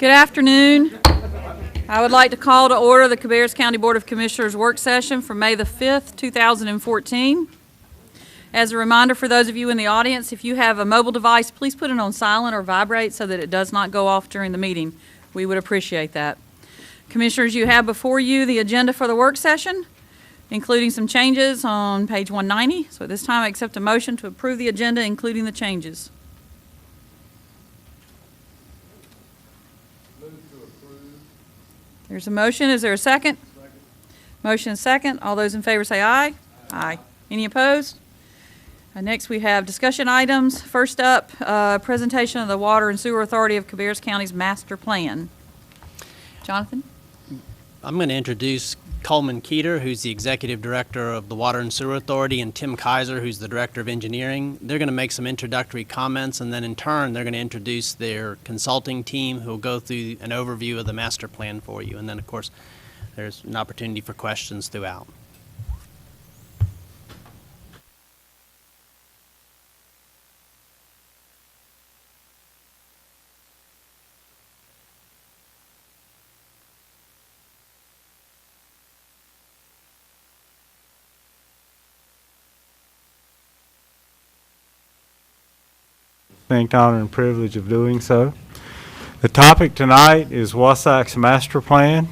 Good afternoon. I would like to call to order the Cabarrus County Board of Commissioners work session for May the 5th, 2014. As a reminder for those of you in the audience, if you have a mobile device, please put it on silent or vibrate so that it does not go off during the meeting. We would appreciate that. Commissioners, you have before you the agenda for the work session, including some changes on page 190. So at this time, I accept a motion to approve the agenda, including the changes. There's a motion. Is there a second? Second. Motion second. All those in favor say aye. Aye. Any opposed? Next, we have discussion items. First up, presentation of the Water and Sewer Authority of Cabarrus County's master plan. Jonathan? I'm going to introduce Coleman Keeter, who's the Executive Director of the Water and Sewer Authority, and Tim Kaiser, who's the Director of Engineering. They're going to make some introductory comments, and then in turn, they're going to introduce their consulting team, who will go through an overview of the master plan for you. And then, of course, there's an opportunity for questions throughout. Distinct honor and privilege of doing so. The topic tonight is Wasatch's master plan,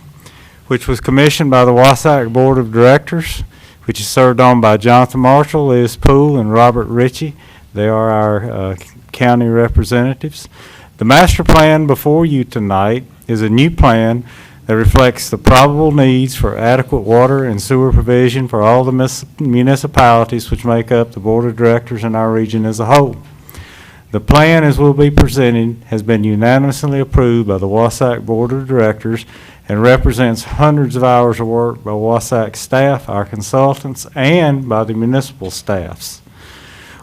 which was commissioned by the Wasatch Board of Directors, which is served on by Jonathan Marshall, Liz Poole, and Robert Ritchie. They are our county representatives. The master plan before you tonight is a new plan that reflects the probable needs for adequate water and sewer provision for all the municipalities which make up the Board of Directors in our region as a whole. The plan, as will be presented, has been unanimously approved by the Wasatch Board of Directors and represents hundreds of hours of work by Wasatch staff, our consultants, and by the municipal staffs.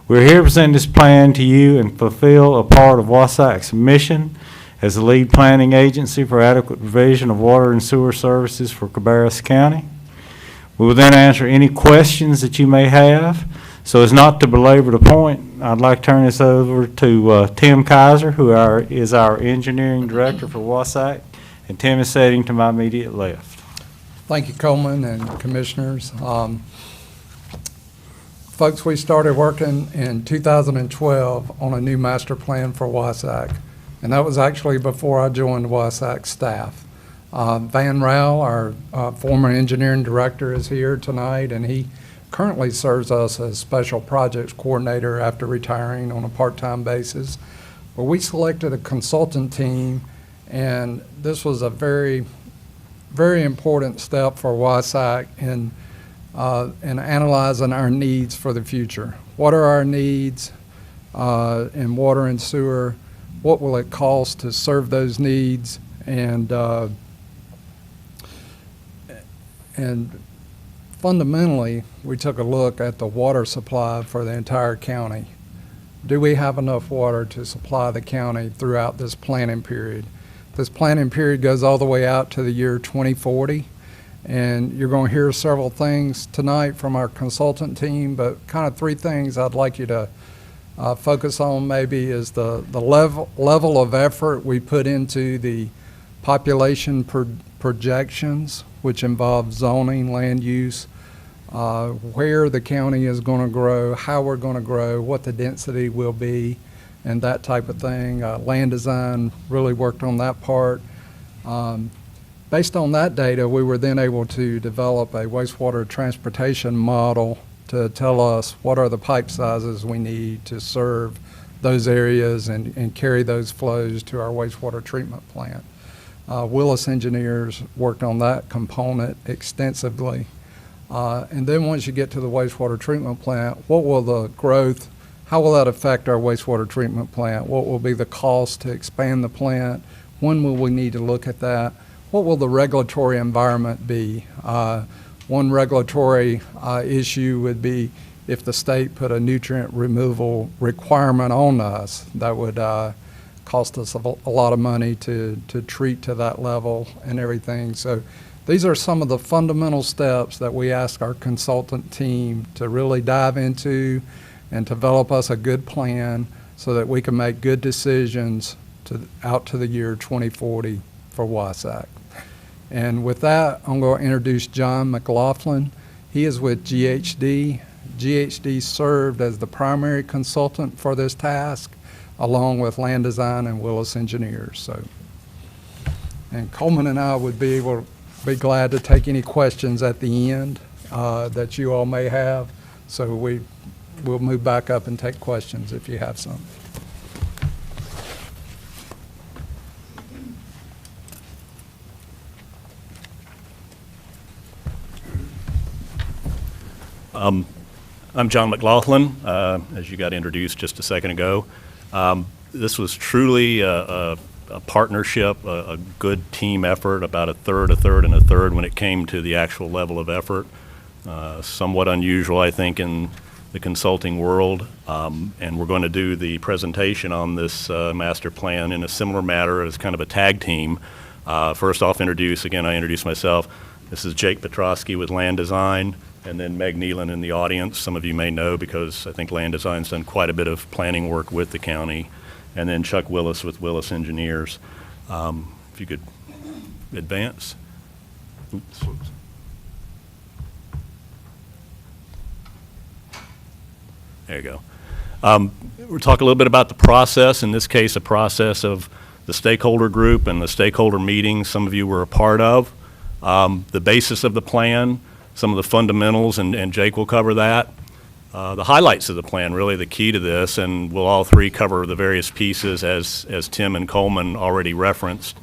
We're here to present this plan to you and fulfill a part of Wasatch's mission as the lead planning agency for adequate provision of water and sewer services for Cabarrus County. We will then answer any questions that you may have. So as not to belabor the point, I'd like to turn this over to Tim Kaiser, who is our engineering director for Wasatch, and Tim is sitting to my immediate left. Thank you, Coleman and commissioners. Folks, we started working in 2012 on a new master plan for Wasatch, and that was actually before I joined Wasatch staff. Van Rau, our former engineering director, is here tonight, and he currently serves us as special projects coordinator after retiring on a part-time basis. But we selected a consultant team, and this was a very, very important step for Wasatch in analyzing our needs for the future. What are our needs in water and sewer? What will it cost to serve those needs? And fundamentally, we took a look at the water supply for the entire county. Do we have enough water to supply the county throughout this planning period? This planning period goes all the way out to the year 2040, and you're going to hear several things tonight from our consultant team, but kind of three things I'd like you to focus on maybe is the level of effort we put into the population projections, which involve zoning, land use, where the county is going to grow, how we're going to grow, what the density will be, and that type of thing. Land design really worked on that part. Based on that data, we were then able to develop a wastewater transportation model to tell us what are the pipe sizes we need to serve those areas and carry those flows to our wastewater treatment plant. Willis engineers worked on that component extensively. And then once you get to the wastewater treatment plant, what will the growth, how will that affect our wastewater treatment plant? What will be the cost to expand the plant? When will we need to look at that? What will the regulatory environment be? One regulatory issue would be if the state put a nutrient removal requirement on us, that would cost us a lot of money to treat to that level and everything. So these are some of the fundamental steps that we ask our consultant team to really dive into and develop us a good plan so that we can make good decisions out to the year 2040 for Wassac. And with that, I'm going to introduce John McLaughlin. He is with GHD. GHD served as the primary consultant for this task, along with Land Design and Willis Engineers. So, and Coleman and I would be glad to take any questions at the end that you all may have. So we'll move back up and take questions if you have some. I'm John McLaughlin, as you got introduced just a second ago. This was truly a partnership, a good team effort, about a third, and a third when it came to the actual level of effort. Somewhat unusual, I think, in the consulting world. And we're going to do the presentation on this master plan in a similar manner as kind of a tag team. First off, I introduce myself. This is Jake Petrosky with Land Design. And then Meg Nealon in the audience, some of you may know because I think Land Design's done quite a bit of planning work with the county. And then Chuck Willis with Willis Engineers. If you could advance. Oops. There you go. We'll talk a little bit about the process, in this case a process of the stakeholder group and the stakeholder meetings some of you were a part of. The basis of the plan, some of the fundamentals, and Jake will cover that. The highlights of the plan, really the key to this, and we'll all three cover the various pieces as Tim and Coleman already referenced.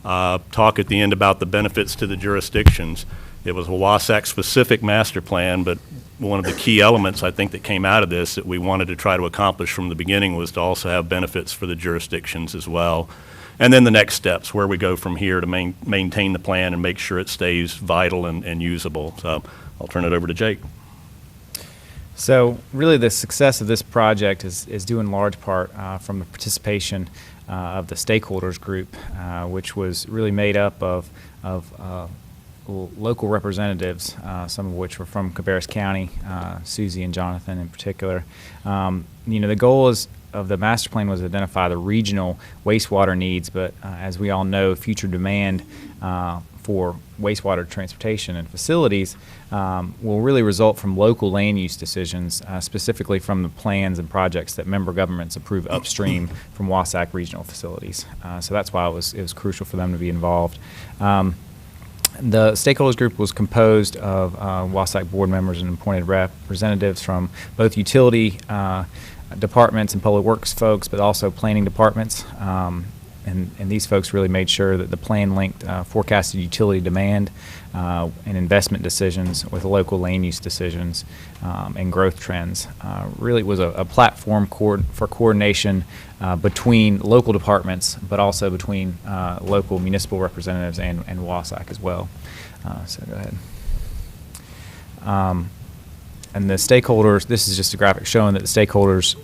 Talk at the end about the benefits to the jurisdictions. It was a Wassac-specific master plan, but one of the key elements I think that came out of this that we wanted to try to accomplish from the beginning was to also have benefits for the jurisdictions as well. And then the next steps, where we go from here to maintain the plan and make sure it stays vital and usable. So I'll turn it over to Jake. So really the success of this project is due in large part from the participation of the stakeholders group, which was really made up of local representatives, some of which were from Cabarrus County, Susie and Jonathan in particular. The goal of the master plan was to identify the regional wastewater needs, but as we all know, future demand for wastewater transportation and facilities will really result from local land use decisions, specifically from the plans and projects that member governments approve upstream from Wassac regional facilities. So that's why it was crucial for them to be involved. The stakeholders group was composed of Wassac board members and appointed representatives from both utility departments and public works folks, but also planning departments. And these folks really made sure that the plan linked forecasted utility demand and investment decisions with local land use decisions and growth trends. Really was a platform for coordination between local departments, but also between local municipal representatives and Wassac as well. So go ahead. And the stakeholders, this is just a graphic showing that the stakeholders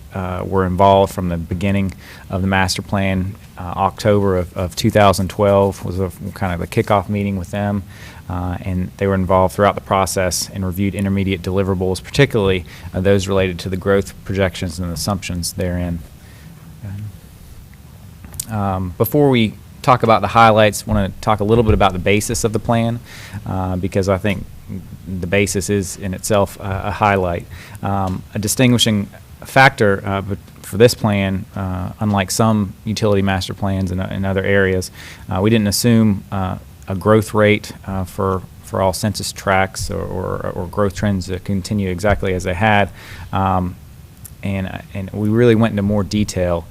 were involved from the beginning of the master plan. October of 2012 was kind of a kickoff meeting with them, and they were involved throughout the process and reviewed intermediate deliverables, particularly those related to the growth projections and assumptions therein. Before we talk about the highlights, I want to talk a little bit about the basis of the plan, because I think the basis is in itself a highlight. A distinguishing factor for this plan, unlike some utility master plans in other areas, we didn't assume a growth rate for all census tracts or growth trends to continue exactly as they had. And we really went into more detail.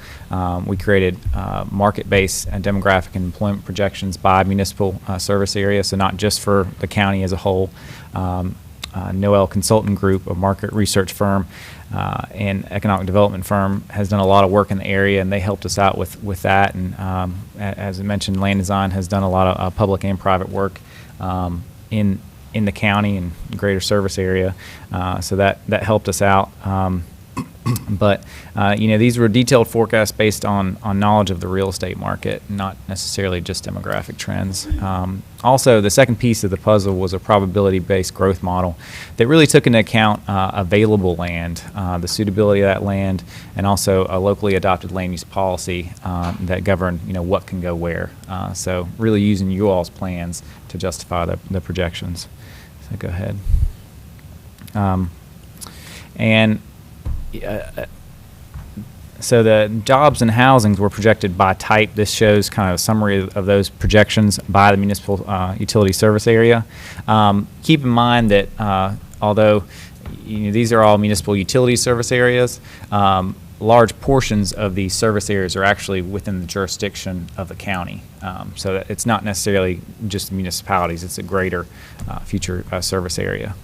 We created market-based demographic and employment projections by municipal service area, so not just for the county as a whole. Noel Consultant Group, a market research firm and economic development firm, has done a lot of work in the area, and they helped us out with that. And as I mentioned, Land Design has done a lot of public and private work in the county and greater service area, so that helped us out. But, these were detailed forecasts based on knowledge of the real estate market, not necessarily just demographic trends. Also, the second piece of the puzzle was a probability-based growth model that really took into account available land, the suitability of that land, and also a locally adopted land use policy that governed, what can go where. So really using you all's plans to justify the projections. So go ahead. So the jobs and housings were projected by type. This shows kind of a summary of those projections by the municipal utility service area. Keep in mind that although these are all municipal utility service areas, large portions of these service areas are actually within the jurisdiction of the county. So that it's not necessarily just municipalities, it's a greater future service area.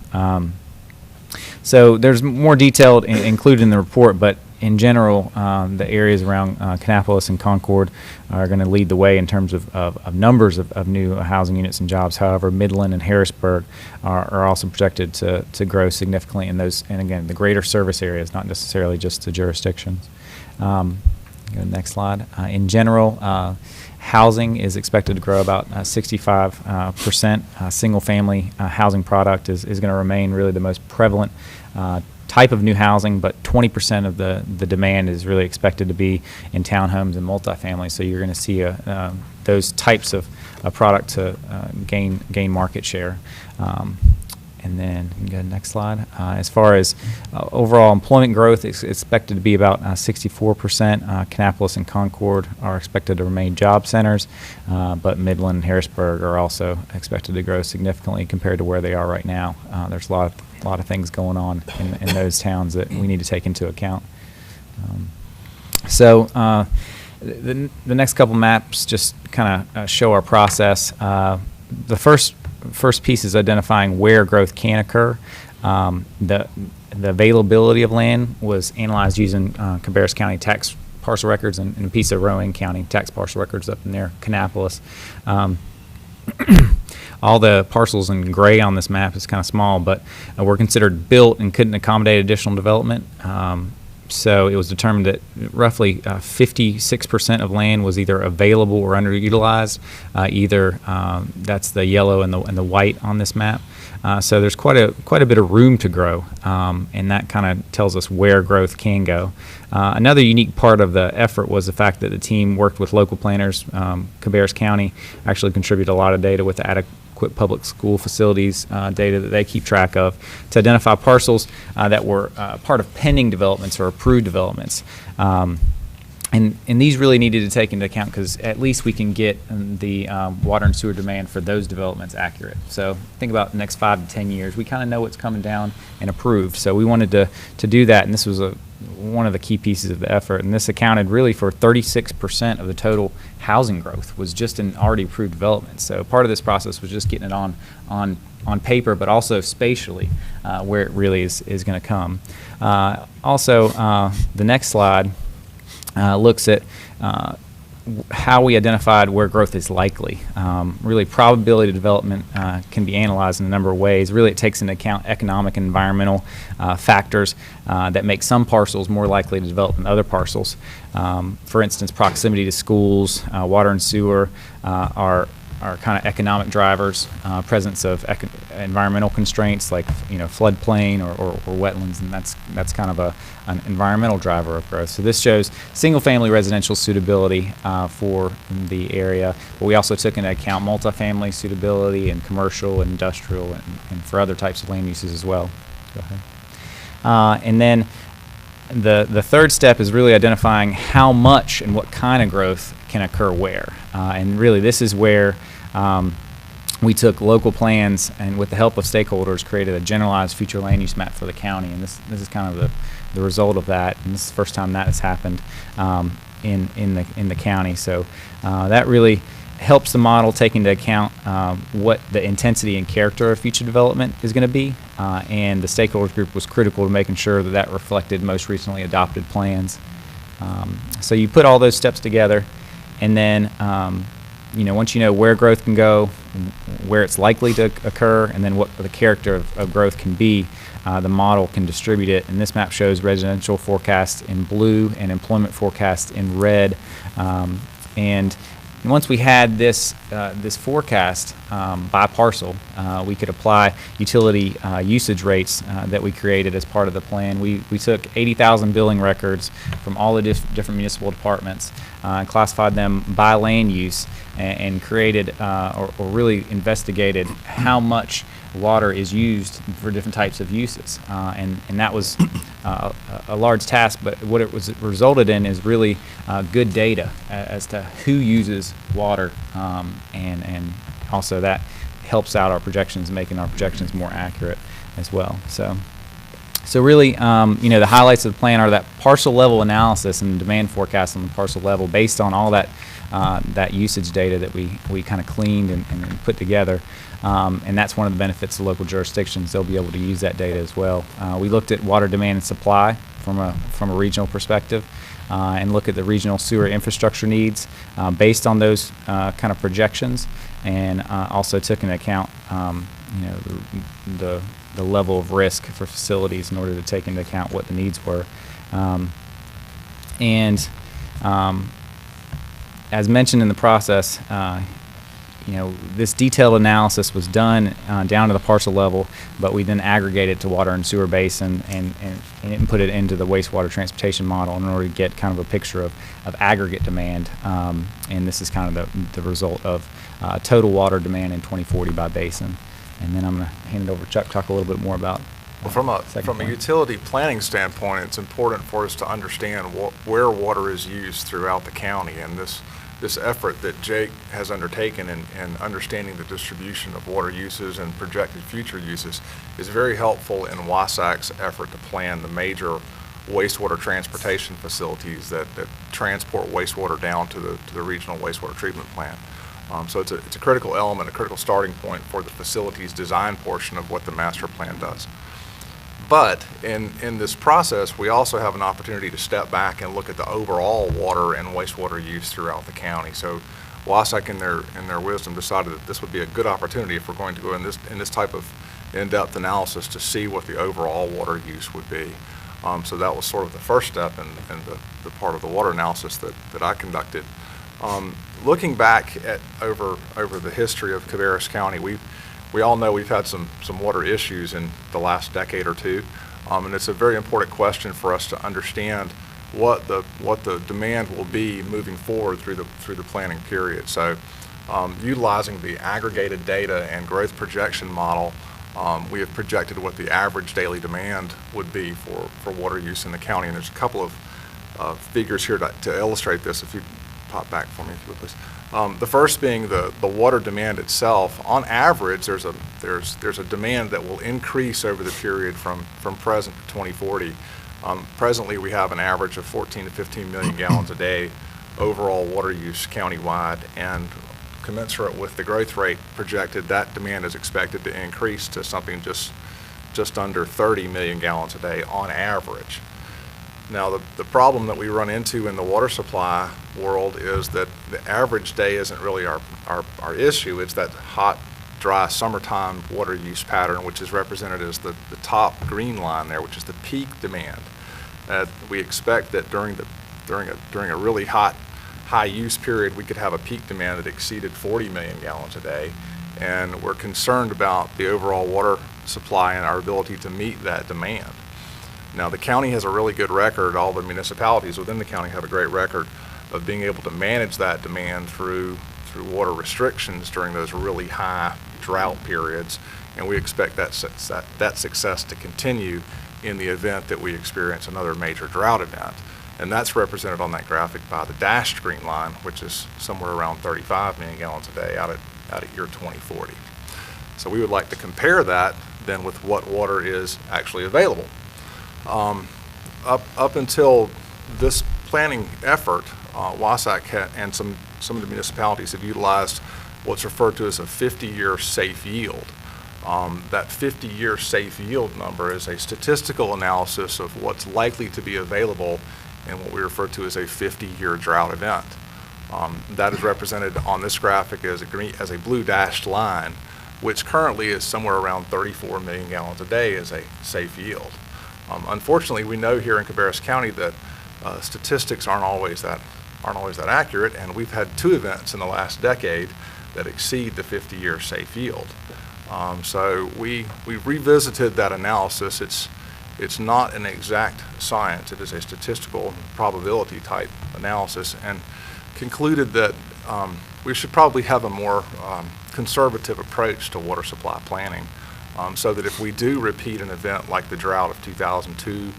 So there's more detailed included in the report, but in general, the areas around Kannapolis and Concord are going to lead the way in terms of numbers of new housing units and jobs. However, Midland and Harrisburg are also projected to grow significantly in those, and again, the greater service areas, not necessarily just the jurisdictions. Go to the next slide. In general, housing is expected to grow about 65%. Single-family housing product is going to remain really the most prevalent type of new housing, but 20% of the demand is really expected to be in townhomes and multifamily. So you're going to see those types of product to gain market share. And then you can go to the next slide. As far as overall employment growth, it's expected to be about 64%. Kannapolis and Concord are expected to remain job centers, but Midland and Harrisburg are also expected to grow significantly compared to where they are right now. There's a lot of things going on in those towns that we need to take into account. The next couple maps just kind of show our process. The first piece is identifying where growth can occur. The availability of land was analyzed using Cabarrus County tax parcel records and a piece of Rowan County tax parcel records up in there, Kannapolis. All the parcels in gray on this map is kind of small, but were considered built and couldn't accommodate additional development. So it was determined that roughly 56% of land was either available or underutilized. That's the yellow and the white on this map. So there's quite a bit of room to grow, and that kind of tells us where growth can go. Another unique part of the effort was the fact that the team worked with local planners. Cabarrus County actually contributed a lot of data with the adequate public school facilities data that they keep track of to identify parcels that were part of pending developments or approved developments. And these really needed to take into account because at least we can get the water and sewer demand for those developments accurate. So think about the next 5 to 10 years. We kind of know what's coming down and approved. So we wanted to do that, and this was one of the key pieces of the effort. And this accounted really for 36% of the total housing growth was just in already approved developments. So part of this process was just getting it on paper, but also spatially where it really is going to come. Also, the next slide looks at how we identified where growth is likely. Really, probability of development can be analyzed in a number of ways. Really, it takes into account economic and environmental factors that make some parcels more likely to develop than other parcels. For instance, proximity to schools, water and sewer are kind of economic drivers, presence of environmental constraints like floodplain or wetlands, and that's kind of an environmental driver of growth. So this shows single-family residential suitability for the area, but we also took into account multifamily suitability and commercial and industrial and for other types of land uses as well. Go ahead. And then the third step is really identifying how much and what kind of growth can occur where. And really this is where we took local plans and with the help of stakeholders created a generalized future land use map for the county. And this is kind of the result of that. And this is the first time that has happened in the county. So that really helps the model take into account what the intensity and character of future development is going to be, and the stakeholders group was critical to making sure that reflected most recently adopted plans. So you put all those steps together, and then once you know where growth can go, where it's likely to occur, and then what the character of growth can be, the model can distribute it. And this map shows residential forecast in blue and employment forecast in red. And once we had this forecast by parcel, we could apply utility usage rates that we created as part of the plan. We took 80,000 billing records from all the different municipal departments and classified them by land use and created or really investigated how much water is used for different types of uses. And that was a large task, but what it resulted in is really good data as to who uses water, and also that helps out our projections, making our projections more accurate as well. So really, the highlights of the plan are that parcel level analysis and demand forecast on the parcel level based on all that usage data that we kind of cleaned and put together. And that's one of the benefits of local jurisdictions. They'll be able to use that data as well. We looked at water demand and supply from a regional perspective, and look at the regional sewer infrastructure needs based on those kind of projections, and also took into account the level of risk for facilities in order to take into account what the needs were. As mentioned in the process, this detailed analysis was done down to the parcel level, but we then aggregated to water and sewer basin and put it into the wastewater transportation model in order to get kind of a picture of aggregate demand. And this is kind of the result of total water demand in 2040 by basin. And then I'm going to hand it over to Chuck to talk a little bit more about. Well, from a utility planning standpoint, it's important for us to understand where water is used throughout the county, and this effort that Jake has undertaken in understanding the distribution of water uses and projected future uses is very helpful in Wasac's effort to plan the major wastewater transportation facilities that transport wastewater down to the regional wastewater treatment plant. So it's a critical element, a critical starting point for the facilities design portion of what the master plan does. But in this process, we also have an opportunity to step back and look at the overall water and wastewater use throughout the county. So Wasac, in their wisdom, decided that this would be a good opportunity if we're going to go in this type of in-depth analysis to see what the overall water use would be. So that was sort of the first step in the part of the water analysis that I conducted. Looking back at over the history of Cabarrus County, we all know we've had some water issues in the last decade or two, and it's a very important question for us to understand what the demand will be moving forward through the planning period. So, utilizing the aggregated data and growth projection model, we have projected what the average daily demand would be for water use in the county, and there's a couple of figures here to illustrate this. If you pop back for me, if you would, please. The first being the water demand itself. On average, there's a demand that will increase over the period from present to 2040. Presently, we have an average of 14 to 15 million gallons a day overall water use countywide, and commensurate with the growth rate projected, that demand is expected to increase to something just under 30 million gallons a day on average. Now, the problem that we run into in the water supply world is that the average day isn't really our issue. It's that hot, dry summertime water use pattern, which is represented as the top green line there, which is the peak demand. We expect that during a really high use period, we could have a peak demand that exceeded 40 million gallons a day, and we're concerned about the overall water supply and our ability to meet that demand. Now, the county has a really good record. All the municipalities within the county have a great record of being able to manage that demand through water restrictions during those really high drought periods, and we expect that success to continue in the event that we experience another major drought event. And that's represented on that graphic by the dashed green line, which is somewhere around 35 million gallons a day out at year 2040. So we would like to compare that then with what water is actually available. Up until this planning effort, Wasac and some of the municipalities have utilized what's referred to as a 50-year safe yield. That 50-year safe yield number is a statistical analysis of what's likely to be available in what we refer to as a 50-year drought event. That is represented on this graphic as a blue dashed line, which currently is somewhere around 34 million gallons a day as a safe yield. Unfortunately, we know here in Cabarrus County that statistics aren't always that accurate, and we've had 2 events in the last decade that exceed the 50-year safe yield. So we revisited that analysis. It's not an exact science. It is a statistical probability type analysis, and concluded that we should probably have a more conservative approach to water supply planning, so that if we do repeat an event like the drought of 2002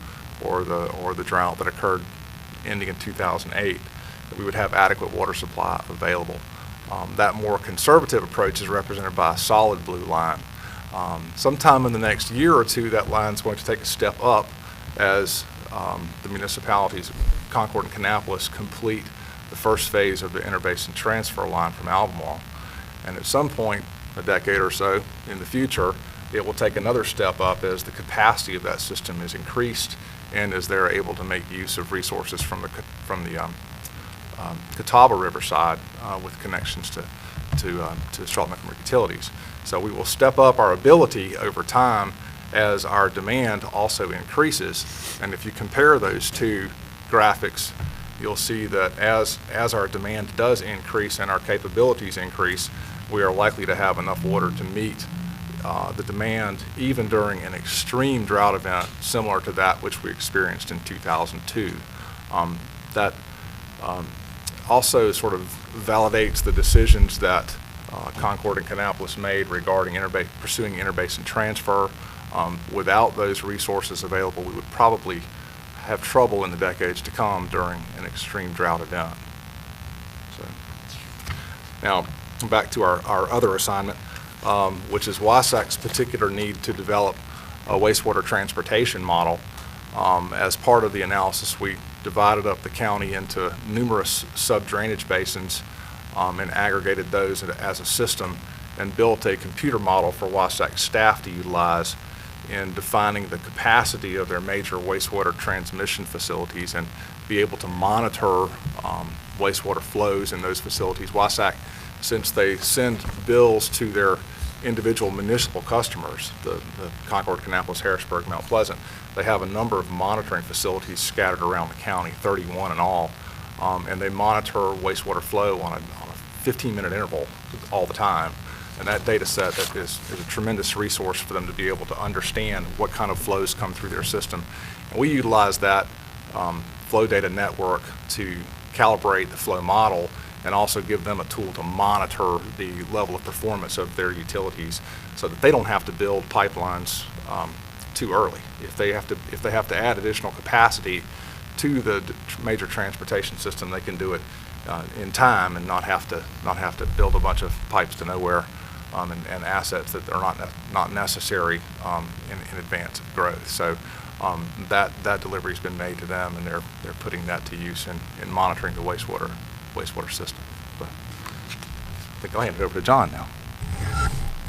or the drought that occurred ending in 2008, that we would have adequate water supply available. That more conservative approach is represented by a solid blue line. Sometime in the next year or two, that line is going to take a step up as the municipalities of Concord and Kannapolis complete the first phase of the interbasin transfer line from Albemarle. And at some point, a decade or so in the future, it will take another step up as the capacity of that system is increased and as they're able to make use of resources from the Catawba River side with connections to Charlotte Mecklenburg utilities. So we will step up our ability over time as our demand also increases. And if you compare those 2 graphics, you'll see that as our demand does increase and our capabilities increase, we are likely to have enough water to meet the demand even during an extreme drought event similar to that which we experienced in 2002. That also sort of validates the decisions that Concord and Kannapolis made regarding pursuing interbasin transfer. Without those resources available, we would probably have trouble in the decades to come during an extreme drought event. So, now, back to our other assignment, which is WASAC's particular need to develop a wastewater transportation model. As part of the analysis, we divided up the county into numerous sub-drainage basins and aggregated those as a system and built a computer model for WASAC staff to utilize in defining the capacity of their major wastewater transmission facilities and be able to monitor wastewater flows in those facilities. WASAC, since they send bills to their individual municipal customers, the Concord, Kannapolis, Harrisburg, Mount Pleasant, they have a number of monitoring facilities scattered around the county, 31 in all, and they monitor wastewater flow on a 15-minute interval all the time. And that data set is a tremendous resource for them to be able to understand what kind of flows come through their system. And we utilize that flow data network to calibrate the flow model and also give them a tool to monitor the level of performance of their utilities so that they don't have to build pipelines too early. If they have to add additional capacity to the major transportation system, they can do it in time and not have to build a bunch of pipes to nowhere and assets that are not necessary in advance of growth. So that delivery has been made to them, and they're putting that to use in monitoring the wastewater system. But I think I'll hand it over to John now.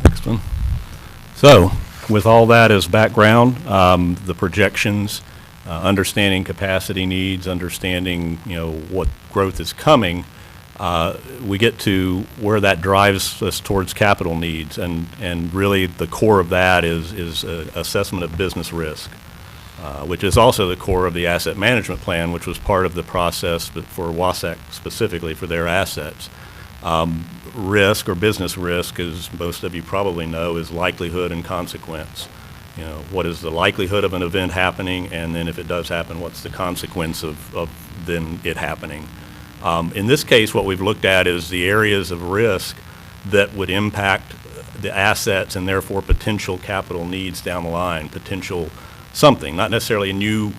Next one. So, with all that as background, the projections, understanding capacity needs, understanding what growth is coming, we get to where that drives us towards capital needs, and really the core of that is assessment of business risk, which is also the core of the asset management plan, which was part of the process for WASAC specifically for their assets. Risk or business risk, as most of you probably know, is likelihood and consequence. What is the likelihood of an event happening, and then if it does happen, what's the consequence of then it happening? In this case, what we've looked at is the areas of risk that would impact the assets and therefore potential capital needs down the line, potential something, not necessarily a new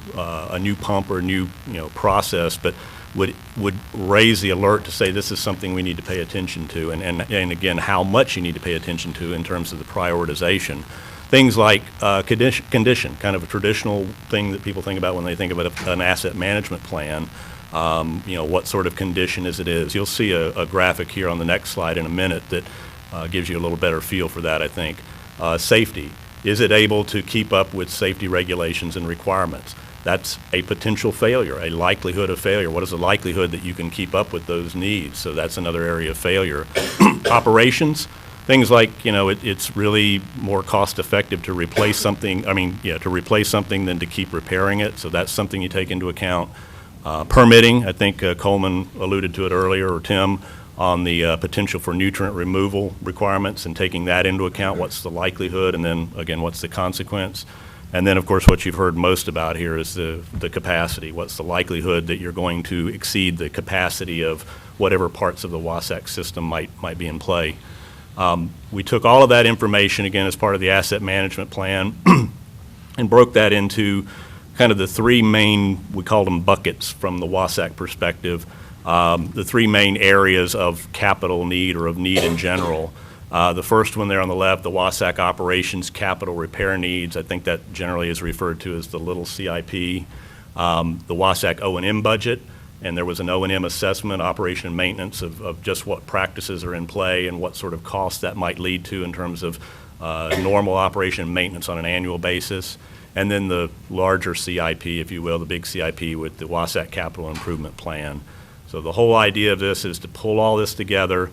pump or a new process, but would raise the alert to say this is something we need to pay attention to, and again, how much you need to pay attention to in terms of the prioritization. Things like condition, kind of a traditional thing that people think about when they think about an asset management plan. What sort of condition is. You'll see a graphic here on the next slide in a minute that gives you a little better feel for that, I think. Safety. Is it able to keep up with safety regulations and requirements? that's a potential failure, a likelihood of failure. What is the likelihood that you can keep up with those needs? So that's another area of failure. Operations, things like, it's really more cost-effective to replace something, to replace something than to keep repairing it, so that's something you take into account. Permitting, I think Coleman alluded to it earlier, or Tim, on the potential for nutrient removal requirements and taking that into account. What's the likelihood, and then, again, what's the consequence? And then, of course, what you've heard most about here is the capacity. What's the likelihood that you're going to exceed the capacity of whatever parts of the Wasatch system might be in play? We took all of that information, again, as part of the asset management plan and broke that into kind of the three main, we called them buckets from the Wasatch perspective, the three main areas of capital need or of need in general. The first one there on the left, the Wasatch operations capital repair needs, I think that generally is referred to as the little CIP. The Wasatch O&M budget, and there was an O&M assessment, operation and maintenance of just what practices are in play and what sort of costs that might lead to in terms of normal operation and maintenance on an annual basis. And then the larger CIP, if you will, the big CIP with the Wasatch Capital Improvement Plan. So the whole idea of this is to pull all this together,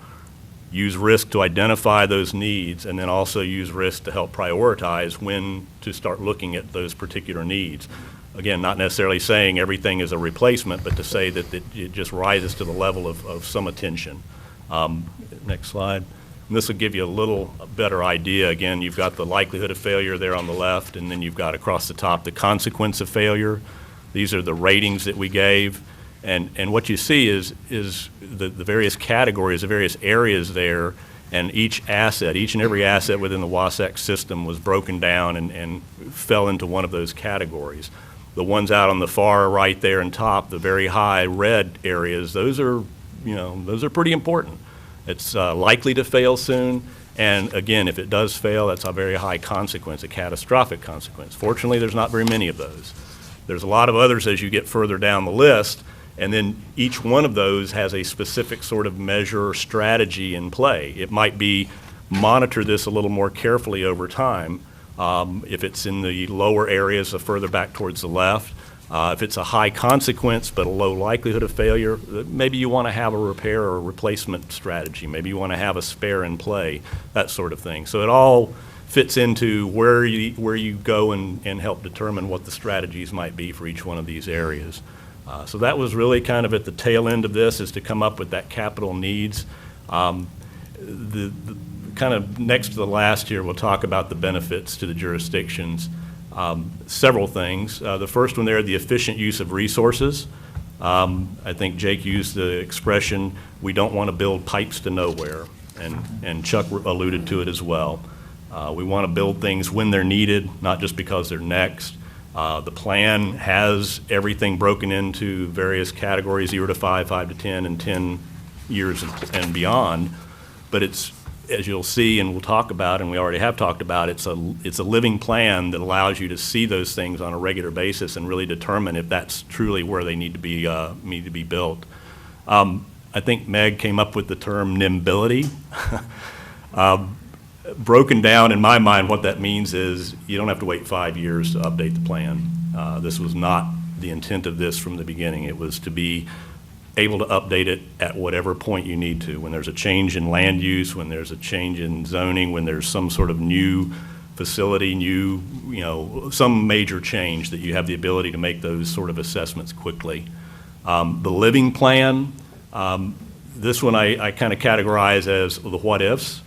use risk to identify those needs, and then also use risk to help prioritize when to start looking at those particular needs. Again, not necessarily saying everything is a replacement, but to say that it just rises to the level of some attention. Next slide. And this will give you a little better idea. Again, you've got the likelihood of failure there on the left, and then you've got across the top the consequence of failure. These are the ratings that we gave. And what you see is the various categories, the various areas there, and each and every asset within the Wasatch system was broken down and fell into one of those categories. The ones out on the far right there and top, the very high red areas, those are pretty important. It's likely to fail soon, and again, if it does fail, that's a very high consequence, a catastrophic consequence. Fortunately, there's not very many of those. There's a lot of others as you get further down the list, and then each one of those has a specific sort of measure or strategy in play. It might be monitor this a little more carefully over time. If it's in the lower areas, further back towards the left. If it's a high consequence but a low likelihood of failure, maybe you want to have a repair or a replacement strategy. Maybe you want to have a spare in play, that sort of thing. So it all fits into where you go and help determine what the strategies might be for each one of these areas. So that was really kind of at the tail end of this, is to come up with that capital needs. The kind of next to the last here, we'll talk about the benefits to the jurisdictions. Several things. The first one there, the efficient use of resources. I think Jake used the expression, we don't want to build pipes to nowhere, and Chuck alluded to it as well. We want to build things when they're needed, not just because they're next. The plan has everything broken into various categories, 0 to 5, 5 to 10, and 10 years and beyond. But it's, as you'll see and we'll talk about, and we already have talked about, it's a living plan that allows you to see those things on a regular basis and really determine if that's truly where they need to be built. I think Meg came up with the term nimbility. Broken down in my mind, what that means is you don't have to wait 5 years to update the plan. This was not the intent of this from the beginning. It was to be able to update it at whatever point you need to. When there's a change in land use, when there's a change in zoning, when there's some sort of new facility, some major change, that you have the ability to make those sort of assessments quickly. The living plan, this one I kind of categorize as the what ifs.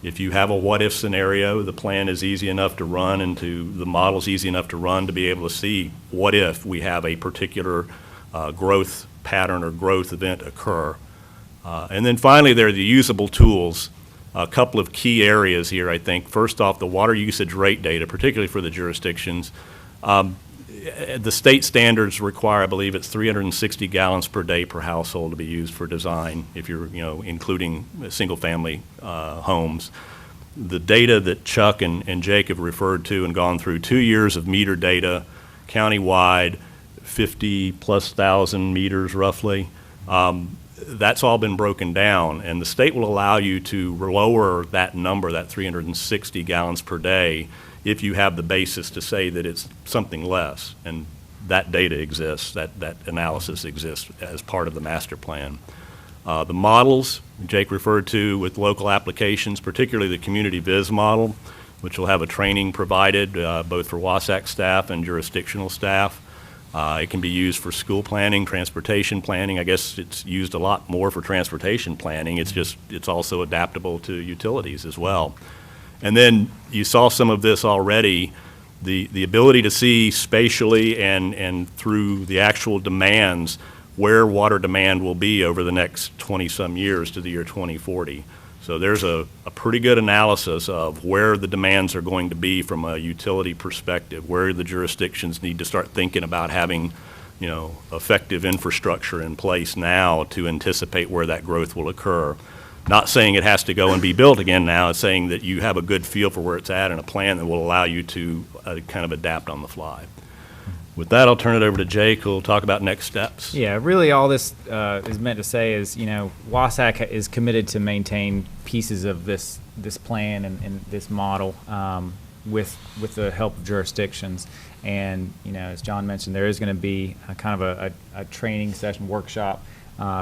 If you have a what-if scenario, the plan is easy enough to run, and the model's easy enough to run to be able to see what if we have a particular growth pattern or growth event occur. And then finally, there are the usable tools. A couple of key areas here, I think. First off, the water usage rate data, particularly for the jurisdictions. The state standards require, I believe it's 360 gallons per day per household to be used for design, if you're, including single-family homes. The data that Chuck and Jake have referred to and gone through, 2 years of meter data, countywide, 50+ thousand meters roughly. That's all been broken down, and the state will allow you to lower that number, that 360 gallons per day, if you have the basis to say that it's something less. And that data exists, that analysis exists as part of the master plan. The models Jake referred to with local applications, particularly the community viz model, which will have a training provided both for Wasatch staff and jurisdictional staff. It can be used for school planning, transportation planning. I guess it's used a lot more for transportation planning. It's also adaptable to utilities as well. And then you saw some of this already, the ability to see spatially and through the actual demands where water demand will be over the next 20-some years to the year 2040. So there's a pretty good analysis of where the demands are going to be from a utility perspective, where the jurisdictions need to start thinking about having, effective infrastructure in place now to anticipate where that growth will occur. Not saying it has to go and be built again now, it's saying that you have a good feel for where it's at and a plan that will allow you to kind of adapt on the fly. With that, I'll turn it over to Jake, who'll talk about next steps. Yeah, really all this is meant to say is, Wasatch is committed to maintain pieces of this plan and this model with the help of jurisdictions. And, as John mentioned, there is going to be a kind of a training session workshop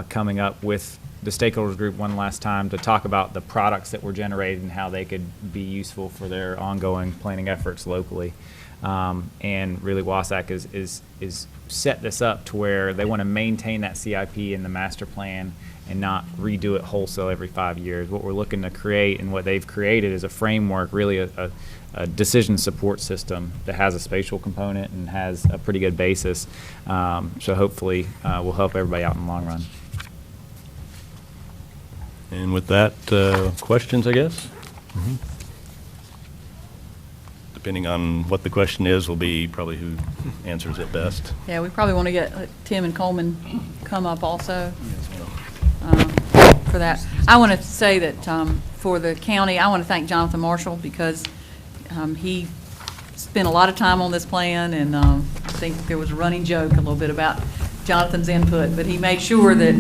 coming up with the stakeholders group one last time to talk about the products that were generated and how they could be useful for their ongoing planning efforts locally. And really Wasatch is set this up to where they want to maintain that CIP in the master plan and not redo it wholesale every 5 years. What we're looking to create and what they've created is a framework, really a decision support system that has a spatial component and has a pretty good basis. So hopefully will help everybody out in the long run. And with that, questions, I guess? Mm-hmm. Depending on what the question is, will be probably who answers it best. Yeah, we probably want to get Tim and Coleman come up also for that. I want to say that for the county, I want to thank Jonathan Marshall because he spent a lot of time on this plan, and I think there was a running joke a little bit about Jonathan's input, but he made sure that,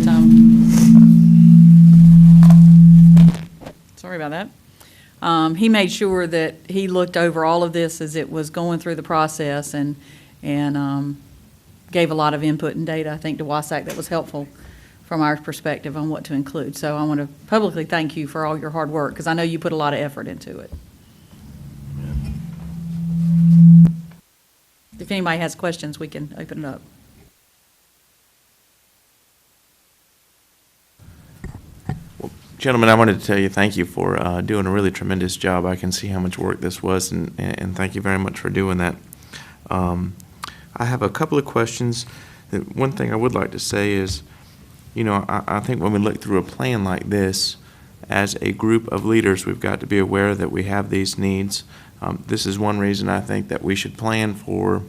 sorry about that. He made sure that he looked over all of this as it was going through the process and gave a lot of input and data, I think, to Wasatch that was helpful from our perspective on what to include. So I want to publicly thank you for all your hard work because I know you put a lot of effort into it. If anybody has questions, we can open it up. Gentlemen, I wanted to tell you thank you for doing a really tremendous job. I can see how much work this was, and thank you very much for doing that. I have a couple of questions. One thing I would like to say is, I think when we look through a plan like this, as a group of leaders, we've got to be aware that we have these needs. This is one reason I think that we should plan for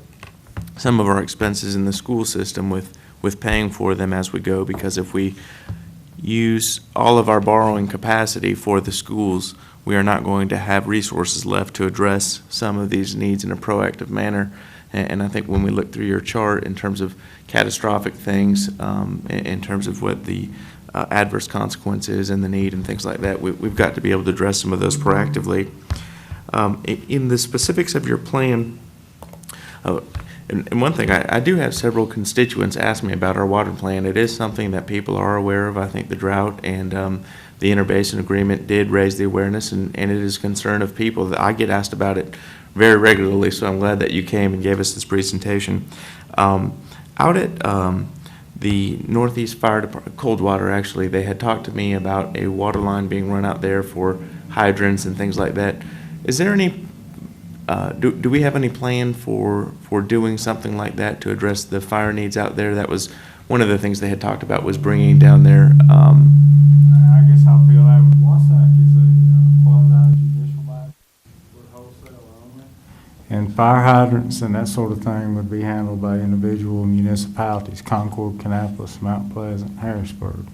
some of our expenses in the school system with paying for them as we go, because if we use all of our borrowing capacity for the schools, we are not going to have resources left to address some of these needs in a proactive manner. And I think when we look through your chart in terms of catastrophic things, in terms of what the adverse consequences and the need and things like that, we've got to be able to address some of those proactively. In the specifics of your plan, and one thing, I do have several constituents ask me about our water plan. It is something that people are aware of. I think the drought and the interbasin agreement did raise the awareness, and it is a concern of people. That I get asked about it very regularly, so I'm glad that you came and gave us this presentation. Out at the Northeast Fire Department, Coldwater actually, they had talked to me about a water line being run out there for hydrants and things like that. Is there any do we have any plan for doing something like that to address the fire needs out there? That was one of the things they had talked about, was bringing down their. I guess I'll feel that Wasatch is a quasi-judicial body with wholesale only. And fire hydrants and that sort of thing would be handled by individual municipalities: Concord, Kannapolis, Mount Pleasant, Harrisburg.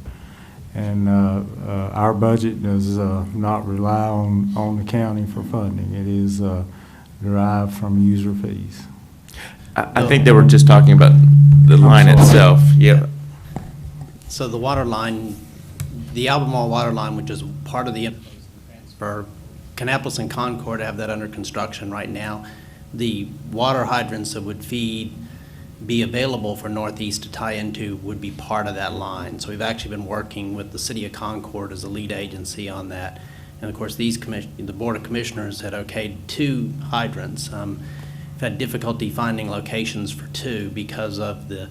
And our budget does not rely on the county for funding. It is derived from user fees. I think they were just talking about the line itself. Yeah. So the water line, the Albemarle water line, which is part of the transfer, Kannapolis and Concord have that under construction right now. The water hydrants that would feed be available for Northeast to tie into would be part of that line. So we've actually been working with the City of Concord as the lead agency on that. And of course, the Board of Commissioners had okayed 2 hydrants. We've had difficulty finding locations for 2 because of the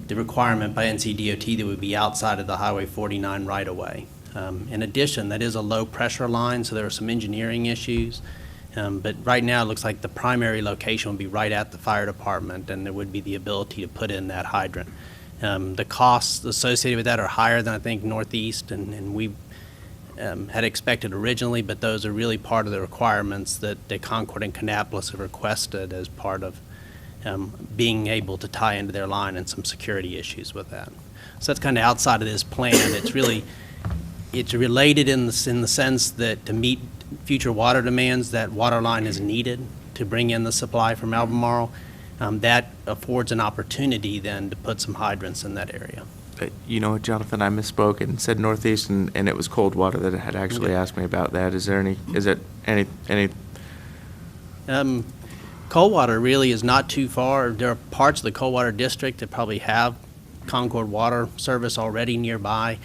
requirement by NCDOT that would be outside of the Highway 49 right-of-way. In addition, that is a low-pressure line, so there are some engineering issues. But right now, it looks like the primary location would be right at the fire department, and there would be the ability to put in that hydrant. The costs associated with that are higher than I think Northeast, and we had expected originally, but those are really part of the requirements that Concord and Kannapolis have requested as part of being able to tie into their line, and some security issues with that. So that's kind of outside of this plan. It's related in the sense that to meet future water demands, that water line is needed to bring in the supply from Albemarle. That affords an opportunity then to put some hydrants in that area. You know what, Jonathan, I misspoke and said Northeast, and it was Coldwater that had actually asked me about that. Is it any? Coldwater really is not too far. There are parts of the Coldwater District that probably have Concord Water Service already nearby.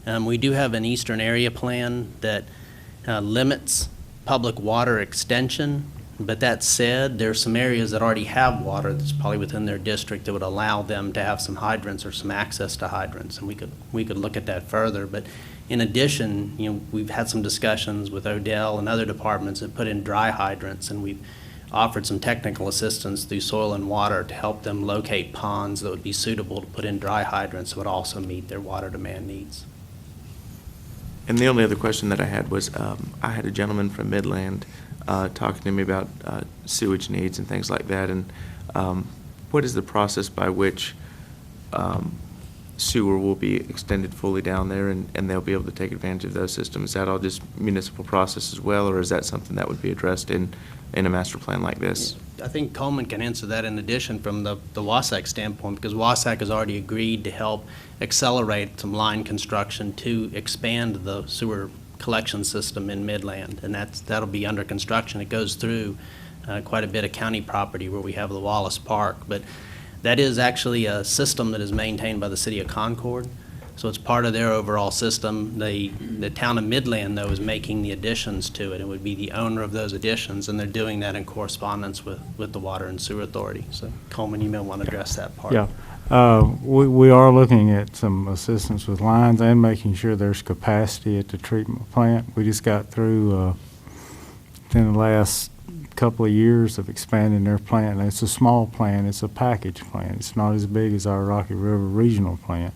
We do have an eastern area plan that limits public water extension, but that said, there are some areas that already have water that's probably within their district that would allow them to have some hydrants or some access to hydrants, and we could look at that further. But in addition, we've had some discussions with Odell and other departments that put in dry hydrants, and we've offered some technical assistance through Soil and Water to help them locate ponds that would be suitable to put in dry hydrants that would also meet their water demand needs. And the only other question that I had was, I had a gentleman from Midland talking to me about sewage needs and things like that, and what is the process by which sewer will be extended fully down there, and they'll be able to take advantage of those systems? Is that all just municipal process as well, or is that something that would be addressed in a master plan like this? I think Coleman can answer that in addition from the WASAC standpoint, because WASAC has already agreed to help accelerate some line construction to expand the sewer collection system in Midland, and that'll be under construction. It goes through quite a bit of county property where we have the Wallace Park, but that is actually a system that is maintained by the City of Concord, so it's part of their overall system. The town of Midland, though, is making the additions to it. It would be the owner of those additions, and they're doing that in correspondence with the Water and Sewer Authority. So Coleman, you may want to address that part. Yeah. We are looking at some assistance with lines and making sure there's capacity at the treatment plant. We just got through within the last couple of years of expanding their plant. And it's a small plant. It's a package plant. It's not as big as our Rocky River Regional plant.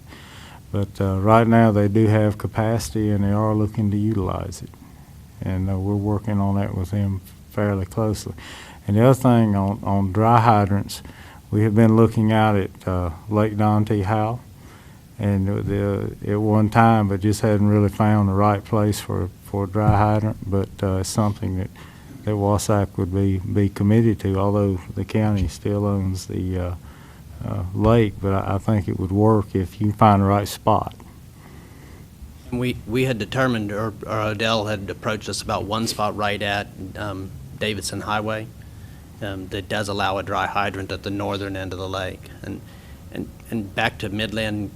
But right now they do have capacity, and they are looking to utilize it. And we're working on that with them fairly closely. And the other thing on dry hydrants, we have been looking out at Lake Don T. Howe, and at one time, but just hadn't really found the right place for a dry hydrant. But it's something that WASAC would be committed to, although the county still owns the lake. But I think it would work if you find the right spot. We had determined, or Odell had approached us about one spot right at Davidson Highway. That does allow a dry hydrant at the northern end of the lake. And back to Midland,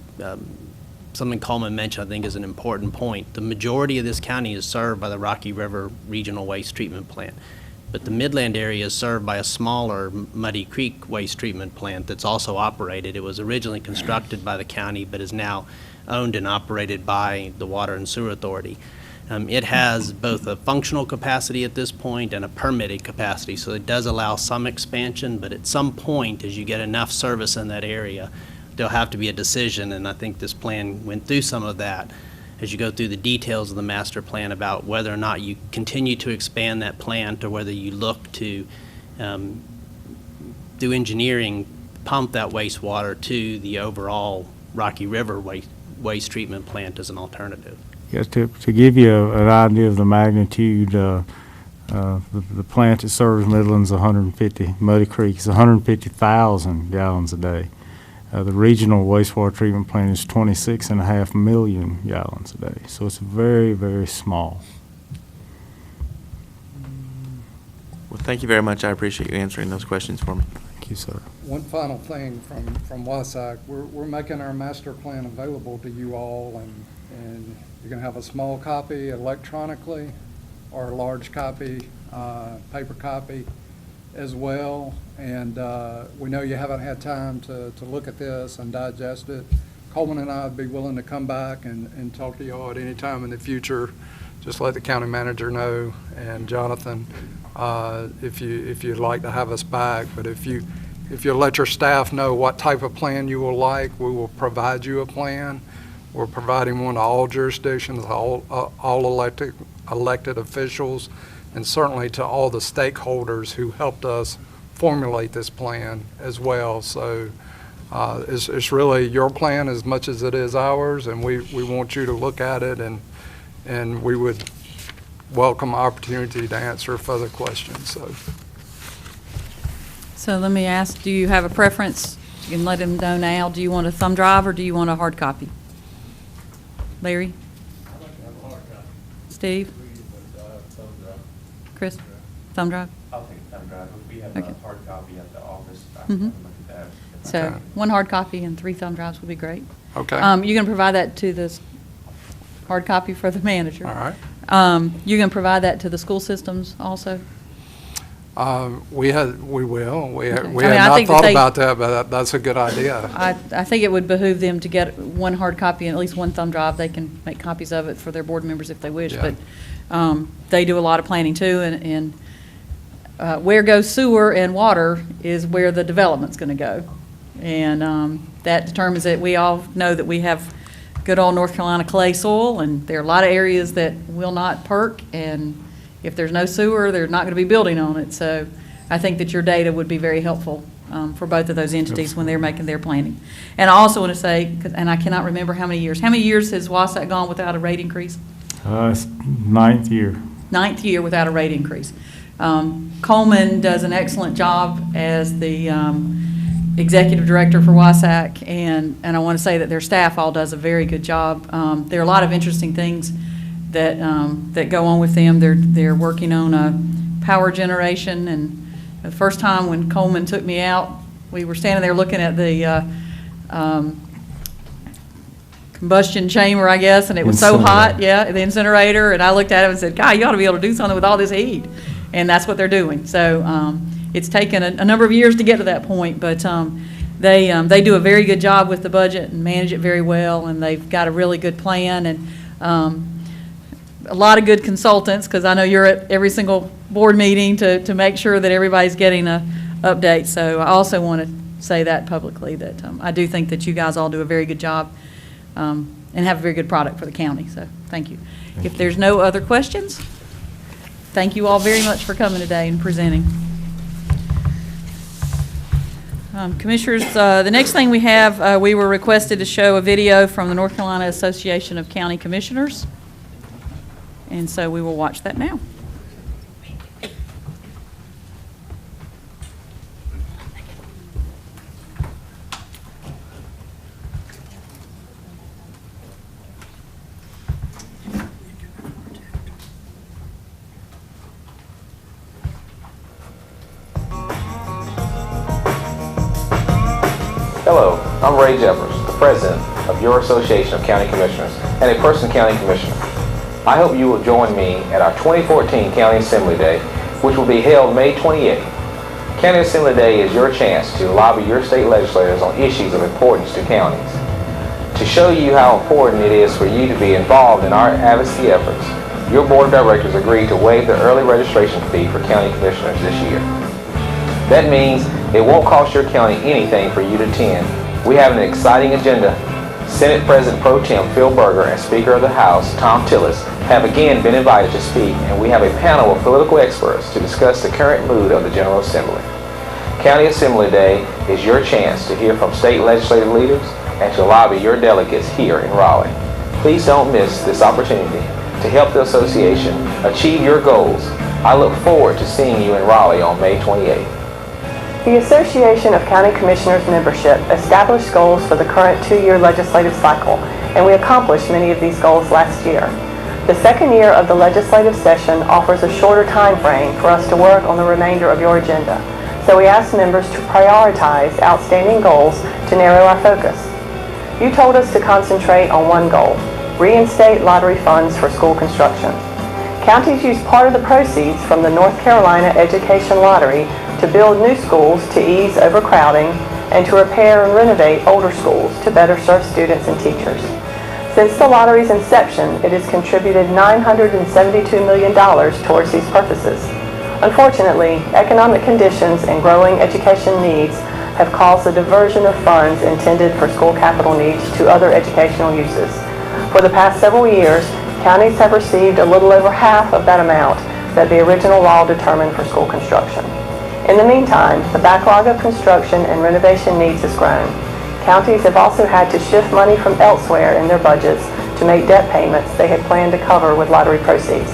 something Coleman mentioned I think is an important point. The majority of this county is served by the Rocky River Regional Waste Treatment Plant, but the Midland area is served by a smaller Muddy Creek Waste Treatment Plant that's also operated. It was originally constructed by the county, but is now owned and operated by the Water and Sewer Authority. It has both a functional capacity at this point and a permitted capacity, so it does allow some expansion, but at some point, as you get enough service in that area, there'll have to be a decision, and I think this plan went through some of that as you go through the details of the master plan about whether or not you continue to expand that plant or whether you look to do engineering, pump that wastewater to the overall Rocky River waste treatment plant as an alternative. Yes, to give you an idea of the magnitude, the plant that serves Midland's 150, Muddy Creek is 150,000 gallons a day. The regional wastewater treatment plant is 26.5 million gallons a day. So it's very, very small. Well, thank you very much. I appreciate you answering those questions for me. Thank you, sir. One final thing from WASAC, we're making our master plan available to you all, and you can have a small copy electronically or a large copy, paper copy as well. And we know you haven't had time to look at this and digest it. Coleman and I would be willing to come back and talk to you all at any time in the future. Just let the county manager know, and Jonathan, if you'd like to have us back. But if you let your staff know what type of plan you will like, we will provide you a plan. We're providing one to all jurisdictions, all elected officials, and certainly to all the stakeholders who helped us formulate this plan as well. So it's really your plan as much as it is ours, and we want you to look at it, and we would welcome opportunity to answer further questions. So let me ask, do you have a preference? You can let them know now. Do you want a thumb drive or do you want a hard copy? Larry? I'd like to have a hard copy. Steve? Thumb drive. Chris? Thumb drive? I'll take a thumb drive. If we have Okay. a hard copy at the office, I Mhm. can look at that. So Okay. one hard copy and 3 thumb drives would be great. Okay. You can provide that to the hard copy for the manager. All right. You can provide that to the school systems also? We will. We Okay. had I mean, I not think that thought they- about that, but that's a good idea. I think it would behoove them to get one hard copy and at least one thumb drive. They can make copies of it for their board members if they wish. Yeah. But they do a lot of planning too, and where goes sewer and water is where the development's going to go. And that determines it. We all know that we have good old North Carolina clay soil, and there are a lot of areas that will not perk, and if there's no sewer, they're not going to be building on it. So I think that your data would be very helpful for both of those entities when they're making their planning. And I also want to say, and I cannot remember how many years has Wasatch gone without a rate increase? It's 9th year. 9th year without a rate increase. Coleman does an excellent job as the executive director for Wasatch, and I want to say that their staff all does a very good job. There are a lot of interesting things that go on with them. They're working on power generation, and the first time when Coleman took me out, we were standing there looking at the combustion chamber, I guess, and it was so hot, Incinerator. the incinerator, and I looked at him and said, God, you ought to be able to do something with all this heat. And that's what they're doing. So it's taken a number of years to get to that point, but they do a very good job with the budget and manage it very well, and they've got a really good plan, and a lot of good consultants, because I know you're at every single board meeting to make sure that everybody's getting a update. So I also want to say that publicly, that I do think that you guys all do a very good job and have a very good product for the county. So thank you. If there's no other questions, thank you all very much for coming today and presenting. Commissioners, the next thing we have, we were requested to show a video from the North Carolina Association of County Commissioners. And so we will watch that now. Hello, I'm Ray Jeffers, the President of your Association of County Commissioners and a Person County Commissioner. I hope you will join me at our 2014 County Assembly Day, which will be held May 28th. County Assembly Day is your chance to lobby your state legislators on issues of importance to counties. To show you how important it is for you to be involved in our advocacy efforts, your Board of Directors agreed to waive the early registration fee for county commissioners this year. That means it won't cost your county anything for you to attend. We have an exciting agenda. Senate President Pro Tem Phil Berger and Speaker of the House Tom Tillis have again been invited to speak, and we have a panel of political experts to discuss the current mood of the General Assembly. County Assembly Day is your chance to hear from state legislative leaders and to lobby your delegates here in Raleigh. Please don't miss this opportunity to help the association achieve your goals. I look forward to seeing you in Raleigh on May 28th. The Association of County Commissioners membership established goals for the current 2-year legislative cycle, and we accomplished many of these goals last year. The second year of the legislative session offers a shorter time frame for us to work on the remainder of your agenda. So we asked members to prioritize outstanding goals to narrow our focus. You told us to concentrate on one goal: reinstate lottery funds for school construction. Counties use part of the proceeds from the North Carolina Education Lottery to build new schools to ease overcrowding and to repair and renovate older schools to better serve students and teachers. Since the lottery's inception, it has contributed $972 million towards these purposes. Unfortunately, economic conditions and growing education needs have caused the diversion of funds intended for school capital needs to other educational uses. For the past several years, counties have received a little over half of that amount that the original law determined for school construction. In the meantime, the backlog of construction and renovation needs has grown. Counties have also had to shift money from elsewhere in their budgets to make debt payments they had planned to cover with lottery proceeds.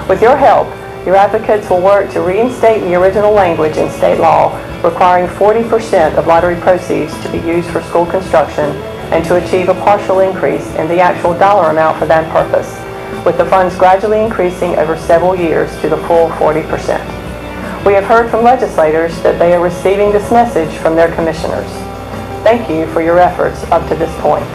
With your help, your advocates will work to reinstate the original language in state law requiring 40% of lottery proceeds to be used for school construction and to achieve a partial increase in the actual dollar amount for that purpose, with the funds gradually increasing over several years to the full 40%. We have heard from legislators that they are receiving this message from their commissioners. Thank you for your efforts up to this point.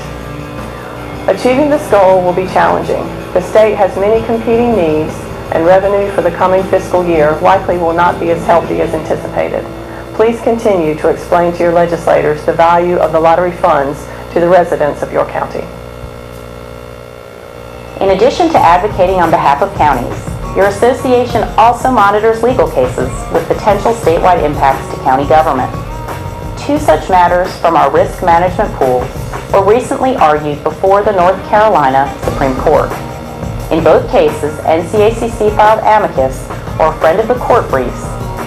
Achieving this goal will be challenging. The state has many competing needs, and revenue for the coming fiscal year likely will not be as healthy as anticipated. Please continue to explain to your legislators the value of the lottery funds to the residents of your county. In addition to advocating on behalf of counties, your association also monitors legal cases with potential statewide impacts to county government. 2 such matters from our risk management pool were recently argued before the North Carolina Supreme Court. In both cases, NCACC filed amicus, or friend of the court briefs,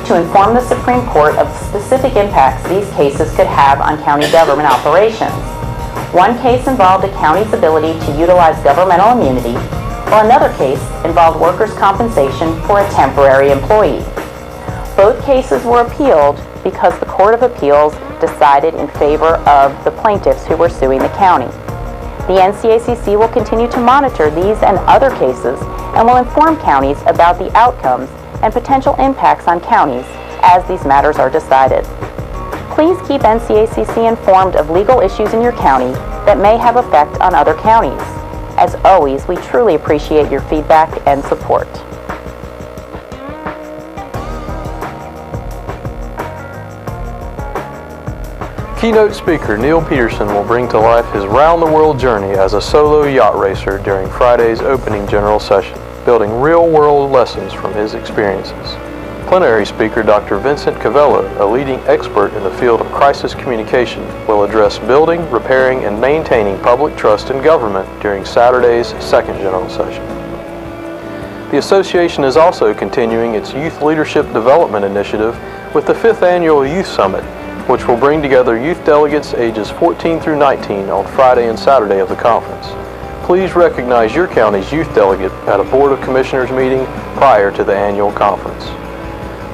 to inform the Supreme Court of specific impacts these cases could have on county government operations. One case involved a county's ability to utilize governmental immunity, while another case involved workers' compensation for a temporary employee. Both cases were appealed because the Court of Appeals decided in favor of the plaintiffs who were suing the county. The NCACC will continue to monitor these and other cases and will inform counties about the outcomes and potential impacts on counties as these matters are decided. Please keep NCACC informed of legal issues in your county that may have effect on other counties. As always, we truly appreciate your feedback and support. Keynote speaker Neil Peterson will bring to life his round-the-world journey as a solo yacht racer during Friday's opening general session, building real-world lessons from his experiences. Plenary speaker Dr. Vincent Cavello, a leading expert in the field of crisis communication, will address building, repairing, and maintaining public trust in government during Saturday's second general session. The association is also continuing its Youth Leadership Development Initiative with the 5th Annual Youth Summit, which will bring together youth delegates ages 14 through 19 on Friday and Saturday of the conference. Please recognize your county's youth delegate at a Board of Commissioners meeting prior to the annual conference.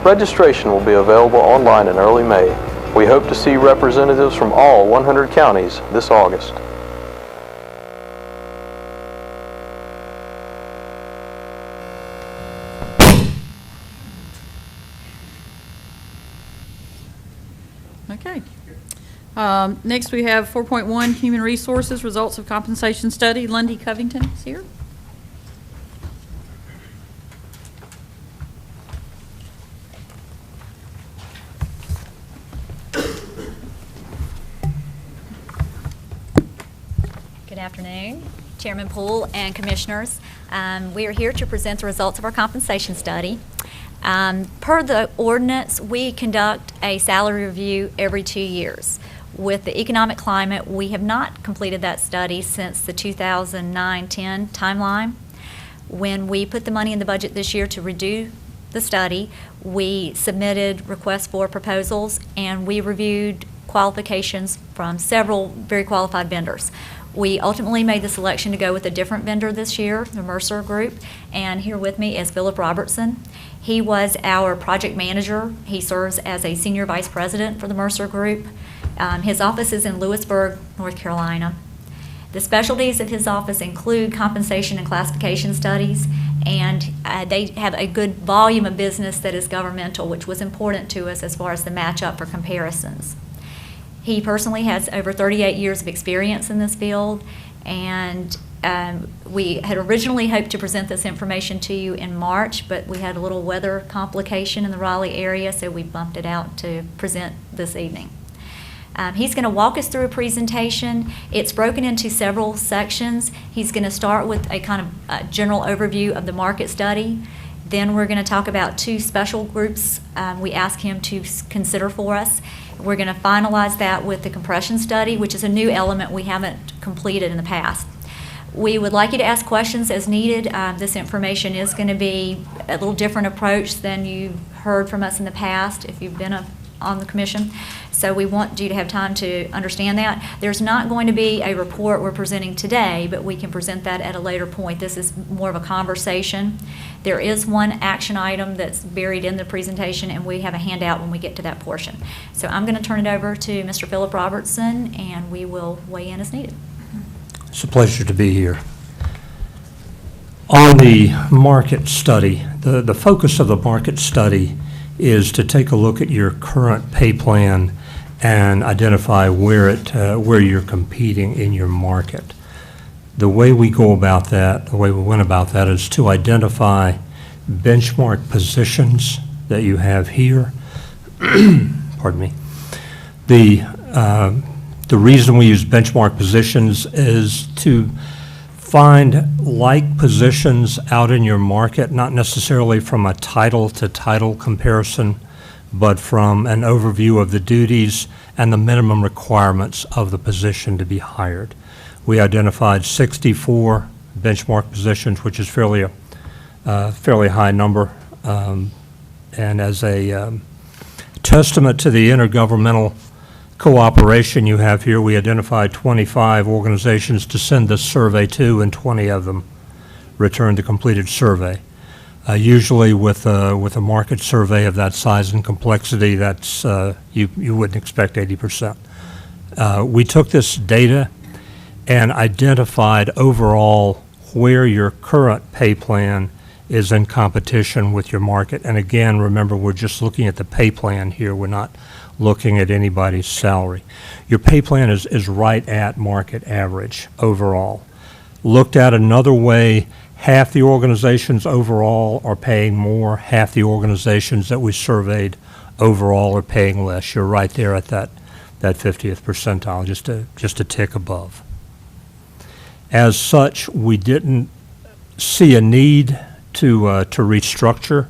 Registration will be available online in early May. We hope to see representatives from all 100 counties this August. Okay. Next, we have 4.1, Human Resources, Results of Compensation Study. Lundy Covington is here. Good afternoon, Chairman Poole and Commissioners. We are here to present the results of our compensation study. Per the ordinance, we conduct a salary review every 2 years. With the economic climate, we have not completed that study since the 2009-10 timeline. When we put the money in the budget this year to redo the study, we submitted requests for proposals and we reviewed qualifications from several very qualified vendors. We ultimately made the selection to go with a different vendor this year, the Mercer Group, and here with me is Philip Robertson. He was our project manager. He serves as a senior vice president for the Mercer Group. His office is in Lewisburg, North Carolina. The specialties of his office include compensation and classification studies, and they have a good volume of business that is governmental, which was important to us as far as the matchup for comparisons. He personally has over 38 years of experience in this field, and we had originally hoped to present this information to you in March, but we had a little weather complication in the Raleigh area, so we bumped it out to present this evening. He's going to walk us through a presentation. It's broken into several sections. He's going to start with a kind of general overview of the market study. Then we're going to talk about two special groups we ask him to consider for us. We're going to finalize that with the compression study, which is a new element we haven't completed in the past. We would like you to ask questions as needed. This information is going to be a little different approach than you've heard from us in the past if you've been on the commission. So we want you to have time to understand that. There's not going to be a report we're presenting today, but we can present that at a later point. This is more of a conversation. There is one action item that's buried in the presentation, and we have a handout when we get to that portion. So I'm going to turn it over to Mr. Philip Robertson, and we will weigh in as needed. It's a pleasure to be here. On the market study, the focus of the market study is to take a look at your current pay plan and identify where you're competing in your market. The way we go about that, the way we went about that, is to identify benchmark positions that you have here. Pardon me. The reason we use benchmark positions is to find like positions out in your market, not necessarily from a title to title comparison, but from an overview of the duties and the minimum requirements of the position to be hired. We identified 64 benchmark positions, which is fairly high number. And as a testament to the intergovernmental cooperation you have here, we identified 25 organizations to send this survey to, and 20 of them returned the completed survey. Usually with a market survey of that size and complexity, that's you wouldn't expect 80%. We took this data and identified overall where your current pay plan is in competition with your market. And again, remember, we're just looking at the pay plan here. We're not looking at anybody's salary. Your pay plan is right at market average overall. Looked at another way, half the organizations overall are paying more, half the organizations that we surveyed overall are paying less. You're right there at that 50th percentile, just a tick above. As such, we didn't see a need to restructure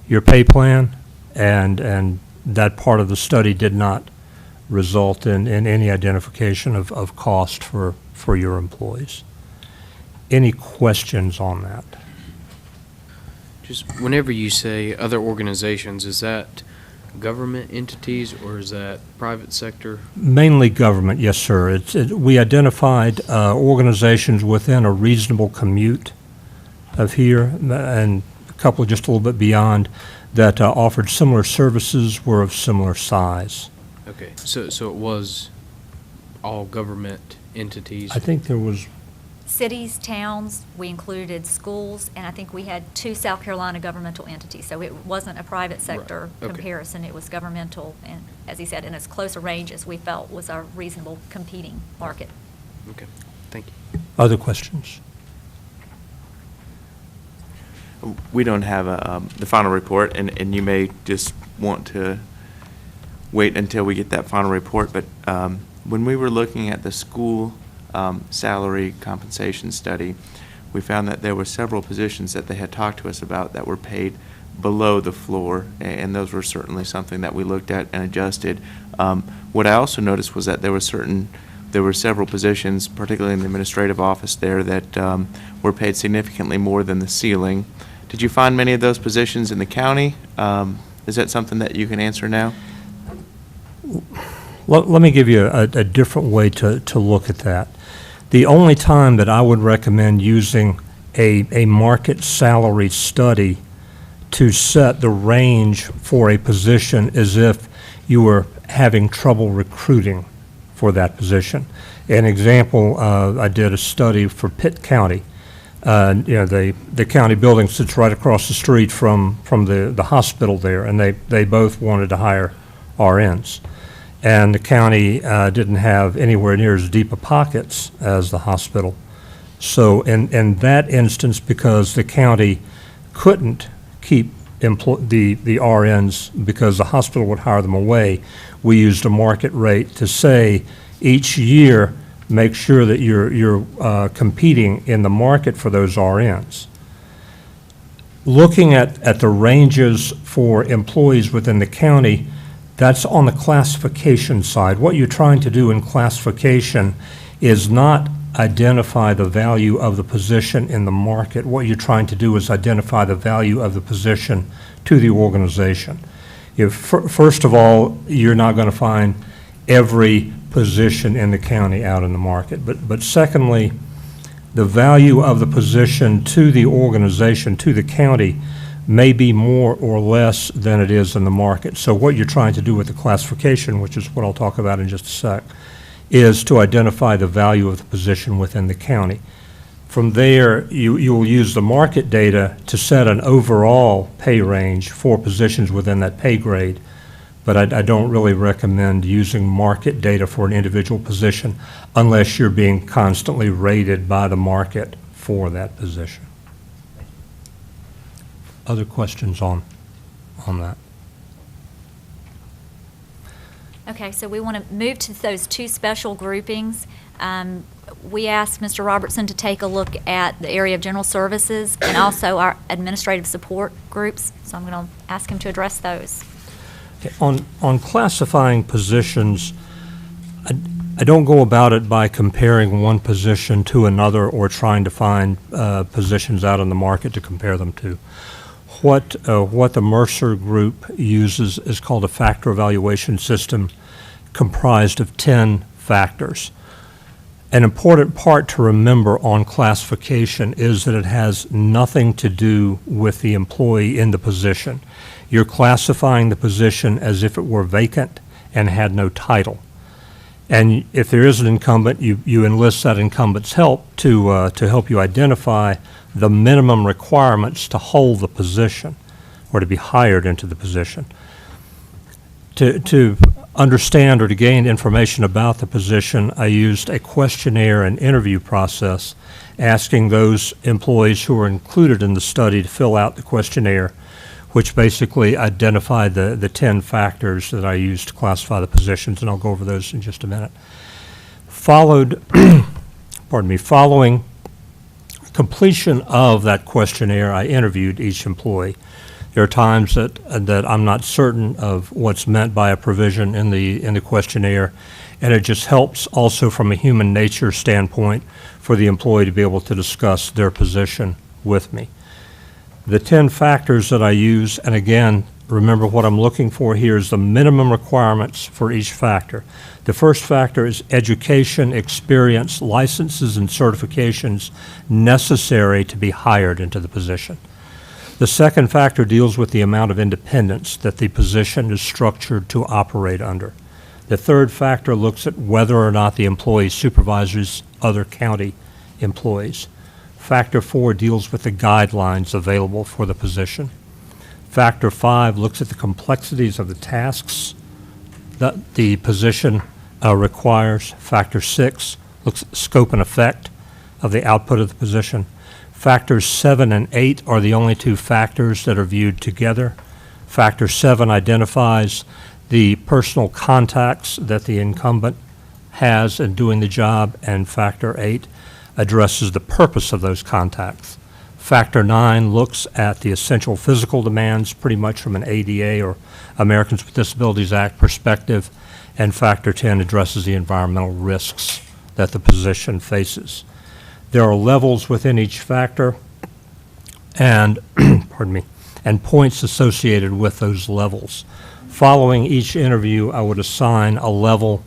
your pay plan, and that part of the study did not result in any identification of cost for your employees. Any questions on that? Just whenever you say other organizations, is that government entities or is that private sector? Mainly government, yes, sir. We identified organizations within a reasonable commute of here, and a couple just a little bit beyond, that offered similar services, were of similar size. Okay, so it was all government entities? I think there was Cities, towns, we included schools, and I think we had 2 South Carolina governmental entities. So it wasn't a private sector Right. Okay. comparison, it was governmental, and as he said, in as close a range as we felt was our reasonable competing market. Okay, thank you. other questions. We don't have the final report, and you may just want to wait until we get that final report, but when we were looking at the school salary compensation study, we found that there were several positions that they had talked to us about that were paid below the floor, and those were certainly something that we looked at and adjusted. What I also noticed was that there were several positions, particularly in the administrative office there, that were paid significantly more than the ceiling. Did you find many of those positions in the county? Is that something that you can answer now? Let me give you a different way to look at that. The only time that I would recommend using a market salary study to set the range for a position is if you were having trouble recruiting for that position. An example, I did a study for Pitt County. The county building sits right across the street from the hospital there, and they both wanted to hire RNs. And the county didn't have anywhere near as deep a pockets as the hospital. So in that instance, because the county couldn't keep the RNs because the hospital would hire them away, we used a market rate to say each year make sure that you're competing in the market for those RNs. Looking at the ranges for employees within the county, that's on the classification side. What you're trying to do in classification is not identify the value of the position in the market. What you're trying to do is identify the value of the position to the organization. First of all, you're not going to find every position in the county out in the market. But secondly, the value of the position to the organization, to the county, may be more or less than it is in the market. So what you're trying to do with the classification, which is what I'll talk about in just a sec, is to identify the value of the position within the county. From there, you will use the market data to set an overall pay range for positions within that pay grade. But I don't really recommend using market data for an individual position unless you're being constantly rated by the market for that position. Other questions on that? Okay, so we want to move to those two special groupings. We asked Mr. Robertson to take a look at the area of general services and also our administrative support groups. So I'm going to ask him to address those. On classifying positions, I don't go about it by comparing one position to another or trying to find positions out in the market to compare them to. What the Mercer Group uses is called a factor evaluation system comprised of 10 factors. An important part to remember on classification is that it has nothing to do with the employee in the position. You're classifying the position as if it were vacant and had no title. And if there is an incumbent, you enlist that incumbent's help to help you identify the minimum requirements to hold the position or to be hired into the position. To understand or to gain information about the position, I used a questionnaire and interview process, asking those employees who were included in the study to fill out the questionnaire, which basically identified the 10 factors that I used to classify the positions, and I'll go over those in just a minute. Following completion of that questionnaire, I interviewed each employee. There are times that I'm not certain of what's meant by a provision in the questionnaire, and it just helps also from a human nature standpoint for the employee to be able to discuss their position with me. The 10 factors that I use, and again, remember what I'm looking for here is the minimum requirements for each factor. The first factor is education, experience, licenses, and certifications necessary to be hired into the position. The second factor deals with the amount of independence that the position is structured to operate under. The third factor looks at whether or not the employee supervises other county employees. Factor 4 deals with the guidelines available for the position. Factor 5 looks at the complexities of the tasks that the position requires. Factor 6 looks at the scope and effect of the output of the position. Factors 7 and 8 are the only two factors that are viewed together. Factor 7 identifies the personal contacts that the incumbent has in doing the job, and Factor 8 addresses the purpose of those contacts. Factor 9 looks at the essential physical demands, pretty much from an ADA or Americans with Disabilities Act perspective, and Factor 10 addresses the environmental risks that the position faces. There are levels within each factor and, and points associated with those levels. Following each interview, I would assign a level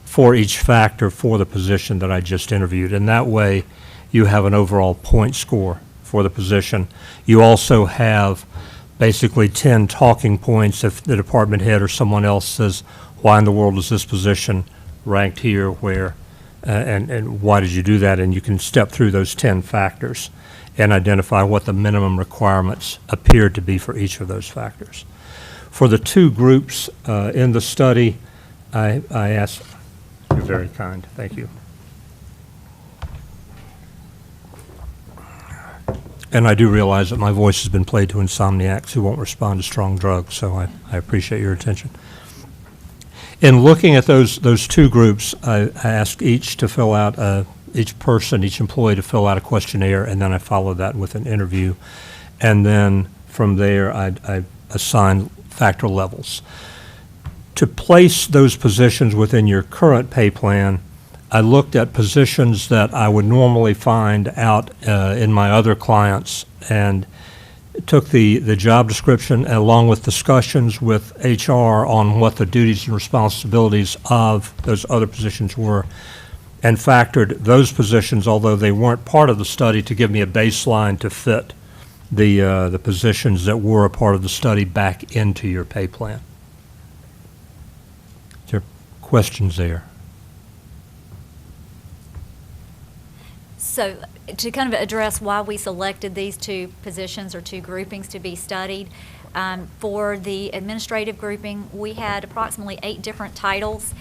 for each factor for the position that I just interviewed, and that way you have an overall point score for the position. You also have basically 10 talking points if the department head or someone else says, why in the world is this position ranked here where and why did you do that? And you can step through those 10 factors and identify what the minimum requirements appear to be for each of those factors. For the two groups in the study, I asked, you're very kind, thank you. And I do realize that my voice has been played to insomniacs who won't respond to strong drugs, so I appreciate your attention. In looking at those two groups, I asked each to fill out, each person, each employee to fill out a questionnaire, and then I followed that with an interview. And then from there, I assigned factor levels. To place those positions within your current pay plan, I looked at positions that I would normally find out in my other clients and took the job description along with discussions with HR on what the duties and responsibilities of those other positions were, and factored those positions, although they weren't part of the study, to give me a baseline to fit the positions that were a part of the study back into your pay plan. Is there questions there? So to kind of address why we selected these two positions or two groupings to be studied, for the administrative grouping, we had approximately 8 different titles.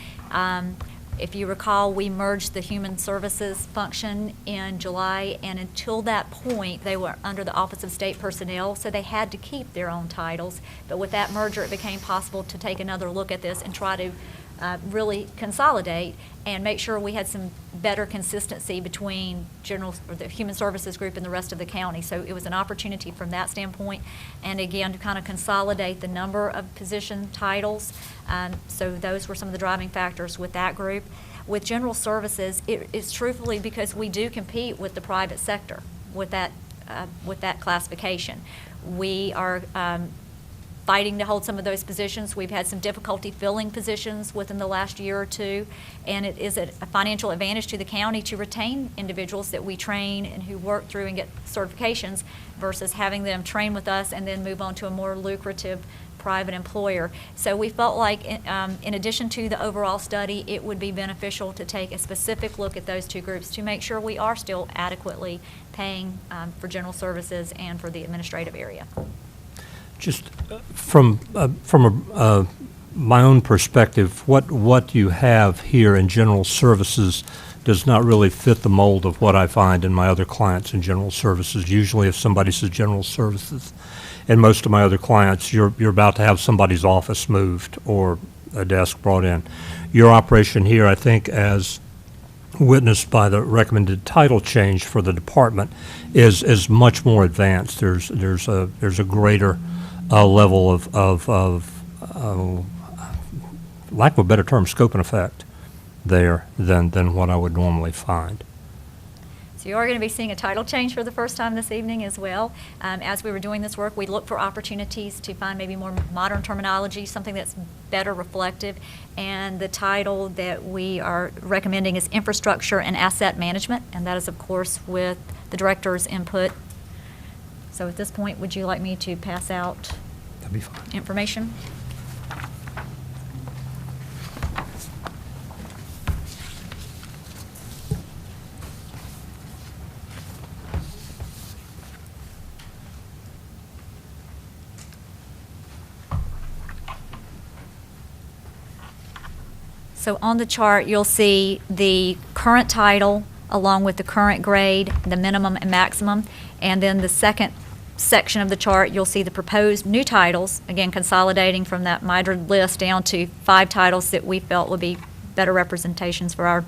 If you recall, we merged the human services function in July, and until that point, they were under the Office of State Personnel, so they had to keep their own titles. But with that merger, it became possible to take another look at this and try to really consolidate and make sure we had some better consistency between the human services group and the rest of the county. So it was an opportunity from that standpoint, and again to kind of consolidate the number of position titles. So those were some of the driving factors with that group. With general services, it is truthfully because we do compete with the private sector with that classification. We are fighting to hold some of those positions. We've had some difficulty filling positions within the last year or two, and it is a financial advantage to the county to retain individuals that we train and who work through and get certifications versus having them train with us and then move on to a more lucrative private employer. So we felt like in addition to the overall study, it would be beneficial to take a specific look at those two groups to make sure we are still adequately paying for general services and for the administrative area. Just from my own perspective, what you have here in general services does not really fit the mold of what I find in my other clients in general services. Usually if somebody says general services, in most of my other clients, you're about to have somebody's office moved or a desk brought in. Your operation here, I think, as witnessed by the recommended title change for the department, is much more advanced. There's a greater level of lack of a better term, scope and effect there than what I would normally find. So you are going to be seeing a title change for the first time this evening as well. As we were doing this work, we looked for opportunities to find maybe more modern terminology, something that's better reflective, and the title that we are recommending is Infrastructure and Asset Management, and that is, of course, with the director's input. So at this point, would you like me to pass out That'd be fine. Information? So on the chart, you'll see the current title along with the current grade, the minimum and maximum, and then the second section of the chart, you'll see the proposed new titles, again consolidating from that mitered list down to 5 titles that we felt would be better representations for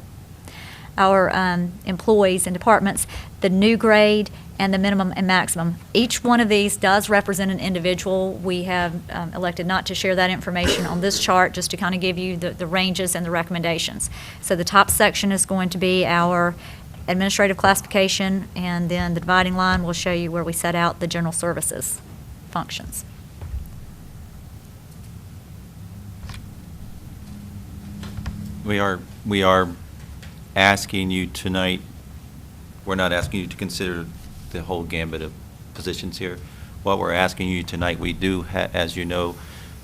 our employees and departments, the new grade and the minimum and maximum. Each one of these does represent an individual. We have elected not to share that information on this chart, just to kind of give you the ranges and the recommendations. So the top section is going to be our administrative classification, and then the dividing line will show you where we set out the general services functions. We are asking you tonight, we're not asking you to consider the whole gambit of positions here. What we're asking you tonight, we do, as you know,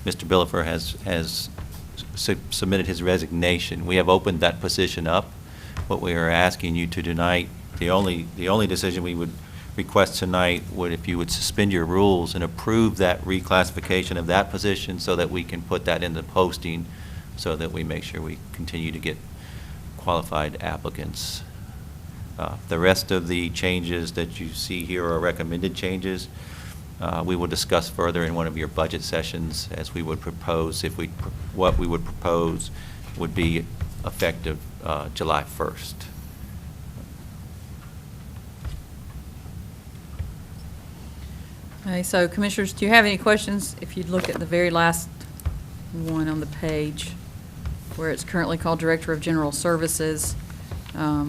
Mr. Billefer has submitted his resignation. We have opened that position up. what we are asking you to tonight, the only decision we would request tonight would, if you would suspend your rules and approve that reclassification of that position so that we can put that into posting so that we make sure we continue to get qualified applicants. The rest of the changes that you see here are recommended changes. We will discuss further in one of your budget sessions as we would propose, what we would propose would be effective July 1st. Okay, so Commissioners, do you have any questions? If you'd look at the very last one on the page, where it's currently called Director of General Services, are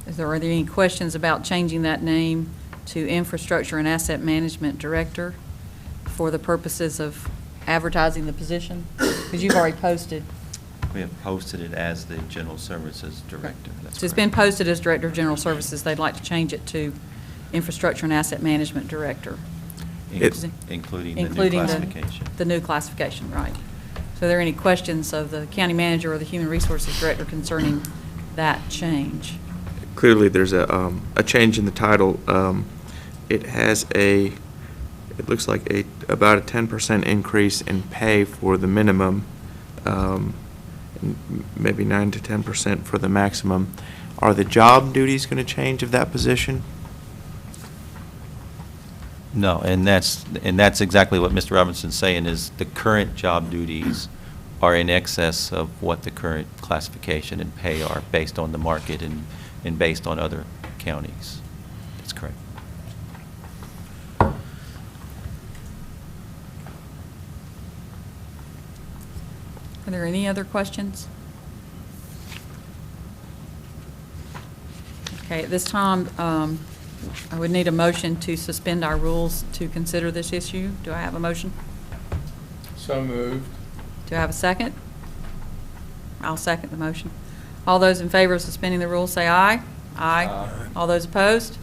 there any questions about changing that name to Infrastructure and Asset Management Director for the purposes of advertising the position? Because you've already posted. We have posted it as the General Services Director. That's So it's been posted as Director of General Services. They'd like to change it to Infrastructure and Asset Management Director. Including the new classification. The new classification, right. So are there any questions of the county manager or the human resources director concerning that change? Clearly, there's a change in the title. It has it looks like about a 10% increase in pay for the minimum, maybe 9 to 10% for the maximum. Are the job duties going to change of that position? No, and that's exactly what Mr. Robinson's saying, is the current job duties are in excess of what the current classification and pay are based on the market and based on other counties. That's correct. Are there any other questions? Okay, at this time, I would need a motion to suspend our rules to consider this issue. Do I have a motion? So moved. Do I have a second? I'll second the motion. All those in favor of suspending the rules say aye. Aye. All those opposed?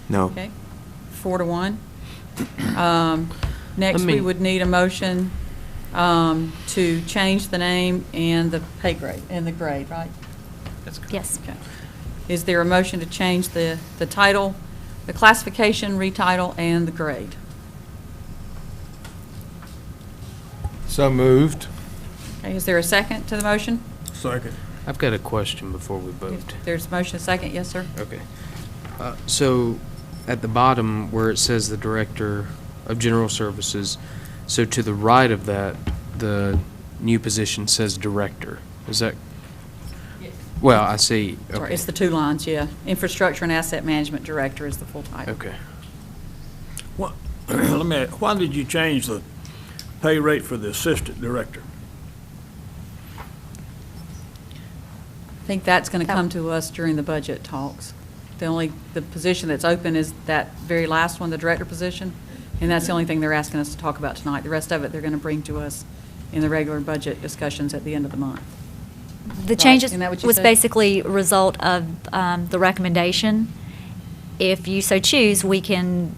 No. Okay, 4-1. Next, we would need a motion to change the name and the pay grade, and the grade, right? That's correct. Yes. Okay. Is there a motion to change the title, the classification, retitle, and the grade? So moved. Okay, is there a second to the motion? Second. I've got a question before we vote. There's a motion, a second, yes, sir? Okay. So at the bottom where it says the Director of General Services, so to the right of that, the new position says Director. Is that? Yes. Well, I see. Sorry, Okay. it's the two lines, yeah. Infrastructure and Asset Management Director is the full title. Okay. What, why did you change the pay rate for the assistant director? I think that's going to come to us during the budget talks. The position that's open is that very last one, the director position, and that's the only thing they're asking us to talk about tonight. The rest of it, they're going to bring to us in the regular budget discussions at the end of the month. The changes Isn't that what you was said? basically a result of the recommendation. If you so choose, we can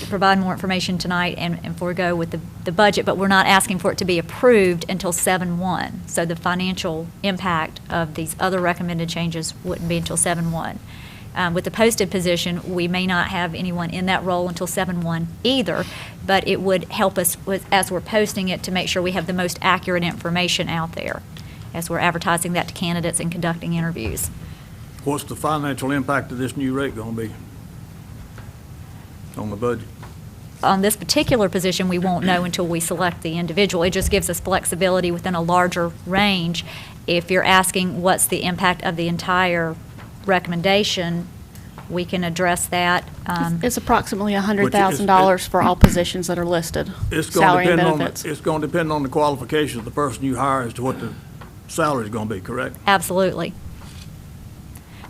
provide more information tonight and forego with the budget, but we're not asking for it to be approved until 7/1. So the financial impact of these other recommended changes wouldn't be until 7/1. With the posted position, we may not have anyone in that role until 7/1 either, but it would help us as we're posting it to make sure we have the most accurate information out there as we're advertising that to candidates and conducting interviews. What's the financial impact of this new rate going to be on the budget? On this particular position, we won't know until we select the individual. It just gives us flexibility within a larger range. If you're asking what's the impact of the entire recommendation, we can address that. It's approximately $100,000 for all positions that are listed, It's going salary to and depend benefits. it's going to depend on the qualifications of the person you hire as to what the salary is going to be, correct? Absolutely.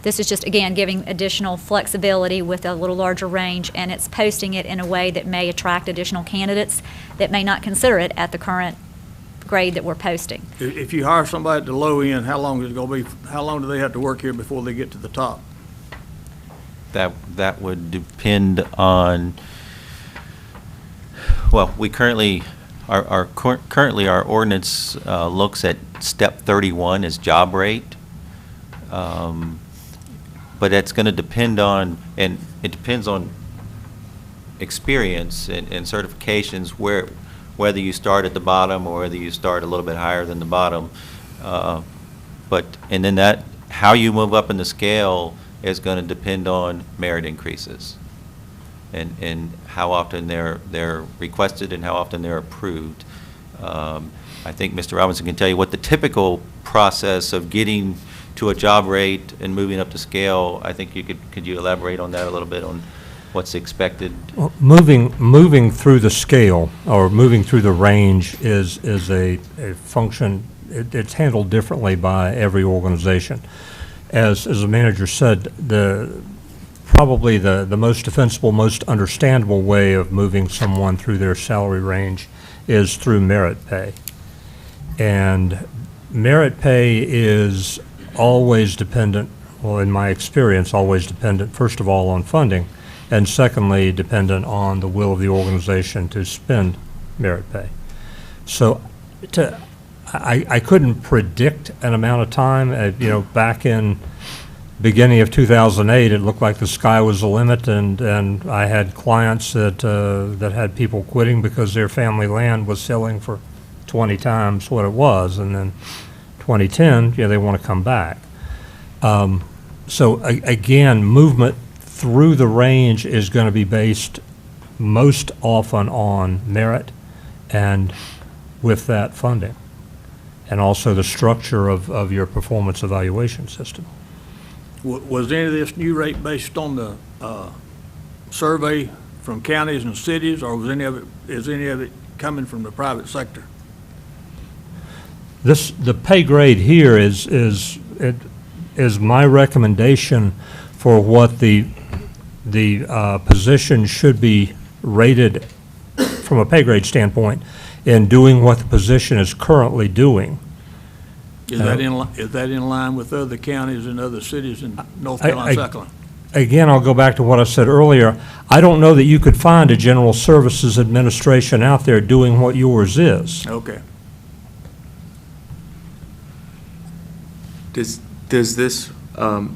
This is just, again, giving additional flexibility with a little larger range, and it's posting it in a way that may attract additional candidates that may not consider it at the current grade that we're posting. If you hire somebody at the low end, how long is it going to be, how long do they have to work here before they get to the top? That would depend on, well, we currently, currently our ordinance looks at step 31 as job rate. But it's going to depend on, and it depends on experience and certifications, whether you start at the bottom or whether you start a little bit higher than the bottom. And then how you move up in the scale is going to depend on merit increases and how often they're requested and how often they're approved. I think Mr. Robinson can tell you what the typical process of getting to a job rate and moving up the scale. I think could you elaborate on that a little bit on what's expected? Well, moving through the scale or moving through the range is a function. It's handled differently by every organization. As the manager said, probably the most defensible, most understandable way of moving someone through their salary range is through merit pay. And merit pay is always dependent, well, in my experience, always dependent, first of all, on funding, and secondly, dependent on the will of the organization to spend merit pay. So I couldn't predict an amount of time. Back in beginning of 2008, it looked like the sky was the limit, and I had clients that had people quitting because their family land was selling for 20 times what it was, and then 2010, they want to come back. Again, movement through the range is going to be based most often on merit and with that funding, and also the structure of your performance evaluation system. Was any of this new rate based on the survey from counties and cities, or is any of it coming from the private sector? The pay grade here is my recommendation for what the position should be rated from a pay grade standpoint in doing what the position is currently doing. Is that in line with other counties and other cities in North Carolina, South Carolina? Again, I'll go back to what I said earlier. I don't know that you could find a general services administration out there doing what yours is. Okay. Does this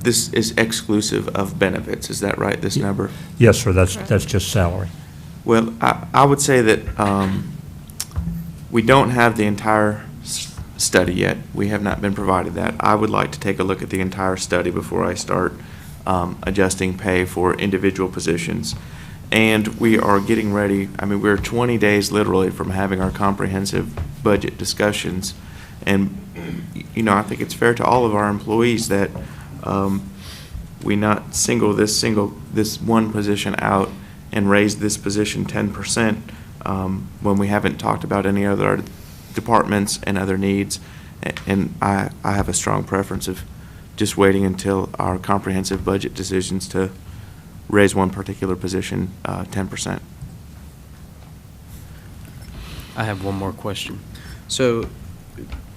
is exclusive of benefits? Is that right? This number? Yes, sir. That's just salary. Well, I would say that we don't have the entire study yet. We have not been provided that. I would like to take a look at the entire study before I start adjusting pay for individual positions. And we are getting ready. I mean, we're 20 days literally from having our comprehensive budget discussions. And, I think it's fair to all of our employees that we not single this one position out and raise this position 10% when we haven't talked about any other departments and other needs. And I have a strong preference of just waiting until our comprehensive budget decisions to raise one particular position 10%. I have one more question. So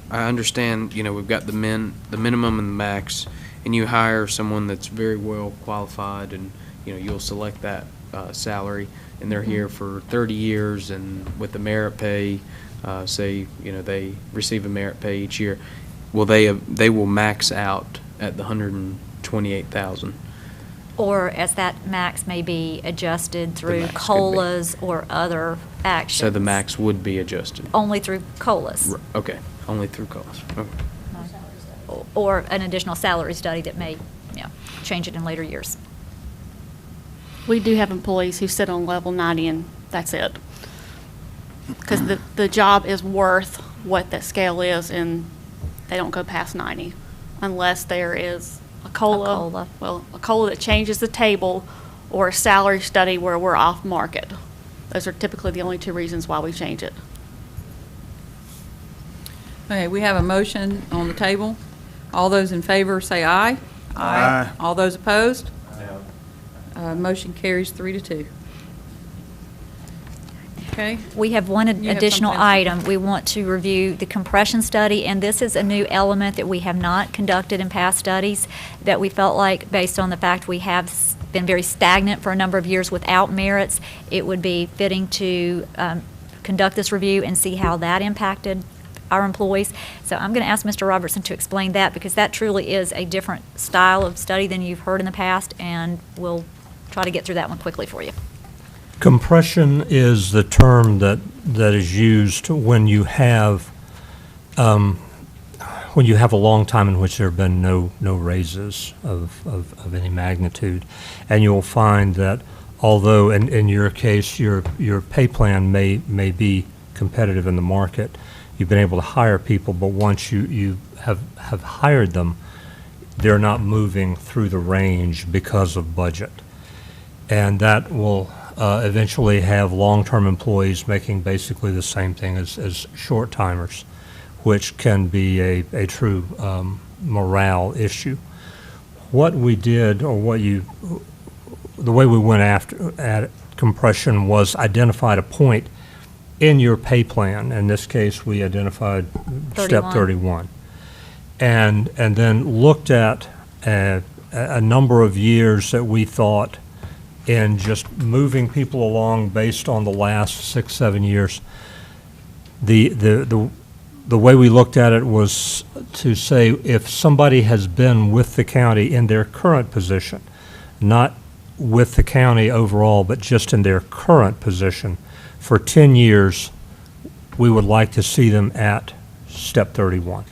I understand, we've got the minimum and the max, and you hire someone that's very well qualified, and, you'll select that salary, and they're here for 30 years, and with the merit pay, say, they receive a merit pay each year, they will max out at the $128,000. Or as that max may be adjusted through COLAs or other actions. So the max would be adjusted? Only through COLAs. Okay, only through COLAs. Okay. Or an additional salary study that may, change it in later years. We do have employees who sit on level 90 and that's it. Because the job is worth what that scale is, and they don't go past 90 unless there is a COLA. Well, a COLA that changes the table, or a salary study where we're off market. Those are typically the only two reasons why we change it. Okay, we have a motion on the table. All those in favor say aye. Aye. All those opposed? Motion carries 3-2. Okay. We have one You have additional something else? item. We want to review the compression study, and this is a new element that we have not conducted in past studies, that we felt like, based on the fact we have been very stagnant for a number of years without merits, it would be fitting to conduct this review and see how that impacted our employees. So I'm going to ask Mr. Robertson to explain that, because that truly is a different style of study than you've heard in the past, and we'll try to get through that one quickly for you. Compression is the term that is used when you have a long time in which there have been no raises of any magnitude. And you'll find that although in your case your pay plan may be competitive in the market, you've been able to hire people, but once you have hired them, they're not moving through the range because of budget. And that will eventually have long-term employees making basically the same thing as short-timers, which can be a true morale issue. What we did, or the way we went at compression was identified a point in your pay plan. In this case, we identified step 31. And then looked at a number of years that we thought in just moving people along based on the last 6-7 years. The way we looked at it was to say if somebody has been with the county in their current position, not with the county overall, but just in their current position for 10 years, we would like to see them at step 31.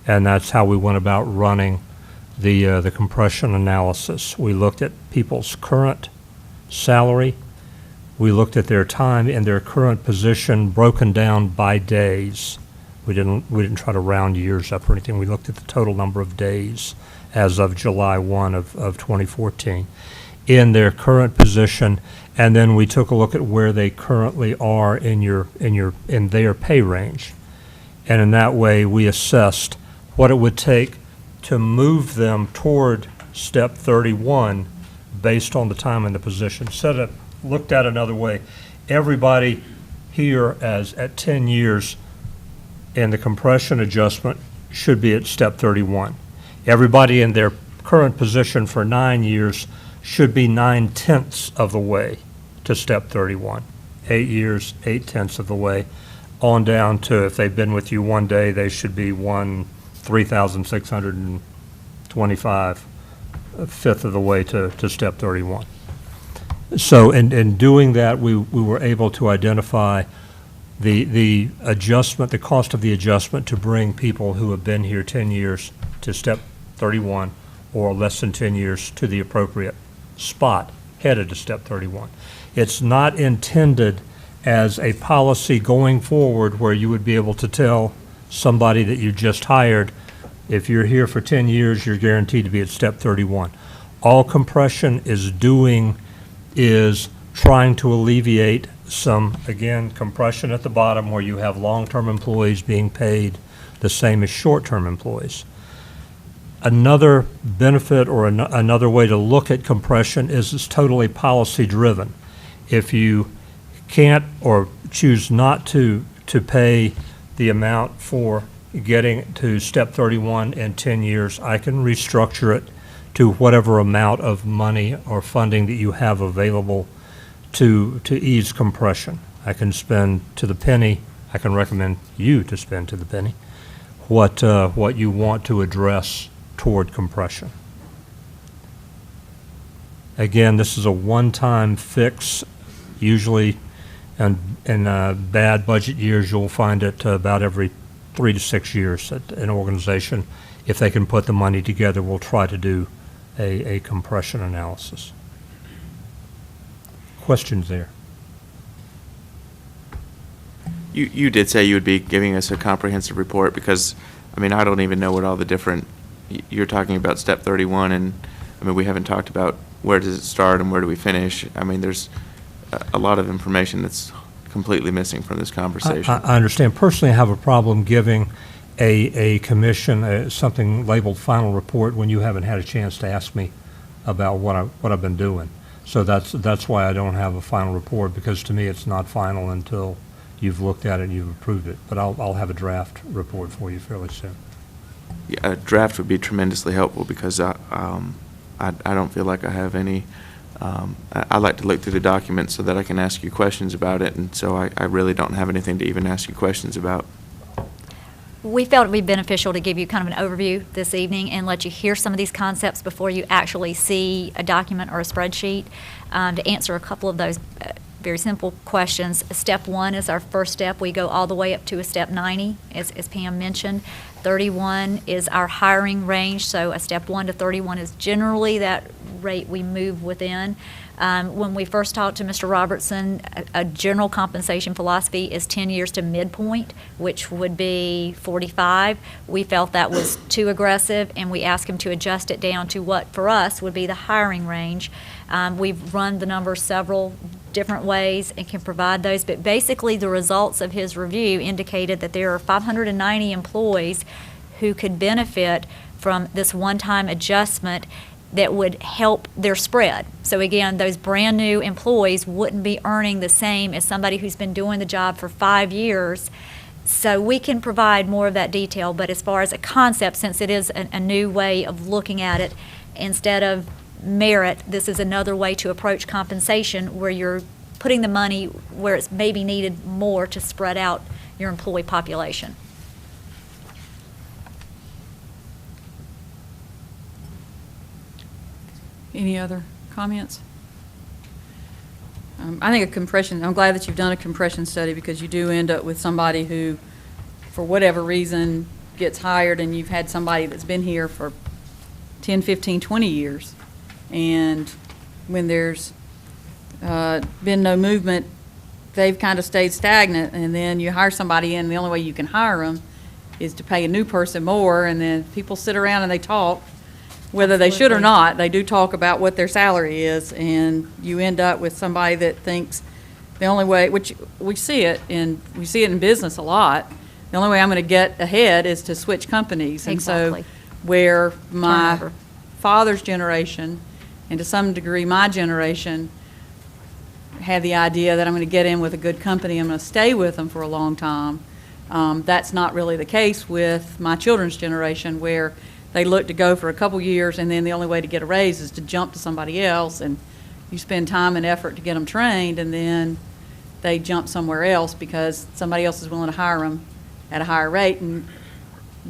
And that's how we went about running the compression analysis. We looked at people's current salary. We looked at their time in their current position broken down by days. We didn't try to round years up or anything. We looked at the total number of days as of July 1 of 2014 in their current position, and then we took a look at where they currently are in their pay range. And in that way, we assessed what it would take to move them toward step 31 based on the time in the position. Looked at another way, everybody here at 10 years in the compression adjustment should be at step 31. Everybody in their current position for 9 years should be 9/10 of the way to step 31. 8 years, 8/10 of the way, on down to if they've been with you 1 day, they should be 3,625, a fifth of the way to step 31. So in doing that, we were able to identify the adjustment, the cost of the adjustment to bring people who have been here 10 years to step 31 or less than 10 years to the appropriate spot headed to step 31. It's not intended as a policy going forward where you would be able to tell somebody that you just hired, if you're here for 10 years, you're guaranteed to be at step 31. All compression is doing is trying to alleviate some, again, compression at the bottom where you have long-term employees being paid the same as short-term employees. Another benefit or another way to look at compression is it's totally policy-driven. If you can't or choose not to pay the amount for getting to step 31 in 10 years, I can restructure it to whatever amount of money or funding that you have available to ease compression. I can spend to the penny, I can recommend you to spend to the penny, what you want to address toward compression. Again, this is a one-time fix. Usually in bad budget years, you'll find it about every 3 to 6 years that an organization, if they can put the money together, will try to do a compression analysis. Questions there? You did say you would be giving us a comprehensive report because, I mean, I don't even know what all the different, you're talking about step 31 and, I mean, we haven't talked about where does it start and where do we finish. I mean, there's a lot of information that's completely missing from this conversation. I understand. Personally, I have a problem giving a commission something labeled final report when you haven't had a chance to ask me about what I've been doing. So that's why I don't have a final report, because to me it's not final until you've looked at it and you've approved it. But I'll have a draft report for you fairly soon. Yeah, a draft would be tremendously helpful because I don't feel like I have any. I like to look through the documents so that I can ask you questions about it, and so I really don't have anything to even ask you questions about. we felt it would be beneficial to give you kind of an overview this evening and let you hear some of these concepts before you actually see a document or a spreadsheet. To answer a couple of those very simple questions, step 1 is our first step. We go all the way up to a step 90, as Pam mentioned. 31 is our hiring range, so a step 1 to 31 is generally that rate we move within. When we first talked to Mr. Robertson, a general compensation philosophy is 10 years to midpoint, which would be 45. We felt that was too aggressive, and we asked him to adjust it down to what, for us, would be the hiring range. We've run the numbers several different ways and can provide those, but basically the results of his review indicated that there are 590 employees who could benefit from this one-time adjustment that would help their spread. So again, those brand new employees wouldn't be earning the same as somebody who's been doing the job for 5 years. So we can provide more of that detail, but as far as a concept, since it is a new way of looking at it, instead of merit, this is another way to approach compensation where you're putting the money where it's maybe needed more to spread out your employee population. Any other comments? I think I'm glad that you've done a compression study, because you do end up with somebody who, for whatever reason, gets hired, and you've had somebody that's been here for 10, 15, 20 years. And when there's been no movement, they've kind of stayed stagnant, and then you hire somebody in, and the only way you can hire them is to pay a new person more, and then people sit around and they talk. Whether they should or not, they do talk about what their salary is, and you end up with somebody that thinks the only way, which we see it in business a lot, the only way I'm going to get ahead is to switch companies. Exactly. And so where my Turnover. father's generation, and to some degree my generation, had the idea that I'm going to get in with a good company, I'm going to stay with them for a long time. That's not really the case with my children's generation, where they look to go for a couple years, and then the only way to get a raise is to jump to somebody else, and you spend time and effort to get them trained, and then they jump somewhere else because somebody else is willing to hire them at a higher rate, and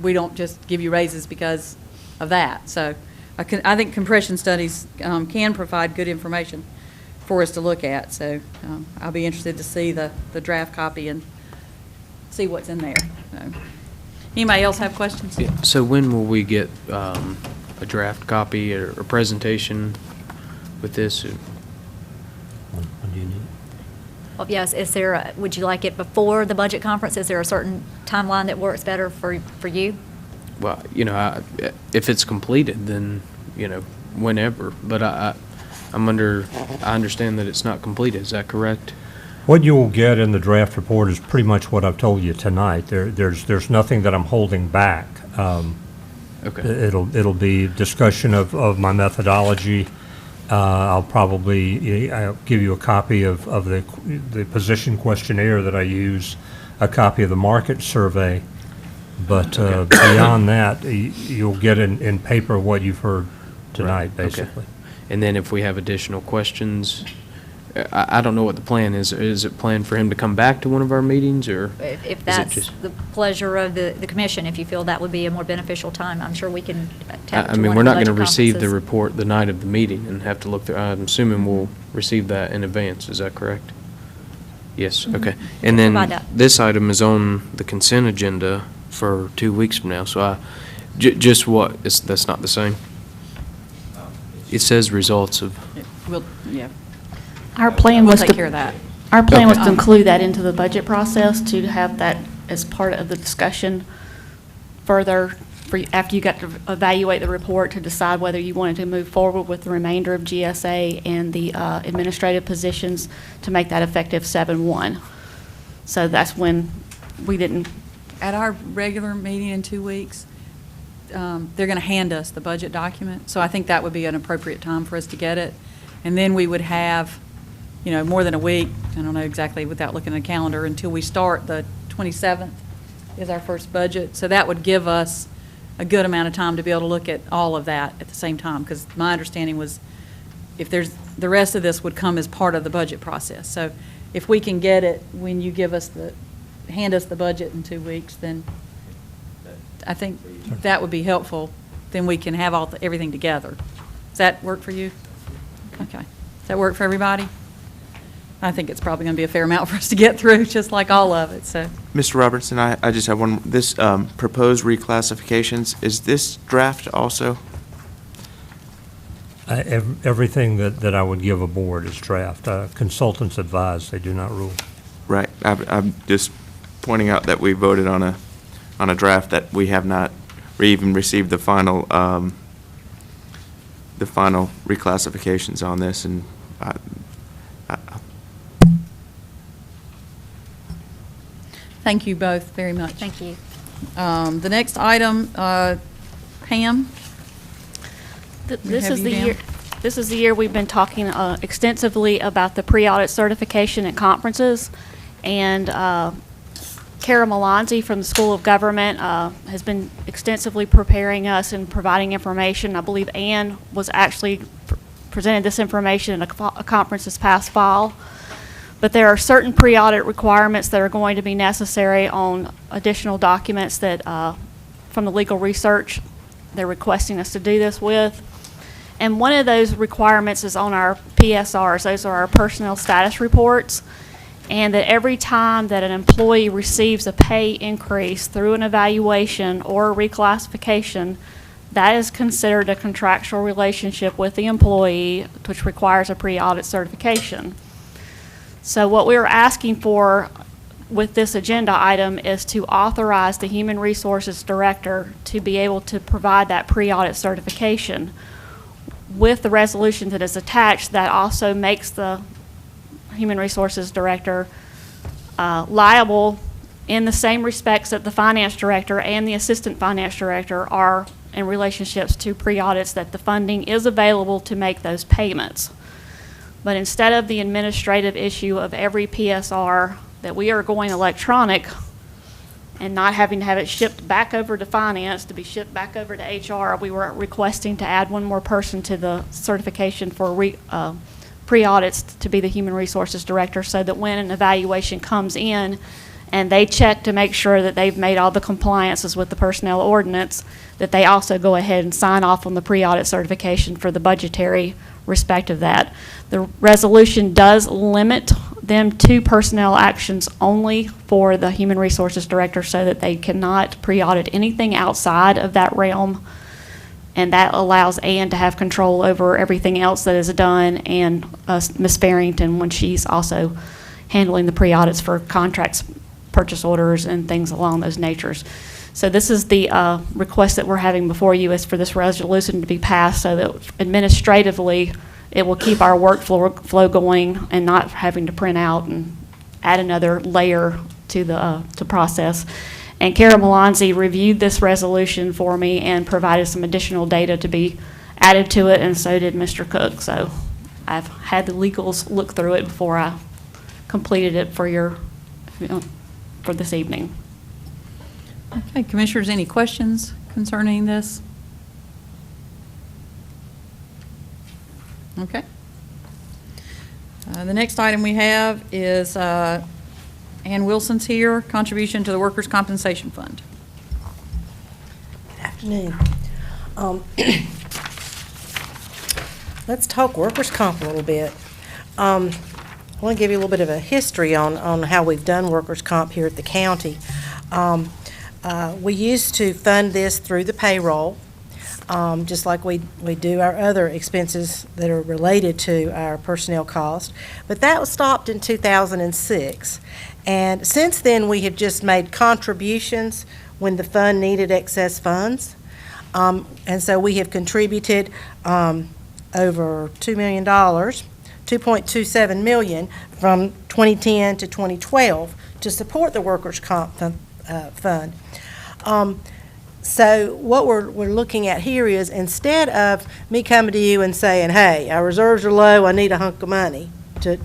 we don't just give you raises because of that. So I think compression studies can provide good information for us to look at. So I'll be interested to see the draft copy and see what's in there. So, anybody else have questions? Yeah. So when will we get a draft copy or a presentation with this? When do you need it? Well, yes, would you like it before the budget conference? Is there a certain timeline that works better for you? Well, if it's completed, then, whenever. But I understand that it's not completed. Is that correct? What you will get in the draft report is pretty much what I've told you tonight. There's nothing that I'm holding back. Okay. It'll be discussion of my methodology. I'll give you a copy of the position questionnaire that I use, a copy of the market survey. But beyond that, you'll get in paper what you've heard tonight, Right. basically. Okay. And then if we have additional questions, I don't know what the plan is. Is it planned for him to come back to one of our meetings, or If that's the pleasure of the commission, if you feel that would be a more beneficial time, I'm sure we can tap I into mean, one we're of the not going to budget receive the conferences. report the night of the meeting and have to look through. I'm assuming we'll receive that in advance. Is that correct? Yes. Mhm. Okay. We And can then provide that. this item is on the consent agenda for 2 weeks from now. So that's not the same. It says results of. Yeah. Our plan We'll was take to. care of that. Our plan was Okay. to include that into the budget process, to have that as part of the discussion further, after you got to evaluate the report, to decide whether you wanted to move forward with the remainder of GSA and the administrative positions, to make that effective 7/1. So that's when we didn't. At our regular meeting in 2 weeks, they're going to hand us the budget document. So I think that would be an appropriate time for us to get it. And then we would have, more than a week, I don't know exactly without looking at the calendar, until we start. The 27th is our first budget. So that would give us a good amount of time to be able to look at all of that at the same time. Because my understanding was the rest of this would come as part of the budget process. So if we can get it when you hand us the budget in 2 weeks, then I think that would be helpful. Then we can have everything together. Does that work for you? Okay. Does that work for everybody? I think it's probably going to be a fair amount for us to get through, just like all of it, so. Mr. Robertson, I just have one. This proposed reclassifications, is this draft also? Everything that I would give a board is draft. Consultants advise, they do not rule. Right. I'm just pointing out that we voted on a draft that we have not even received the final reclassifications on this, and Thank you both very much. Thank you. The next item, Pam? This is the year. This is the year we've been talking extensively about the pre-audit certification at conferences, and Kara Malanzi from the School of Government has been extensively preparing us and providing information. I believe Ann was actually presented this information at a conference this past fall. But there are certain pre-audit requirements that are going to be necessary on additional documents that from the legal research they're requesting us to do this with. And one of those requirements is on our PSRs. Those are our personnel status reports. And that every time that an employee receives a pay increase through an evaluation or a reclassification, that is considered a contractual relationship with the employee, which requires a pre-audit certification. So what we are asking for with this agenda item is to authorize the Human Resources Director to be able to provide that pre-audit certification. With the resolution that is attached, that also makes the Human Resources Director liable in the same respects that the Finance Director and the Assistant Finance Director are in relationships to pre-audits, that the funding is available to make those payments. But instead of the administrative issue of every PSR that we are going electronic and not having to have it shipped back over to finance to be shipped back over to HR, we were requesting to add one more person to the certification for pre-audits to be the Human Resources Director, so that when an evaluation comes in and they check to make sure that they've made all the compliances with the personnel ordinance, that they also go ahead and sign off on the pre-audit certification for the budgetary respect of that. The resolution does limit them to personnel actions only for the Human Resources Director, so that they cannot pre-audit anything outside of that realm, and that allows Ann to have control over everything else that is done, and Ms. Farrington when she's also handling the pre-audits for contracts, purchase orders, and things along those natures. So this is the request that we're having before you, is for this resolution to be passed so that administratively it will keep our workflow going and not having to print out and add another layer to the process. And Kara Malanzi reviewed this resolution for me and provided some additional data to be added to it, and so did Mr. Cook. So I've had the legals look through it before I completed it for for this evening. Okay, Commissioners, any questions concerning this? Okay. The next item we have is Ann Wilson's here, contribution to the Workers' Compensation Fund. Good afternoon. Let's talk workers' comp a little bit. I want to give you a little bit of a history on how we've done workers' comp here at the county. We used to fund this through the payroll, just like we do our other expenses that are related to our personnel cost. But that was stopped in 2006. And since then, we have just made contributions when the fund needed excess funds. And so we have contributed over $2 million, $2.27 million from 2010 to 2012 to support the workers' comp fund. So what we're looking at here is, instead of me coming to you and saying, hey, our reserves are low, I need a hunk of money to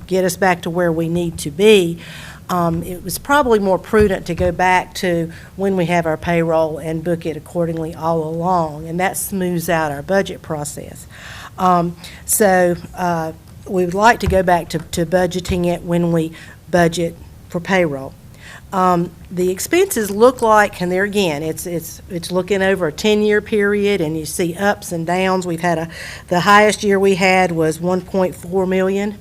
get us back to where we need to be, it was probably more prudent to go back to when we have our payroll and book it accordingly all along, and that smooths out our budget process. So we would like to go back to budgeting it when we budget for payroll. The expenses look like, and there again, it's looking over a 10-year period, and you see ups and downs. We've had the highest year we had was 1.4 million.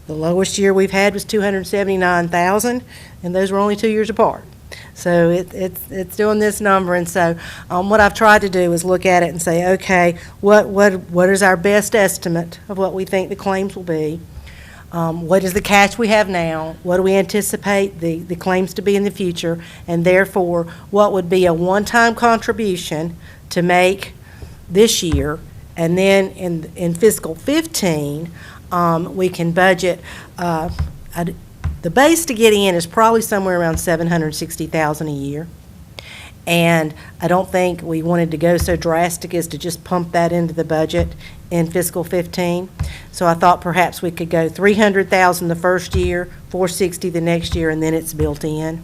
The lowest year we've had was 279,000, and those were only 2 years apart. So it's doing this number, and so what I've tried to do is look at it and say, okay, what is our best estimate of what we think the claims will be? What is the cash we have now? What do we anticipate the claims to be in the future? And therefore, what would be a one-time contribution to make this year? And then in fiscal 15, we can budget, the base to get in is probably somewhere around $760,000 a year. And I don't think we wanted to go so drastic as to just pump that into the budget in fiscal 15. So I thought perhaps we could go $300,000 the first year, $460,000 the next year, and then it's built in.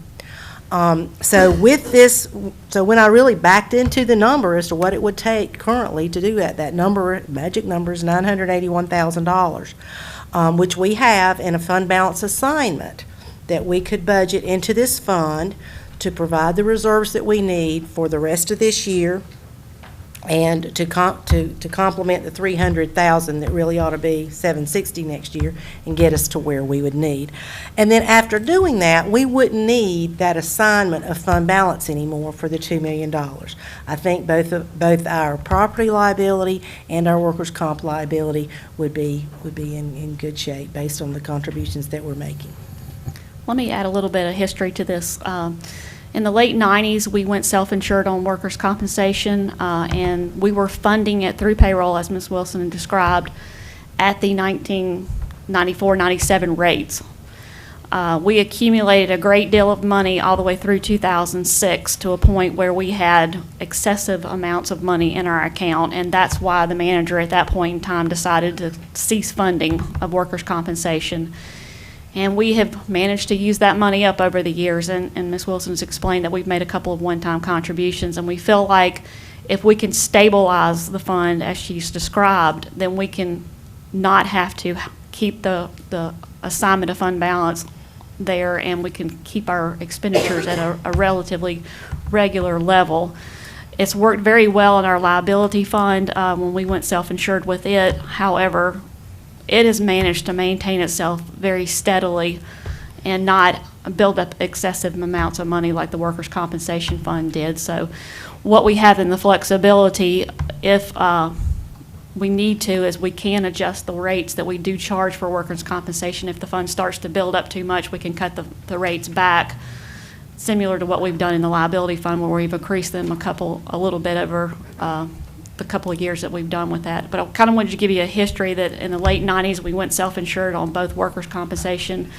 So with this, so when I really backed into the number as to what it would take currently to do that number, magic number is $981,000. Which we have in a fund balance assignment that we could budget into this fund to provide the reserves that we need for the rest of this year and to complement the $300,000 that really ought to be $760,000 next year and get us to where we would need. And then after doing that, we wouldn't need that assignment of fund balance anymore for the $2 million. I think both our property liability and our workers' comp liability would be in good shape based on the contributions that we're making. Let me add a little bit of history to this. In the late 90s, we went self-insured on workers' compensation, and we were funding it through payroll, as Ms. Wilson described, at the 1994-97 rates. We accumulated a great deal of money all the way through 2006 to a point where we had excessive amounts of money in our account, and that's why the manager at that point in time decided to cease funding of workers' compensation. And we have managed to use that money up over the years, and Ms. Wilson has explained that we've made a couple of one-time contributions, and we feel like if we can stabilize the fund as she's described, then we can not have to keep the assignment of fund balance there, and we can keep our expenditures at a relatively regular level. It's worked very well in our liability fund when we went self-insured with it. However, it has managed to maintain itself very steadily and not build up excessive amounts of money like the workers' compensation fund did. So what we have in the flexibility, if we need to, is we can adjust the rates that we do charge for workers' compensation. If the fund starts to build up too much, we can cut the rates back, similar to what we've done in the liability fund, where we've increased them a little bit over the couple of years that we've done with that. But I kind of wanted to give you a history that in the late 90s we went self-insured on both workers' compensation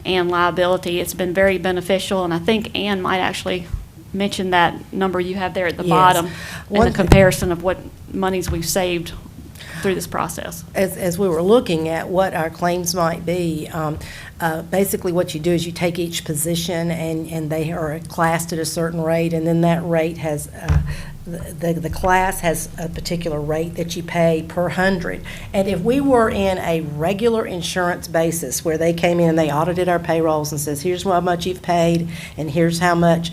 and liability. It's been very beneficial, and I think Ann might actually mention that number you have there at the bottom in the comparison of what monies we've saved through this process. As we were looking at what our claims might be, basically what you do is you take each position and they are classed at a certain rate, and then that rate has the class has a particular rate that you pay per 100. And if we were in a regular insurance basis where they came in and they audited our payrolls and says, here's how much you've paid and here's how much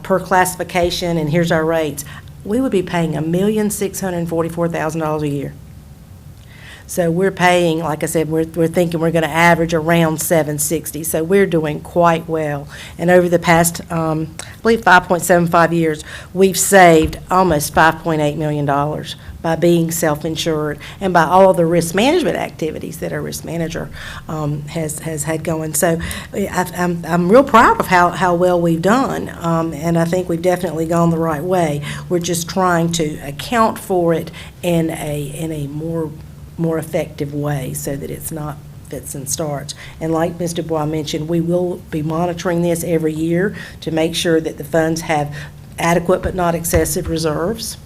per classification and here's our rates, we would be paying $1,644,000 a year. So we're paying, like I said, we're thinking we're going to average around $760,000. So we're doing quite well. And over the past, I believe 5.75 years, we've saved almost $5.8 million by being self-insured and by all of the risk management activities that our risk manager has had going. So I'm real proud of how well we've done, and I think we've definitely gone the right way. We're just trying to account for it in a more effective way so that it's not fits and starts. And like Ms. Dubois mentioned, we will be monitoring this every year to make sure that the funds have adequate but not excessive reserves.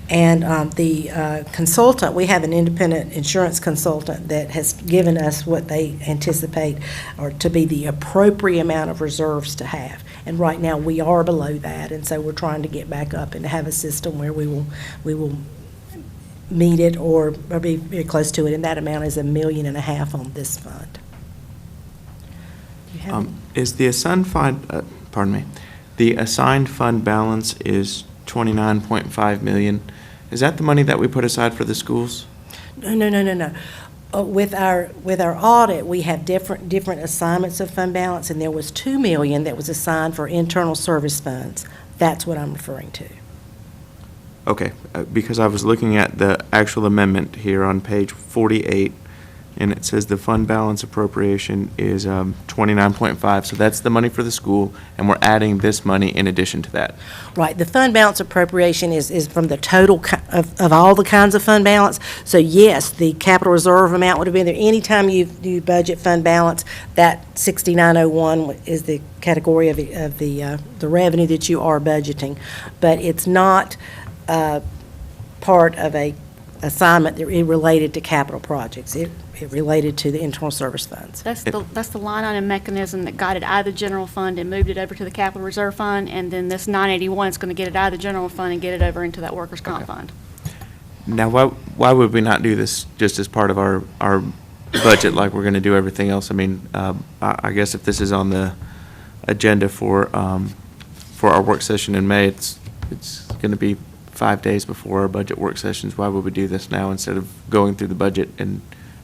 And the consultant, we have an independent insurance consultant that has given us what they anticipate or to be the appropriate amount of reserves to have. And right now we are below that, and so we're trying to get back up and to have a system where we will meet it or be very close to it, and that amount is $1.5 million on this fund. You have Is the assigned fund, pardon me, the assigned fund balance is 29.5 million. Is that the money that we put aside for the schools? No. With our audit, we have different assignments of fund balance, and there was $2 million that was assigned for internal service funds. That's what I'm referring to. Okay, because I was looking at the actual amendment here on page 48, and it says the fund balance appropriation is 29.5, so that's the money for the school, and we're adding this money in addition to that. Right, the fund balance appropriation is from the total of all the kinds of fund balance. So yes, the capital reserve amount would have been there. Anytime you budget fund balance, that 6901 is the category of the revenue that you are budgeting. But it's not part of a assignment that it related to capital projects. It related to the internal service funds. That's the line item mechanism that got it out of the general fund and moved it over to the capital reserve fund, and then this 981 is going to get it out of the general fund and get it over into that workers' comp fund. Now, why would we not do this just as part of our budget like we're going to do everything else? I mean, I guess if this is on the agenda for our work session in May, it's going to be 5 days before our budget work sessions. Why would we do this now instead of going through the budget and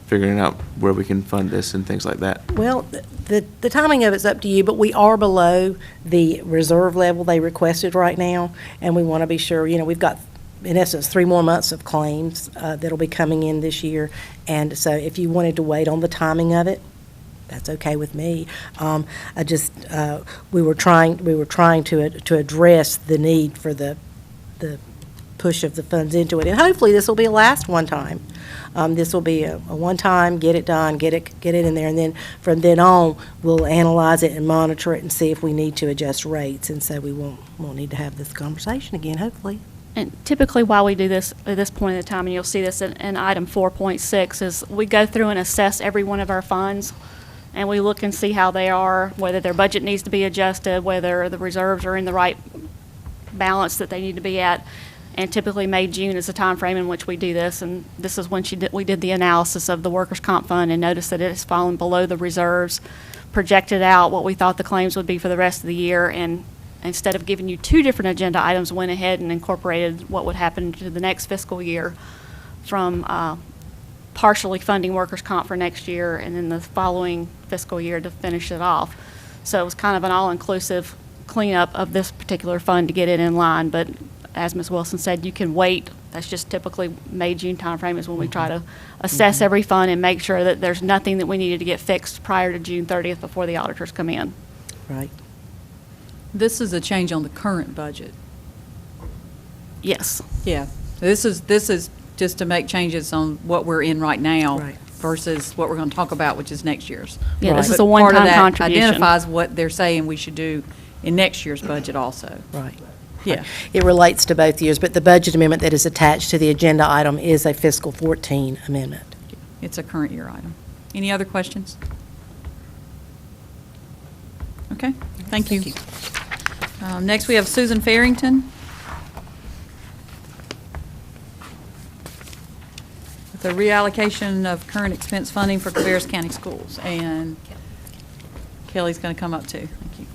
figuring out where we can fund this and things like that? Well, the timing of it's up to you, but we are below the reserve level they requested right now, and we want to be sure, we've got, in essence, 3 more months of claims that'll be coming in this year, and so if you wanted to wait on the timing of it, that's okay with me. We were trying to address the need for the push of the funds into it, and hopefully this will be a last one time. This will be a one-time, get it done, get it in there, and then from then on, we'll analyze it and monitor it and see if we need to adjust rates, and so we won't need to have this conversation again, hopefully. And typically while we do this at this point in the time, and you'll see this in item 4.6, is we go through and assess every one of our funds, and we look and see how they are, whether their budget needs to be adjusted, whether the reserves are in the right balance that they need to be at. And typically May, June is the time frame in which we do this, and this is when we did the analysis of the workers' comp fund and noticed that it has fallen below the reserves, projected out what we thought the claims would be for the rest of the year, and instead of giving you 2 different agenda items, went ahead and incorporated what would happen to the next fiscal year from partially funding workers' comp for next year and then the following fiscal year to finish it off. So it was kind of an all-inclusive cleanup of this particular fund to get it in line, but as Ms. Wilson said, you can wait. That's just typically May, June timeframe is when we try to assess every fund and make sure that there's nothing that we needed to get fixed prior to June 30th before the auditors come in. Right. This is a change on the current budget. Yes. Yeah. This is just to make changes on what we're in right now versus what we're going to talk about, which is next year's. Yeah, this is But a one-time part of that contribution. identifies what they're saying we should do in next year's budget also. Right. Yeah. It relates to both years, but the budget amendment that is attached to the agenda item is a fiscal 14 amendment. It's a current year item. Any other questions? Okay, thank you. Next, we have Susan Farrington. With the reallocation of current expense funding for Cabarrus County Schools. And Kelly's going to come up too. Thank you.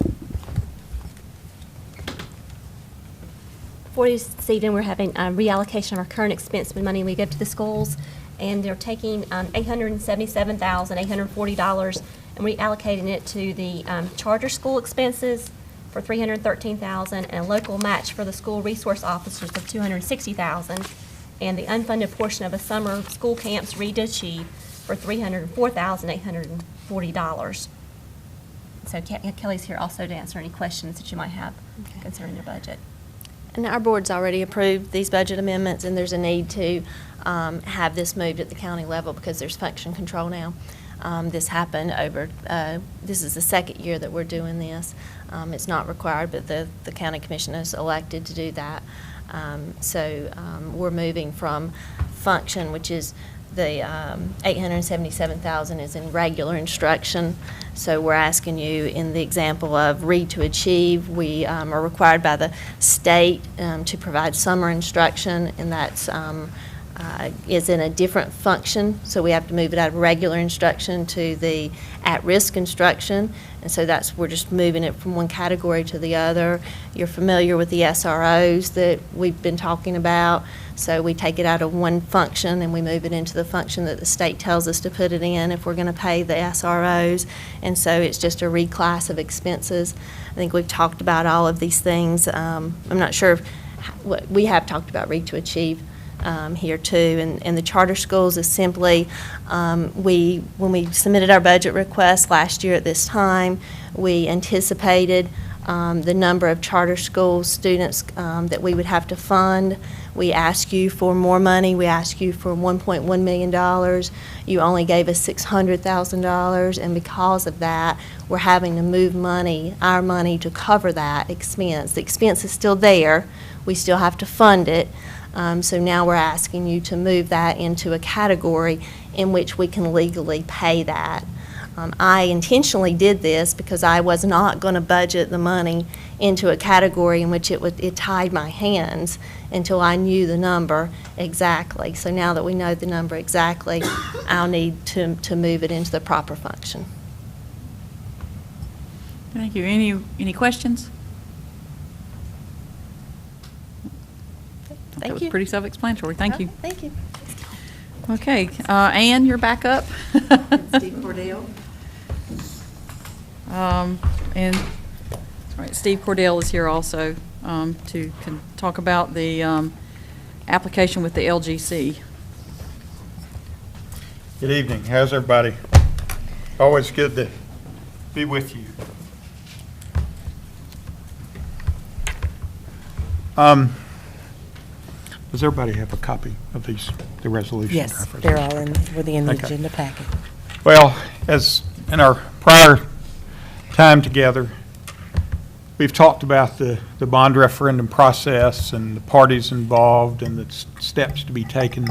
For this evening, we're having a reallocation of our current expense money we give to the schools, and they're taking $877,840 and reallocating it to the charter school expenses for $313,000 and a local match for the school resource officers of $260,000, and the unfunded portion of a summer school camps Read to Achieve for $304,840. So Kelly's here also to answer any questions that you might have concerning your budget. And our board's already approved these budget amendments, and there's a need to have this moved at the county level because there's function control now. This happened over, this is the second year that we're doing this. It's not required, but the county commission has elected to do that. So we're moving from function, which is the $877,000 is in regular instruction. So we're asking you in the example of Read to Achieve, we are required by the state to provide summer instruction, and that's is in a different function, so we have to move it out of regular instruction to the at-risk instruction, and so we're just moving it from one category to the other. You're familiar with the SROs that we've been talking about, so we take it out of one function and we move it into the function that the state tells us to put it in if we're going to pay the SROs, and so it's just a reclass of expenses. I think we've talked about all of these things. I'm not sure what we have talked about Read to Achieve here too, and the charter schools is simply, when we submitted our budget request last year at this time, we anticipated the number of charter school students that we would have to fund. We asked you for more money. We asked you for $1.1 million. You only gave us $600,000, and because of that, we're having to move our money to cover that expense. The expense is still there. We still have to fund it. So now we're asking you to move that into a category in which we can legally pay that. I intentionally did this because I was not going to budget the money into a category in which it tied my hands until I knew the number exactly. So now that we know the number exactly, I'll need to move it into the proper function. Thank you. Any questions? Thank That was you. pretty self-explanatory. Thank you. Thank you. Okay, Ann, you're back up. Steve Cordell. And sorry, Steve Cordell is here also to talk about the application with the LGC. Good evening. How's everybody? Always good to be with you. Does everybody have a copy of the resolution? Yes, they're all within the Okay. agenda packet. Well, as in our prior time together, we've talked about the bond referendum process and the parties involved and the steps to be taken.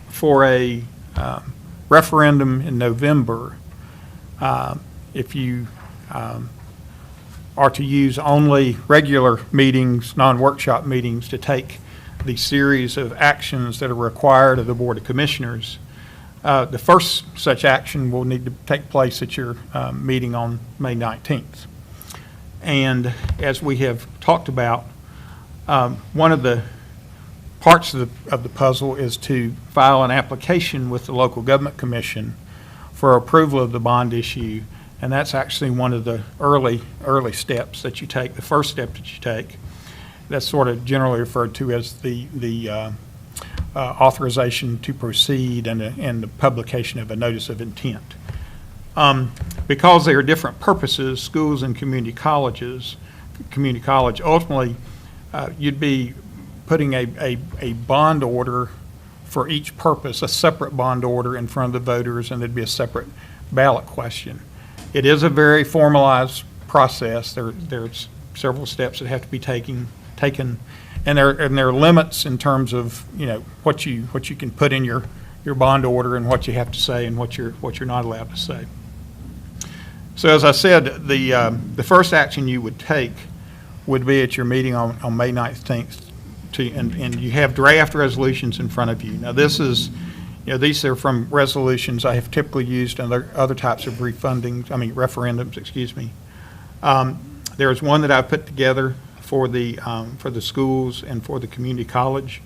For a referendum in November, if you are to use only regular meetings, non-workshop meetings, to take the series of actions that are required of the Board of Commissioners, the first such action will need to take place at your meeting on May 19th. And as we have talked about, one of the parts of the puzzle is to file an application with the Local Government Commission for approval of the bond issue. And that's actually one of the early steps that you take, the first step that you take. That's sort of generally referred to as the authorization to proceed and the publication of a notice of intent. Because they are different purposes, schools and community college, ultimately you'd be putting a bond order for each purpose, a separate bond order in front of the voters, and there'd be a separate ballot question. It is a very formalized process. There's several steps that have to be taken, and there are limits in terms of what you can put in your bond order and what you have to say and what you're not allowed to say. So as I said, the first action you would take would be at your meeting on May 19th, and you have draft resolutions in front of you. Now this is. These are from resolutions I have typically used in other types of referendums, excuse me. There's one that I put together for the schools and for the community college,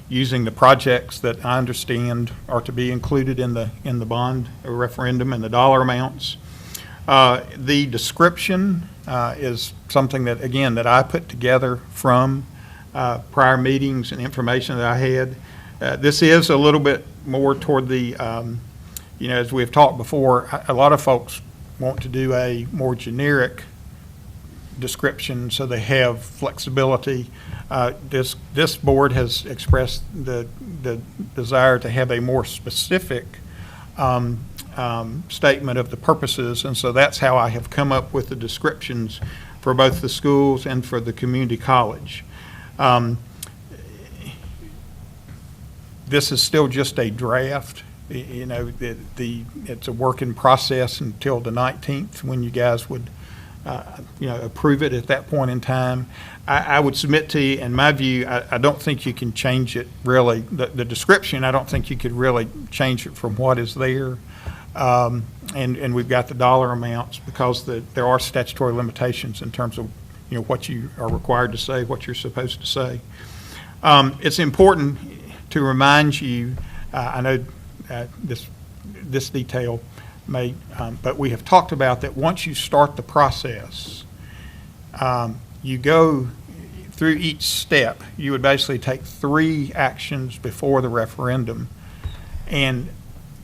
using the projects that I understand are to be included in the bond referendum and the dollar amounts. The description is something that I put together from prior meetings and information that I had. This is a little bit more toward the, as we've talked before, a lot of folks want to do a more generic description so they have flexibility. This board has expressed the desire to have a more specific statement of the purposes, and so that's how I have come up with the descriptions for both the schools and for the community college. This is still just a draft. It's a work in process until the 19th, when you guys would approve it at that point in time. I would submit to you, in my view, I don't think you can change it really. The description, I don't think you could really change it from what is there. And we've got the dollar amounts because there are statutory limitations in terms of, what you are required to say, what you're supposed to say. It's important to remind you, I know this detail may, but we have talked about that once you start the process, you go through each step. You would basically take 3 actions before the referendum, and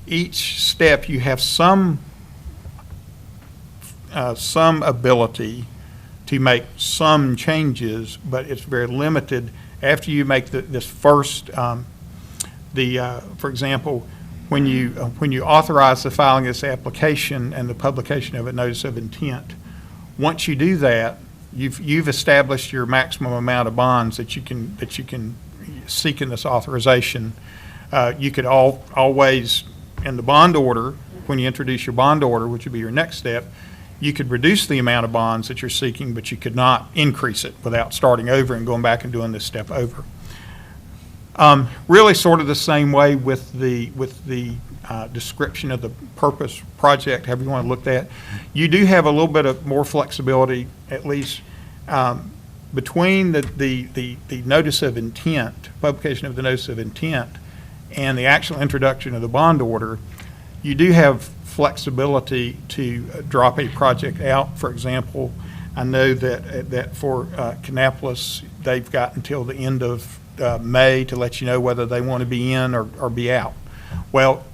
each step you have some ability to make some changes, but it's very limited. After you make this first, for example, when you authorize the filing of this application and the publication of a notice of intent, once you do that, you've established your maximum amount of bonds that you can seek in this authorization. You could always, in the bond order, when you introduce your bond order, which would be your next step, you could reduce the amount of bonds that you're seeking, but you could not increase it without starting over and going back and doing this step over. Really sort of the same way with the description of the purpose project, however you want to look at it. You do have a little bit of more flexibility, at least between the notice of intent, publication of the notice of intent, and the actual introduction of the bond order. You do have flexibility to drop a project out. For example, I know that for Kannapolis, they've got until the end of May to let you know whether they want to be in or be out. Well,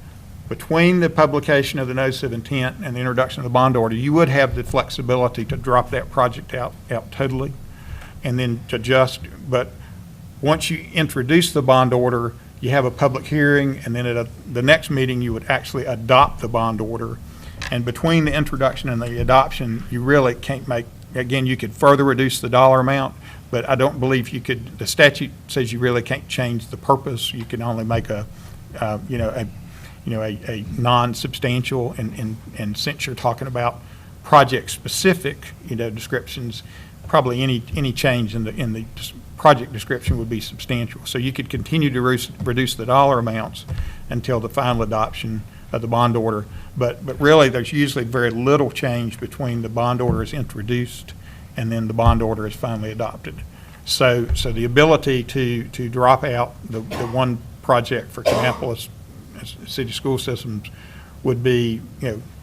between the publication of the notice of intent and the introduction of the bond order, you would have the flexibility to drop that project out totally and then to adjust. But once you introduce the bond order, you have a public hearing, and then at the next meeting, you would actually adopt the bond order. And between the introduction and the adoption, you really can't make, again, you could further reduce the dollar amount, but I don't believe you could, the statute says you really can't change the purpose. You can only make a non-substantial, and since you're talking about project-specific, descriptions, probably any change in the project description would be substantial. So you could continue to reduce the dollar amounts until the final adoption of the bond order. But really, there's usually very little change between the bond order is introduced and then the bond order is finally adopted. So the ability to drop out the one project for Kannapolis City School Systems would be,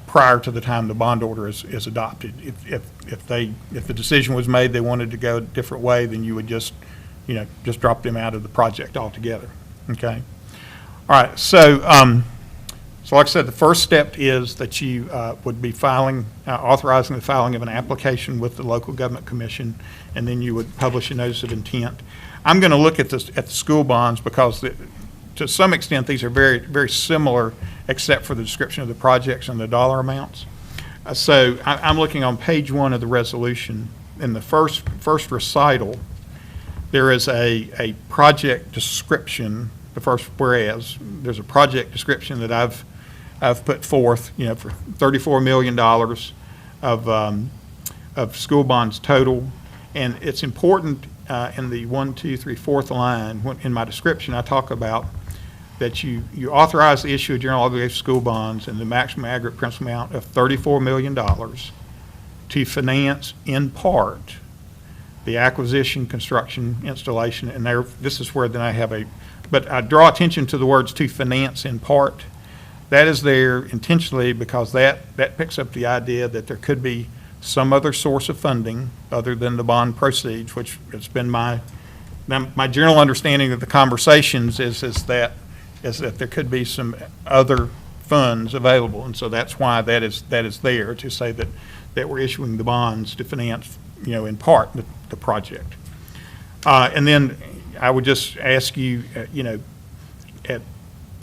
prior to the time the bond order is adopted. If the decision was made they wanted to go a different way, then you would just drop them out of the project altogether. Okay. All right. So like I said, the first step is that you would be authorizing the filing of an application with the local government commission, and then you would publish a notice of intent. I'm going to look at the school bonds because to some extent these are very, very similar, except for the description of the projects and the dollar amounts. So I'm looking on page 1 of the resolution. In the first recital, there is a project description. The first whereas, there's a project description that I've put forth, for $34 million of school bonds total. And it's important in the 1, 2, 3, 4th line, in my description, I talk about that you authorize the issue of general obligation school bonds in the maximum aggregate principal amount of $34 million to finance in part the acquisition, construction, installation, and this is where then I have but I draw attention to the words "to finance in part." That is there intentionally because that picks up the idea that there could be some other source of funding other than the bond proceeds, which has been my general understanding of the conversations is that there could be some other funds available, and so that's why that is there to say that we're issuing the bonds to finance, in part the project. And then I would just ask you, at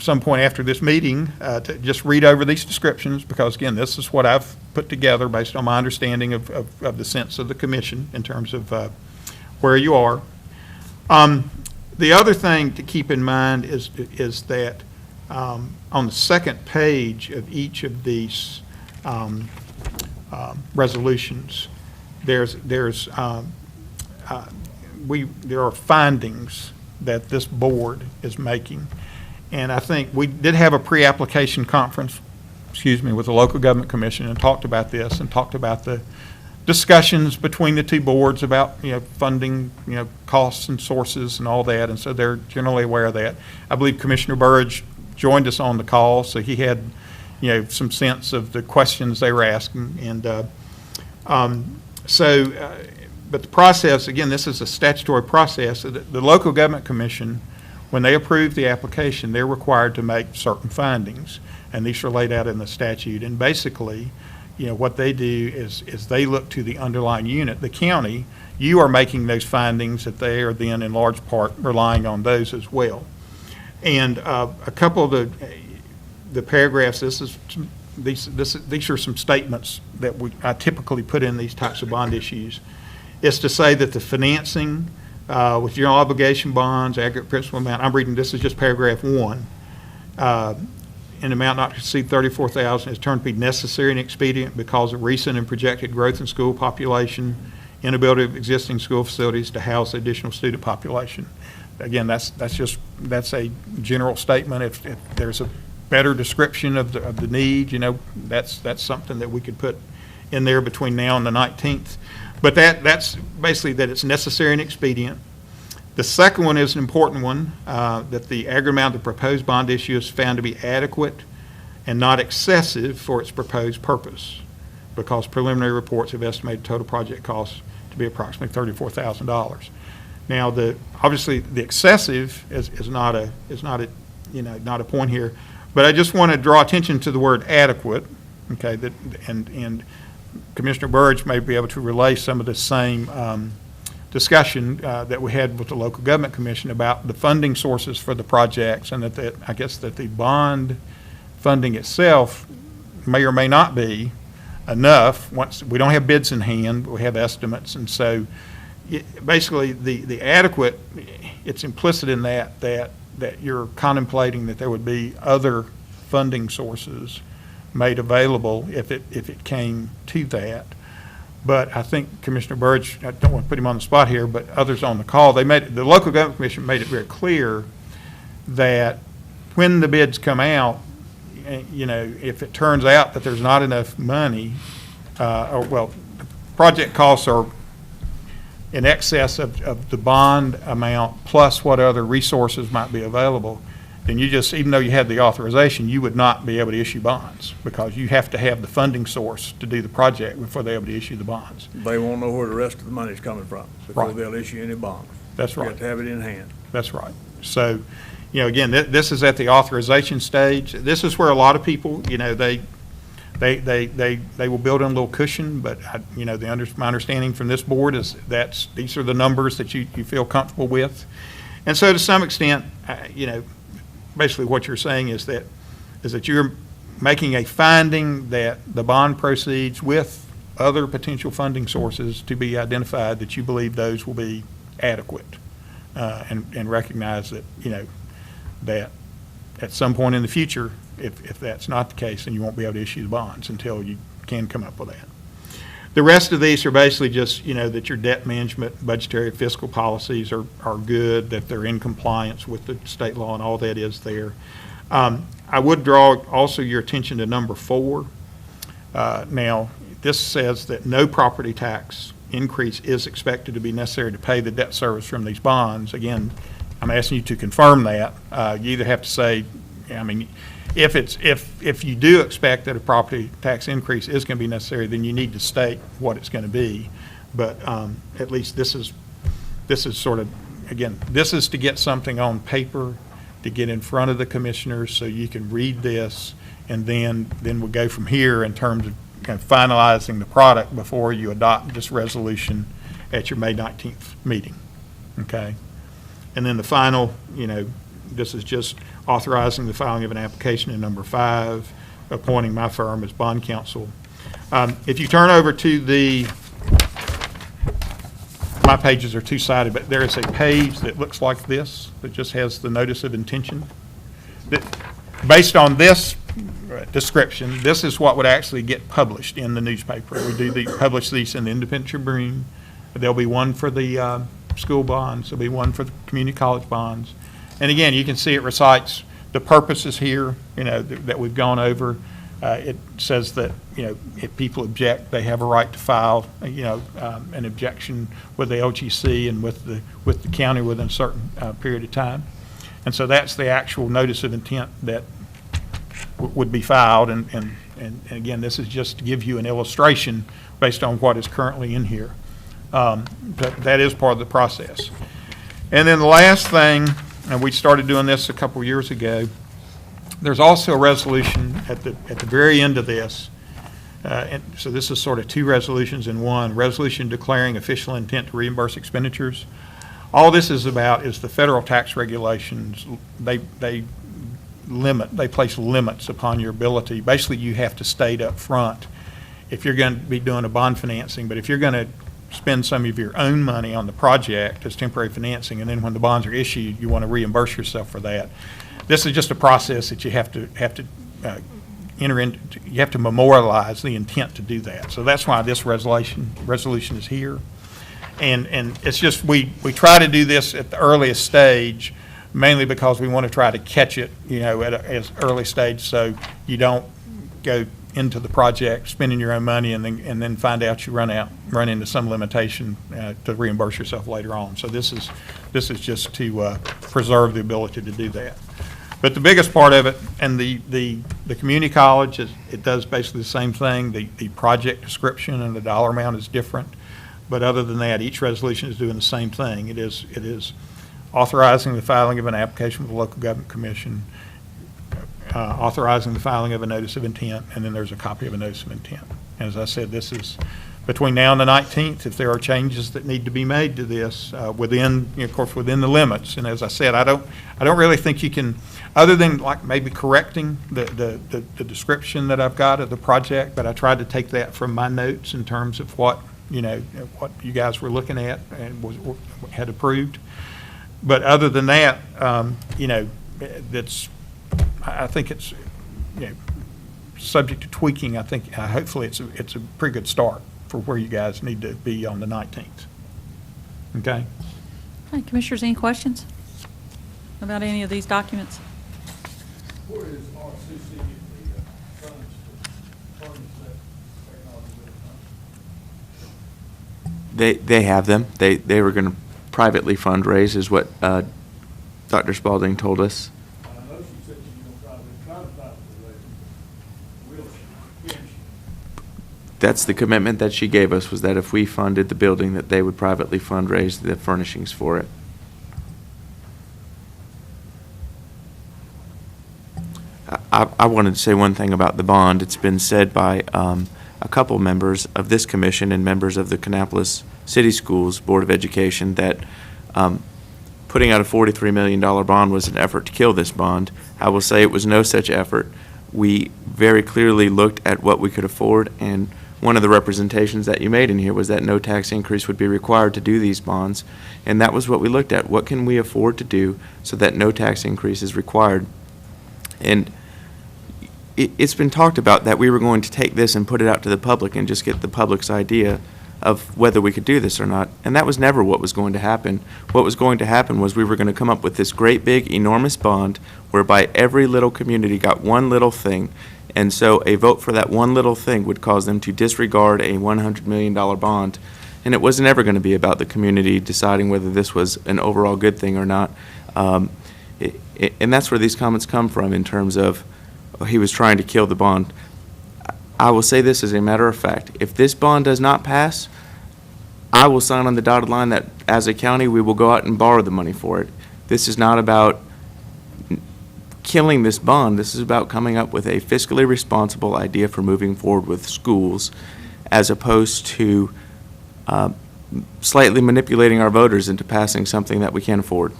some point after this meeting, to just read over these descriptions because, again, this is what I've put together based on my understanding of the sense of the commission in terms of where you are. The other thing to keep in mind is that on the second page of each of these resolutions, there are findings that this board is making. And I think we did have a pre-application conference, with the local government commission, and talked about this and talked about the discussions between the two boards about, funding, costs and sources and all that. And so they're generally aware of that. I believe Commissioner Burridge joined us on the call, so he had, some sense of the questions they were asking. And but the process, again, this is a statutory process. The local government commission, when they approve the application, they're required to make certain findings, and these are laid out in the statute. And basically, what they do is they look to the underlying unit, the county. You are making those findings that they are then in large part relying on those as well. And a couple of the paragraphs, these are some statements that I typically put in these types of bond issues, is to say that the financing with general obligation bonds, aggregate principal amount, I'm reading, this is just paragraph 1, an amount not to exceed $34,000 is termed to be necessary and expedient because of recent and projected growth in school population, inability of existing school facilities to house the additional student population. Again, that's a general statement. If there's a better description of the need, that's something that we could put in there between now and the 19th. But that's basically that it's necessary and expedient. The second one is an important one, that the aggregate amount of the proposed bond issue is found to be adequate and not excessive for its proposed purpose, because preliminary reports have estimated total project costs to be approximately $34,000. Now, obviously the excessive is not a point here, but I just want to draw attention to the word adequate. Okay, and Commissioner Burridge may be able to relay some of the same discussion that we had with the local government commission about the funding sources for the projects, and that I guess that the bond funding itself may or may not be enough. Once we don't have bids in hand, we have estimates, and so basically the adequate, it's implicit in that you're contemplating that there would be other funding sources made available if it came to that. But I think Commissioner Burridge, I don't want to put him on the spot here, but others on the call, the local government commission made it very clear that when the bids come out, if it turns out that there's not enough money, project costs are in excess of the bond amount plus what other resources might be available, then you just, even though you had the authorization, you would not be able to issue bonds, because you have to have the funding source to do the project before they're able to issue the bonds. They won't know where the rest of the money's coming from before they'll issue any bonds. That's right. You have to have it in hand. That's right. So, again, this is at the authorization stage. This is where a lot of people, they will build in a little cushion, but my understanding from this board is these are the numbers that you feel comfortable with. And so to some extent, basically what you're saying is that you're making a finding that the bond proceeds with other potential funding sources to be identified, that you believe those will be adequate, and recognize that, that at some point in the future, if that's not the case, then you won't be able to issue the bonds until you can come up with that. The rest of these are basically just, that your debt management, budgetary, fiscal policies are good, that they're in compliance with the state law, and all that is there. I would draw also your attention to number 4. Now, this says that no property tax increase is expected to be necessary to pay the debt service from these bonds. Again, I'm asking you to confirm that. You either have to say, if you do expect that a property tax increase is going to be necessary, then you need to state what it's going to be. But at least this is sort of, again, this is to get something on paper, to get in front of the commissioners so you can read this, and then we'll go from here in terms of kind of finalizing the product before you adopt this resolution at your May 19th meeting. Okay? And then the final, this is just authorizing the filing of an application in number 5, appointing my firm as bond counsel. If you turn over to my pages are two-sided, but there is a page that looks like this that just has the notice of intention. Based on this description, this is what would actually get published in the newspaper. We publish these in the Independent Tribune. There'll be one for the school bonds. There'll be one for the community college bonds. And again, you can see it recites the purposes here, that we've gone over. It says that, if people object, they have a right to file, an objection with the LGC and with the county within a certain period of time. And so that's the actual notice of intent that would be filed. And again, this is just to give you an illustration based on what is currently in here. But that is part of the process. And then the last thing, and we started doing this a couple years ago, there's also a resolution at the very end of this. And so this is sort of two resolutions in one. Resolution declaring official intent to reimburse expenditures. All this is about is the federal tax regulations. They place limits upon your ability. Basically, you have to state up front if you're going to be doing a bond financing, but if you're going to spend some of your own money on the project as temporary financing, and then when the bonds are issued, you want to reimburse yourself for that. This is just a process that you have to enter into. You have to memorialize the intent to do that. So that's why this resolution is here. And it's just we try to do this at the earliest stage, mainly because we want to try to catch it, at an early stage, so you don't go into the project spending your own money and then find out you run into some limitation to reimburse yourself later on. So this is just to preserve the ability to do that. But the biggest part of it, and the community college, it does basically the same thing. The project description and the dollar amount is different. But other than that, each resolution is doing the same thing. It is authorizing the filing of an application with the local government commission, authorizing the filing of a notice of intent, and then there's a copy of a notice of intent. And as I said, this is between now and the 19th. If there are changes that need to be made to this within, of course, within the limits. And as I said, I don't really think you can, other than like maybe correcting the description that I've got of the project. But I tried to take that from my notes in terms of what you guys were looking at and had approved. But other than that, I think it's subject to tweaking. I think hopefully it's a pretty good start for where you guys need to be on the 19th. Okay. Hey, Commissioners, any questions about any of these documents? Where is RCC the funds to furnish that technology? They have them. They were going to privately fundraise, is what Dr. Spalding told us. I know she said she was going to try to privately raise it. That's the commitment that she gave us, was that if we funded the building, that they would privately fundraise the furnishings for it. I wanted to say one thing about the bond. It's been said by a couple members of this commission and members of the Kannapolis City Schools Board of Education that putting out a $43 million bond was an effort to kill this bond. I will say it was no such effort. We very clearly looked at what we could afford, and one of the representations that you made in here was that no tax increase would be required to do these bonds, and that was what we looked at. What can we afford to do so that no tax increase is required? And it's been talked about that we were going to take this and put it out to the public and just get the public's idea of whether we could do this or not, and that was never what was going to happen. What was going to happen was we were going to come up with this great big enormous bond whereby every little community got one little thing, and so a vote for that one little thing would cause them to disregard a $100 million bond, and it wasn't ever going to be about the community deciding whether this was an overall good thing or not. And that's where these comments come from in terms of he was trying to kill the bond. I will say this as a matter of fact. If this bond does not pass, I will sign on the dotted line that as a county we will go out and borrow the money for it. This is not about killing this bond. This is about coming up with a fiscally responsible idea for moving forward with schools, as opposed to slightly manipulating our voters into passing something that we can't afford.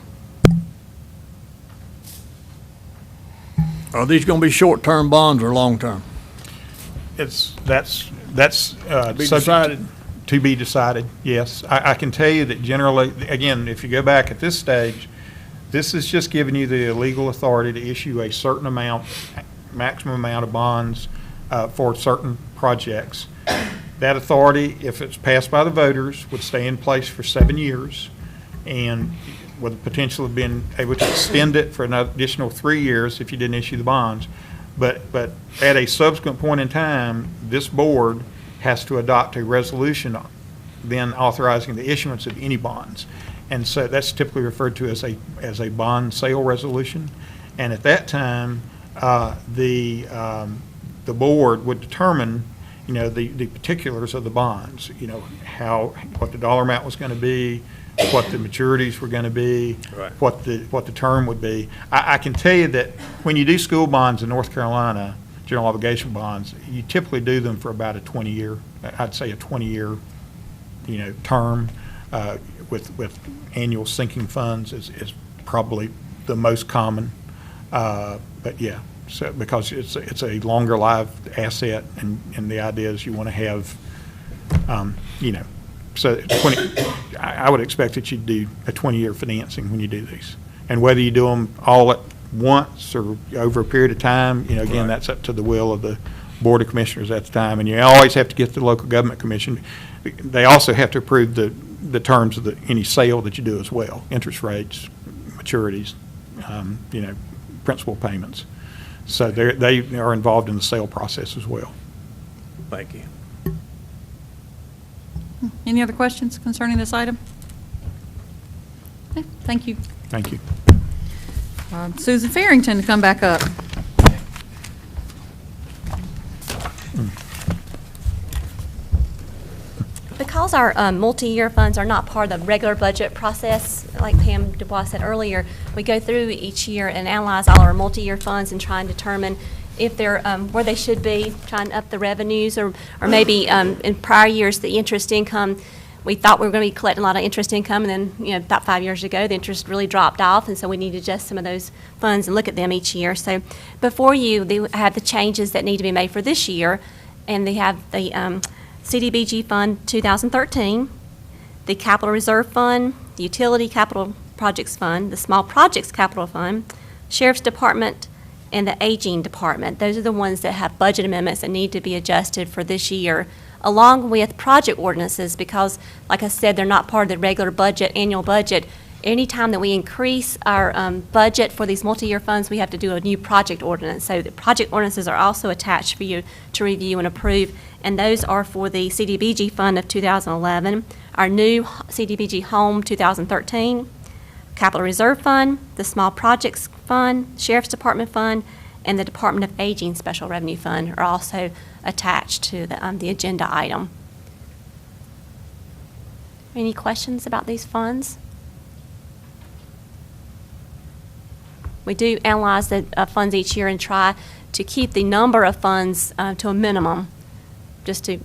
Are these going to be short-term bonds or long-term? That's subject to be decided. Yes, I can tell you that generally, again, if you go back at this stage, this is just giving you the legal authority to issue a certain amount, maximum amount of bonds for certain projects. That authority, if it's passed by the voters, would stay in place for 7 years, and with the potential of being able to extend it for an additional 3 years if you didn't issue the bonds. But at a subsequent point in time, this board has to adopt a resolution then authorizing the issuance of any bonds. And so that's typically referred to as a bond sale resolution. And at that time, the board would determine, the particulars of the bonds, what the dollar amount was going to be, what the maturities were going to be, Right. what the term would be. I can tell you that when you do school bonds in North Carolina, general obligation bonds, you typically do them for about a 20-year, I'd say a 20-year, term, with annual sinking funds is probably the most common. But yeah, so because it's a longer lived asset, and the idea is you want to have, so 20, I would expect that you'd do a 20-year financing when you do these. And whether you do them all at once or over a period of time, again, Right. that's up to the will of the Board of Commissioners at the time. And you always have to get the local government commission. They also have to approve the terms of any sale that you do as well, interest rates, maturities, principal payments. So they are involved in the sale process as well. Thank you. Any other questions concerning this item? Okay, thank you. Thank you. Susan Farrington to come back up. Because our multi-year funds are not part of the regular budget process, like Pam Dubois said earlier, we go through each year and analyze all our multi-year funds and try and determine if they're where they should be, trying to up the revenues, or maybe in prior years, the interest income, we thought we were going to be collecting a lot of interest income, and then, about 5 years ago, the interest really dropped off, and so we need to adjust some of those funds and look at them each year. So before you, they have the changes that need to be made for this year, and they have the CDBG Fund 2013, the Capital Reserve Fund, the Utility Capital Projects Fund, the Small Projects Capital Fund, Sheriff's Department, and the Aging Department. Those are the ones that have budget amendments that need to be adjusted for this year, along with project ordinances, because, like I said, they're not part of the regular budget, annual budget. Anytime that we increase our budget for these multi-year funds, we have to do a new project ordinance. So the project ordinances are also attached for you to review and approve, and those are for the CDBG Fund of 2011, our new CDBG Home 2013, Capital Reserve Fund, the Small Projects Fund, Sheriff's Department Fund, and the Department of Aging Special Revenue Fund are also attached to the agenda item. Any questions about these funds? We do analyze the funds each year and try to keep the number of funds to a minimum, just to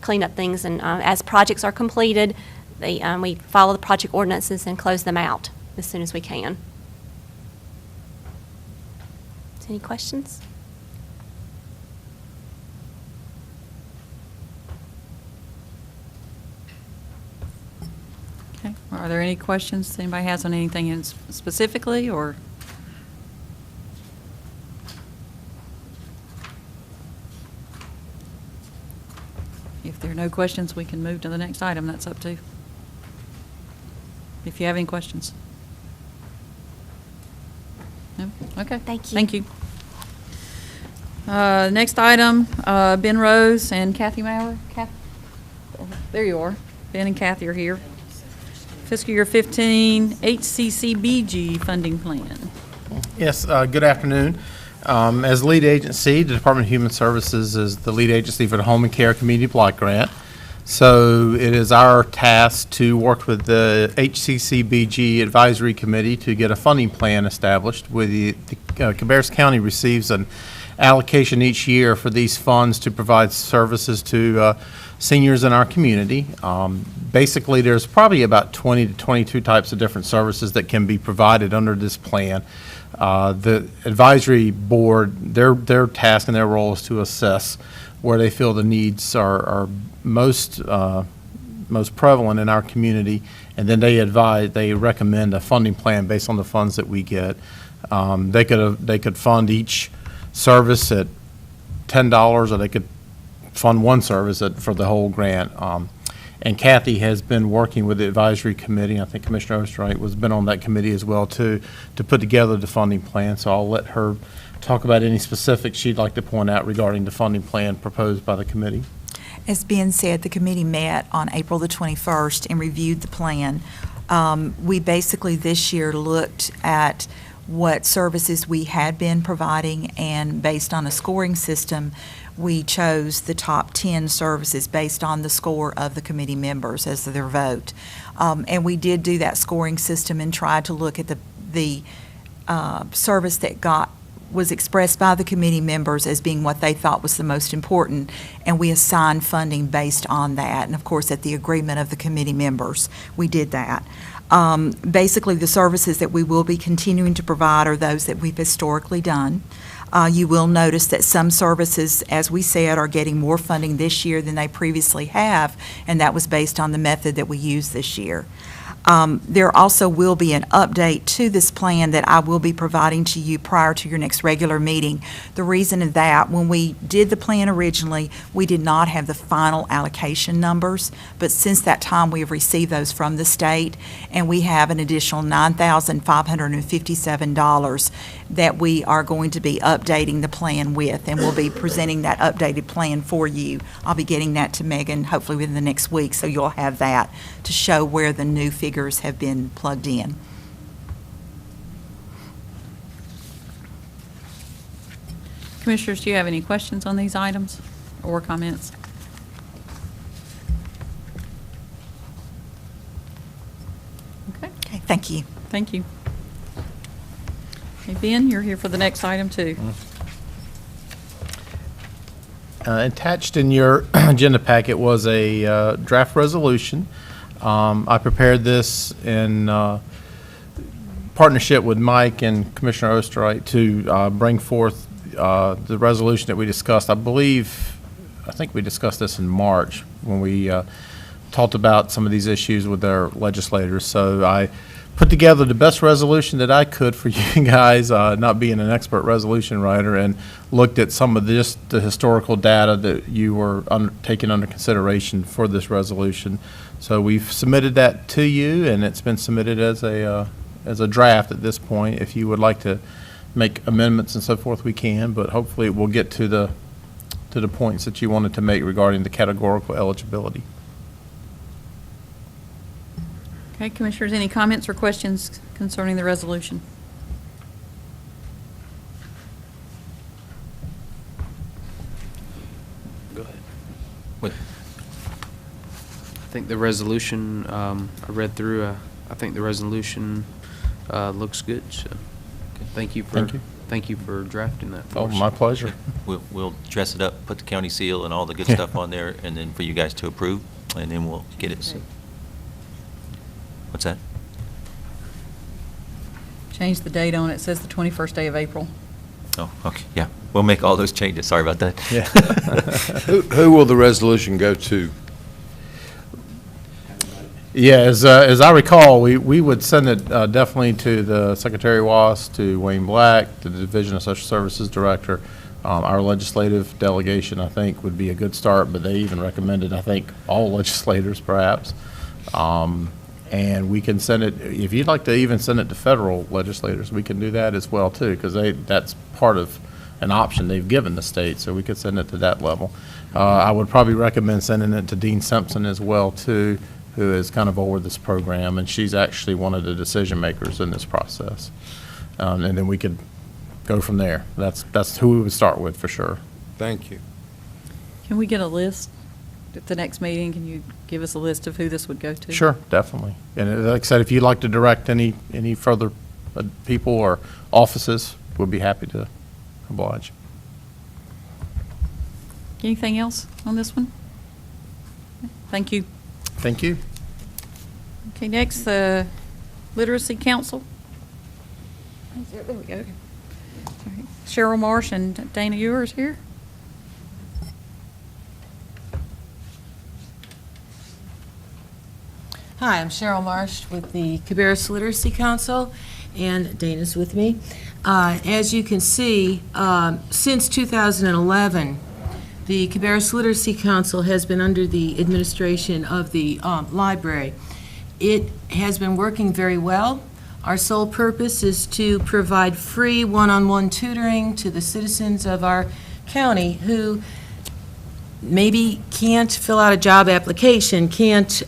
clean up things. And as projects are completed, we follow the project ordinances and close them out as soon as we can. Any questions? Okay. Are there any questions anybody has on anything specifically, or? If there are no questions, we can move to the next item. That's up to you. If you have any questions. No? Okay. Thank you. Thank you. Next item, Ben Rose and Kathy Maurer. There you are. Ben and Kathy are here. Fiscal year 15 HCCBG funding plan. Yes, good afternoon. As lead agency, the Department of Human Services is the lead agency for the Home and Care Community Block Grant. So it is our task to work with the HCCBG Advisory Committee to get a funding plan established. With the Cabarrus County receives an allocation each year for these funds to provide services to seniors in our community. Basically, there's probably about 20 to 22 types of different services that can be provided under this plan. The advisory board, their task and their role is to assess where they feel the needs are most prevalent in our community, and then they recommend a funding plan based on the funds that we get. They could fund each service at $10, or they could fund one service for the whole grant. And Kathy has been working with the advisory committee. I think Commissioner Osterwright has been on that committee as well too, to put together the funding plan. So I'll let her talk about any specifics she'd like to point out regarding the funding plan proposed by the committee. As Ben said, the committee met on April the 21st and reviewed the plan. We basically this year looked at what services we had been providing, and based on a scoring system, we chose the top 10 services based on the score of the committee members as their vote. And we did do that scoring system and tried to look at the service that was expressed by the committee members as being what they thought was the most important, and we assigned funding based on that. And of course, at the agreement of the committee members, we did that. Basically, the services that we will be continuing to provide are those that we've historically done. You will notice that some services, as we said, are getting more funding this year than they previously have, and that was based on the method that we used this year. There also will be an update to this plan that I will be providing to you prior to your next regular meeting. The reason of that, when we did the plan originally, we did not have the final allocation numbers, but since that time we have received those from the state, and we have an additional $9,557 that we are going to be updating the plan with, and we'll be presenting that updated plan for you. I'll be getting that to Megan hopefully within the next week, so you'll have that to show where the new figures have been plugged in. Commissioners, do you have any questions on these items or comments? Okay. Okay, thank you. Thank you. Okay, Ben, you're here for the next item too. Attached in your agenda packet was a draft resolution. I prepared this in partnership with Mike and Commissioner Osterwright to bring forth the resolution that we discussed. I think we discussed this in March when we talked about some of these issues with our legislators. So I put together the best resolution that I could for you guys, not being an expert resolution writer, and looked at some of the historical data that you were taking under consideration for this resolution. So we've submitted that to you, and it's been submitted as a draft at this point. If you would like to make amendments and so forth, we can, but hopefully we'll get to the points that you wanted to make regarding the categorical eligibility. Okay, Commissioners, any comments or questions concerning the resolution? Go ahead. What? I think the resolution, I read through, I think the resolution looks good, so thank you for drafting that for us. Oh, my pleasure. We'll dress it up, put the county seal and all the good stuff on there, and then for you guys to approve, and then we'll get it. What's that? Change the date on it. It says the 21st day of April. Oh, okay, yeah. We'll make all those changes. Sorry about that. Yeah. Who will the resolution go to? Yeah, as I recall, we would send it definitely to the Secretary Wass, to Wayne Black, to the Division of Social Services Director. Our legislative delegation, I think, would be a good start, but they even recommended, I think, all legislators perhaps. And we can send it, if you'd like to even send it to federal legislators, we can do that as well too, because that's part of an option they've given the state, so we could send it to that level. I would probably recommend sending it to Dean Simpson as well too, who is kind of over this program, and she's actually one of the decision makers in this process. And then we could go from there. That's who we would start with for sure. Thank you. Can we get a list at the next meeting? Can you give us a list of who this would go to? Sure, definitely. And like I said, if you'd like to direct any further people or offices, we'd be happy to oblige. Anything else on this one? Thank you. Thank you. Okay, next, the Literacy Council. There we go. All right. Cheryl Marsh and Dana Ewers here. Hi, I'm Cheryl Marsh with the Cabarrus Literacy Council, and Dana's with me. As you can see, since 2011, the Cabarrus Literacy Council has been under the administration of the library. It has been working very well. Our sole purpose is to provide free one-on-one tutoring to the citizens of our county who maybe can't fill out a job application, can't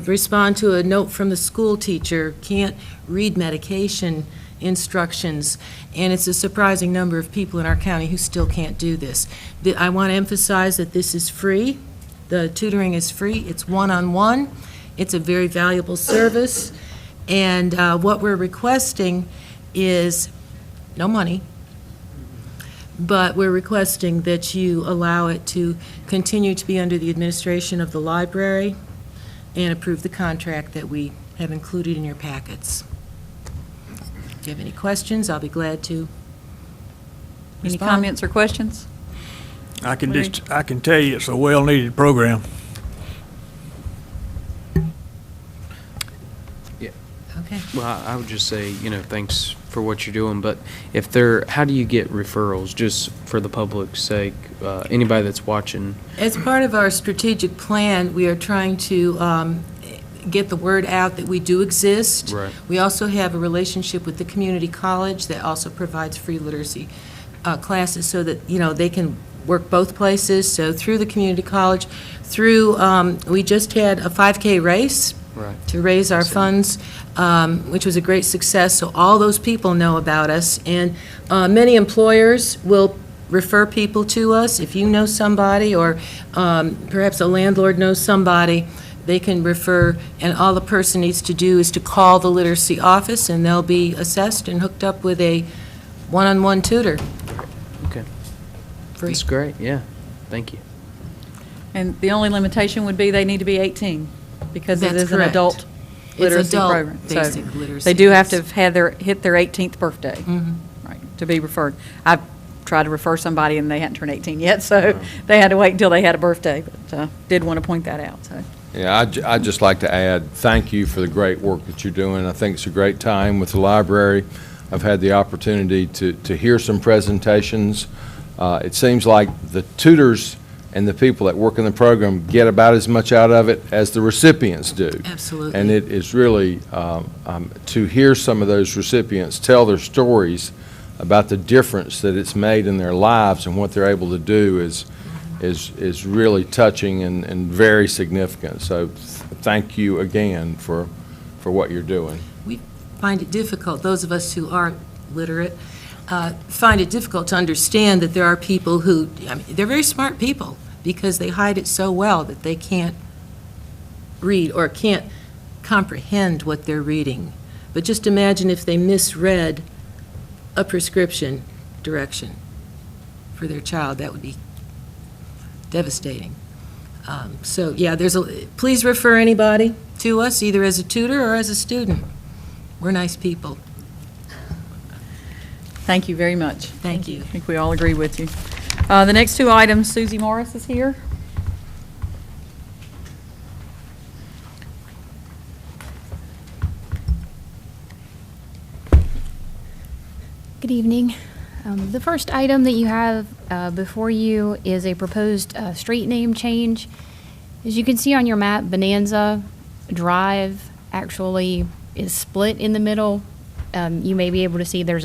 respond to a note from the school teacher, can't read medication instructions, and it's a surprising number of people in our county who still can't do this. I want to emphasize that this is free. The tutoring is free. It's one-on-one. It's a very valuable service, and what we're requesting is no money, but we're requesting that you allow it to continue to be under the administration of the library and approve the contract that we have included in your packets. If you have any questions, I'll be glad to Any respond. comments or questions? I can tell you it's a well-needed program. Yeah. Okay. Well, I would just say, thanks for what you're doing, but how do you get referrals, just for the public's sake, anybody that's watching? As part of our strategic plan, we are trying to get the word out that we do exist. Right. We also have a relationship with the community college that also provides free literacy classes so that, they can work both places. So through the community college, we just had a 5K race to raise our funds, which was a great success. So all those people know about us. And many employers will refer people to us. If you know somebody, or perhaps a landlord knows somebody, they can refer, and all the person needs to do is to call the literacy office, and they'll be assessed and hooked up with a one-on-one tutor. Okay. Free. That's great, yeah. Thank you. And the only limitation would be they need to be 18, because it That's is an correct. adult It's literacy adult program. basic So literacy, they do have to yes. have hit their 18th birthday, right, to be referred. I've tried to refer somebody and they hadn't turned 18 yet, so they had to wait until they had a birthday, but did want to point that out, so. Yeah, I'd just like to add, thank you for the great work that you're doing. I think it's a great time with the library. I've had the opportunity to hear some presentations. It seems like the tutors and the people that work in the program get about as much out of it as the recipients do. Absolutely. And it is really, to hear some of those recipients tell their stories about the difference that it's made in their lives and what they're able to do is really touching and very significant. So thank you again for what you're doing. We find it difficult, those of us who aren't literate, find it difficult to understand that there are people who, they're very smart people, because they hide it so well that they can't read or can't comprehend what they're reading. But just imagine if they misread a prescription direction for their child. That would be devastating. So, yeah, please refer anybody to us, either as a tutor or as a student. We're nice people. Thank you very much. Thank you. I think we all agree with you. The next two items, Susie Morris is here. Good evening. The first item that you have before you is a proposed street name change. As you can see on your map, Bonanza Drive actually is split in the middle. You may be able to see there's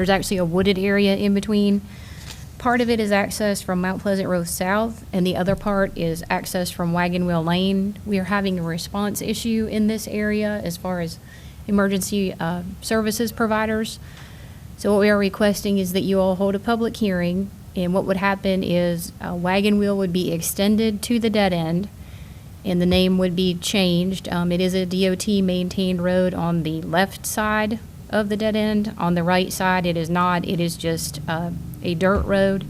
actually a wooded area in between. Part of it is accessed from Mount Pleasant Road South, and the other part is accessed from Wagon Wheel Lane. We are having a response issue in this area as far as emergency services providers. So what we are requesting is that you all hold a public hearing, and what would happen is a wagon wheel would be extended to the dead end, and the name would be changed. It is a DOT-maintained road on the left side of the dead end. On the right side, it is not. It is just a dirt road.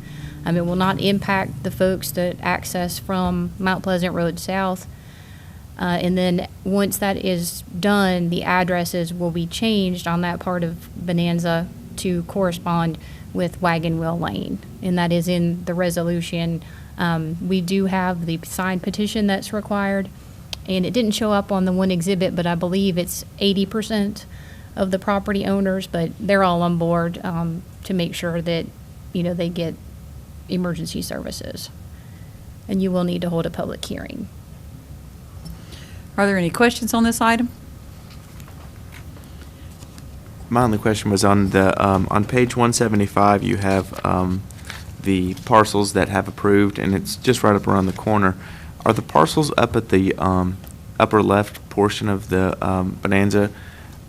It will not impact the folks that access from Mount Pleasant Road South. And then once that is done, the addresses will be changed on that part of Bonanza to correspond with Wagon Wheel Lane, and that is in the resolution. We do have the signed petition that's required, and it didn't show up on the one exhibit, but I believe it's 80% of the property owners, but they're all on board to make sure that, they get emergency services. And you will need to hold a public hearing. Are there any questions on this item? My only question was on on page 175, you have the parcels that have approved, and it's just right up around the corner. Are the parcels up at the upper left portion of the Bonanza,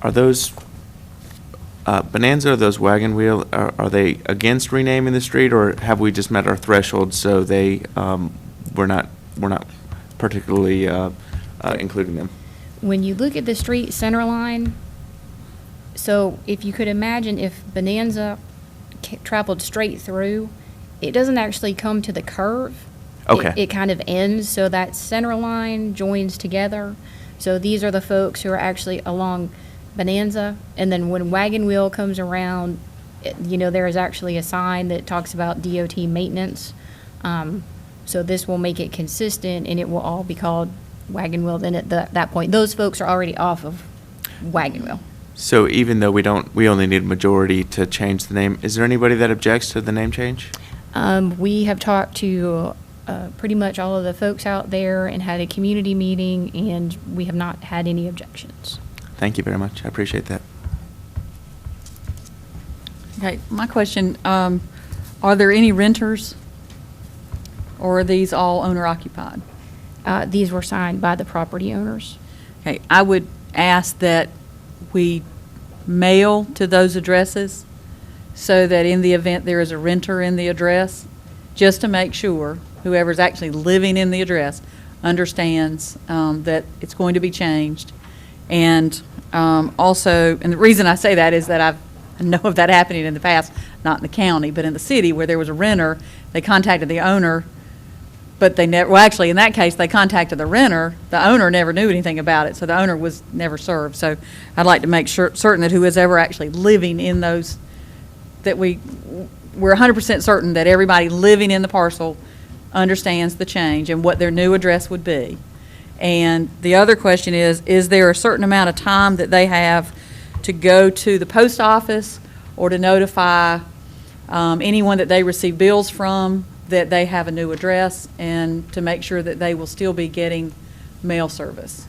are those Bonanza or those Wagon Wheel, are they against renaming the street, or have we just met our threshold so they we're not particularly including them? When you look at the street center line, so if you could imagine if Bonanza traveled straight through, it doesn't actually come to the curve. Okay. It kind of ends, so that center line joins together. So these are the folks who are actually along Bonanza, and then when Wagon Wheel comes around, there is actually a sign that talks about DOT maintenance. So this will make it consistent, and it will all be called Wagon Wheel. Then at that point, those folks are already off of Wagon Wheel. So even though we only need a majority to change the name, is there anybody that objects to the name change? We have talked to pretty much all of the folks out there and had a community meeting, and we have not had any objections. Thank you very much. I appreciate that. Okay, my question, are there any renters, or are these all owner-occupied? These were signed by the property owners. Okay, I would ask that we mail to those addresses so that in the event there is a renter in the address, just to make sure whoever's actually living in the address understands that it's going to be changed. And also, and the reason I say that is that I know of that happening in the past, not in the county, but in the city, where there was a renter, they contacted the owner, but they never, well, actually, in that case, they contacted the renter. The owner never knew anything about it, so the owner was never served. So I'd like to make certain that who is ever actually living in those, that we're 100% certain that everybody living in the parcel understands the change and what their new address would be. And the other question is there a certain amount of time that they have to go to the post office or to notify anyone that they receive bills from that they have a new address, and to make sure that they will still be getting mail service?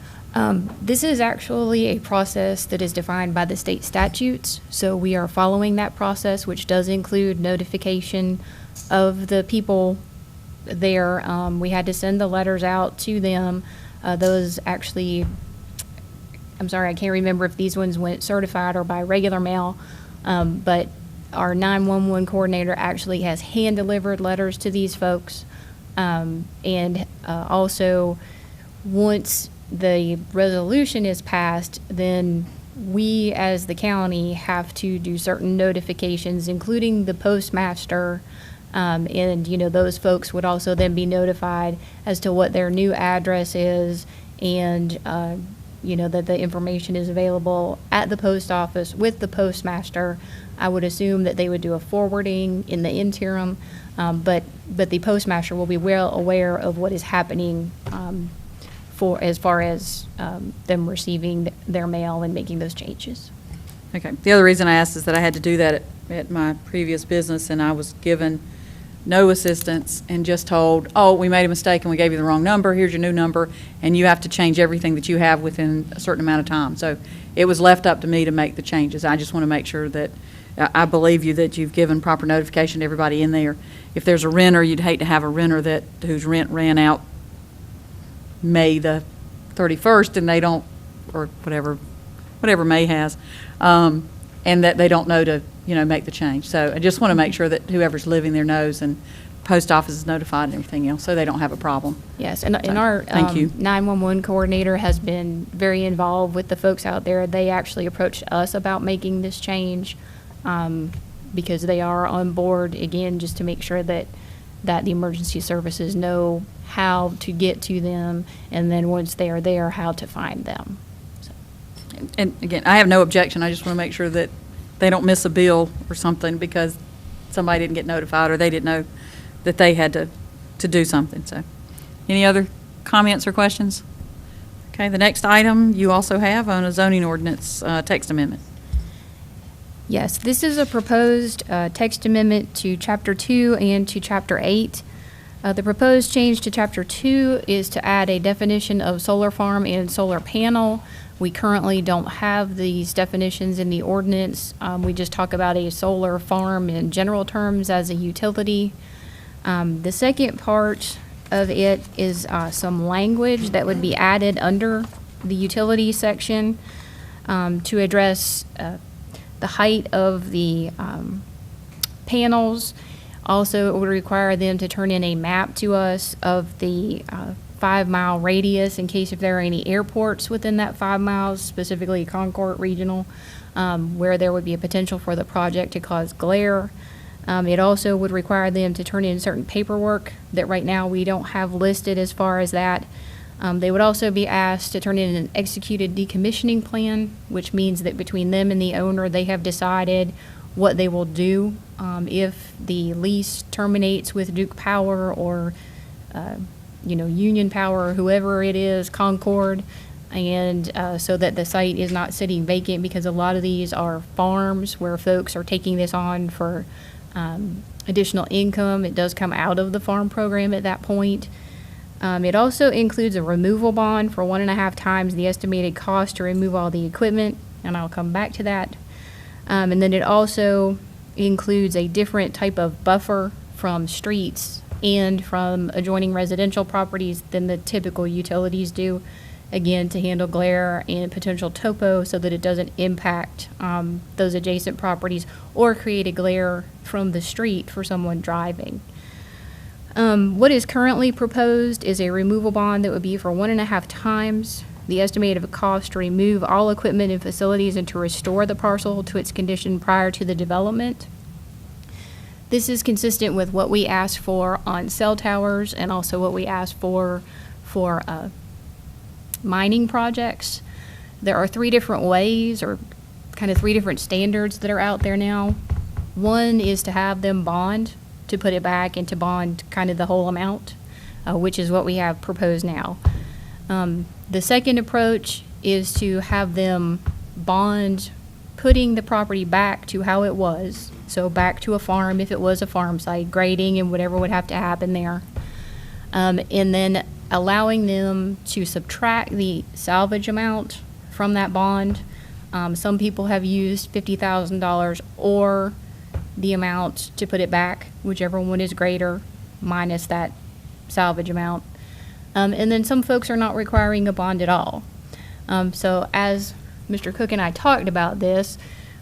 This is actually a process that is defined by the state statutes, so we are following that process, which does include notification of the people there. We had to send the letters out to them. Those actually, I'm sorry, I can't remember if these ones went certified or by regular mail, but our 911 coordinator actually has hand-delivered letters to these folks. And also, once the resolution is passed, then we as the county have to do certain notifications, including the postmaster, and those folks would also then be notified as to what their new address is, and that the information is available at the post office with the postmaster. I would assume that they would do a forwarding in the interim, but the postmaster will be well aware of what is happening as far as them receiving their mail and making those changes. Okay. The other reason I asked is that I had to do that at my previous business, and I was given no assistance and just told, oh, we made a mistake and we gave you the wrong number, here's your new number, and you have to change everything that you have within a certain amount of time. So it was left up to me to make the changes. I just want to make sure that I believe you that you've given proper notification to everybody in there. If there's a renter, you'd hate to have a renter whose rent ran out May the 31st and they don't, or whatever May has, and that they don't know to make the change. So I just want to make sure that whoever's living there knows, and post office is notified and everything else, so they don't have a problem. Yes, and So, our thank you. 911 coordinator has been very involved with the folks out there. They actually approached us about making this change because they are on board, again, just to make sure that the emergency services know how to get to them, and then once they are there, how to find them. So. And again, I have no objection. I just want to make sure that they don't miss a bill or something because somebody didn't get notified or they didn't know that they had to do something. So, any other comments or questions? Okay, the next item you also have on a zoning ordinance text amendment. Yes, this is a proposed text amendment to Chapter 2 and to Chapter 8. The proposed change to Chapter 2 is to add a definition of solar farm and solar panel. We currently don't have these definitions in the ordinance. We just talk about a solar farm in general terms as a utility. The second part of it is some language that would be added under the utility section to address the height of the panels. Also, it would require them to turn in a map to us of the 5-mile radius in case if there are any airports within that 5 miles, specifically Concord Regional, where there would be a potential for the project to cause glare. It also would require them to turn in certain paperwork that right now we don't have listed as far as that. They would also be asked to turn in an executed decommissioning plan, which means that between them and the owner, they have decided what they will do if the lease terminates with Duke Power or Union Power or whoever it is, Concord, and so that the site is not sitting vacant, because a lot of these are farms where folks are taking this on for additional income. It does come out of the farm program at that point. It also includes a removal bond for 1.5 times the estimated cost to remove all the equipment, and I'll come back to that. And then it also includes a different type of buffer from streets and from adjoining residential properties than the typical utilities do, again, to handle glare and potential topo so that it doesn't impact those adjacent properties or create a glare from the street for someone driving. What is currently proposed is a removal bond that would be for 1.5 times the estimated cost to remove all equipment and facilities and to restore the parcel to its condition prior to the development. This is consistent with what we asked for on cell towers and also what we asked for mining projects. There are 3 different ways, or kind of 3 different standards that are out there now. One is to have them bond, to put it back and to bond kind of the whole amount, which is what we have proposed now. The second approach is to have them bond putting the property back to how it was, so back to a farm if it was a farm site, grading and whatever would have to happen there. And then allowing them to subtract the salvage amount from that bond. Some people have used $50,000 or the amount to put it back, whichever one is greater, minus that salvage amount. And then some folks are not requiring a bond at all. So as Mr. Cook and I talked about this,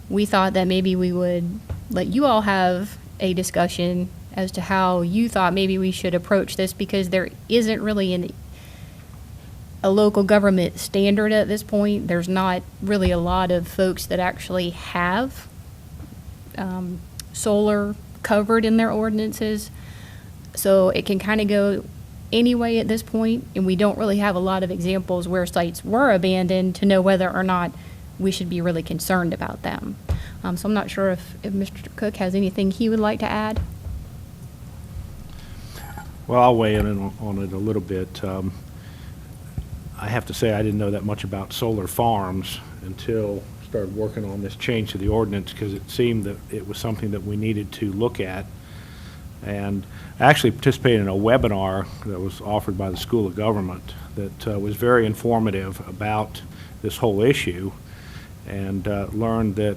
we thought that maybe we would let you all have a discussion as to how you thought maybe we should approach this, because there isn't really a local government standard at this point. There's not really a lot of folks that actually have solar covered in their ordinances. So it can kind of go anyway at this point, and we don't really have a lot of examples where sites were abandoned to know whether or not we should be really concerned about them. So I'm not sure if Mr. Cook has anything he would like to add. Well, I'll weigh in on it a little bit. I have to say I didn't know that much about solar farms until I started working on this change to the ordinance, because it seemed that it was something that we needed to look at. And I actually participated in a webinar that was offered by the School of Government that was very informative about this whole issue, and learned that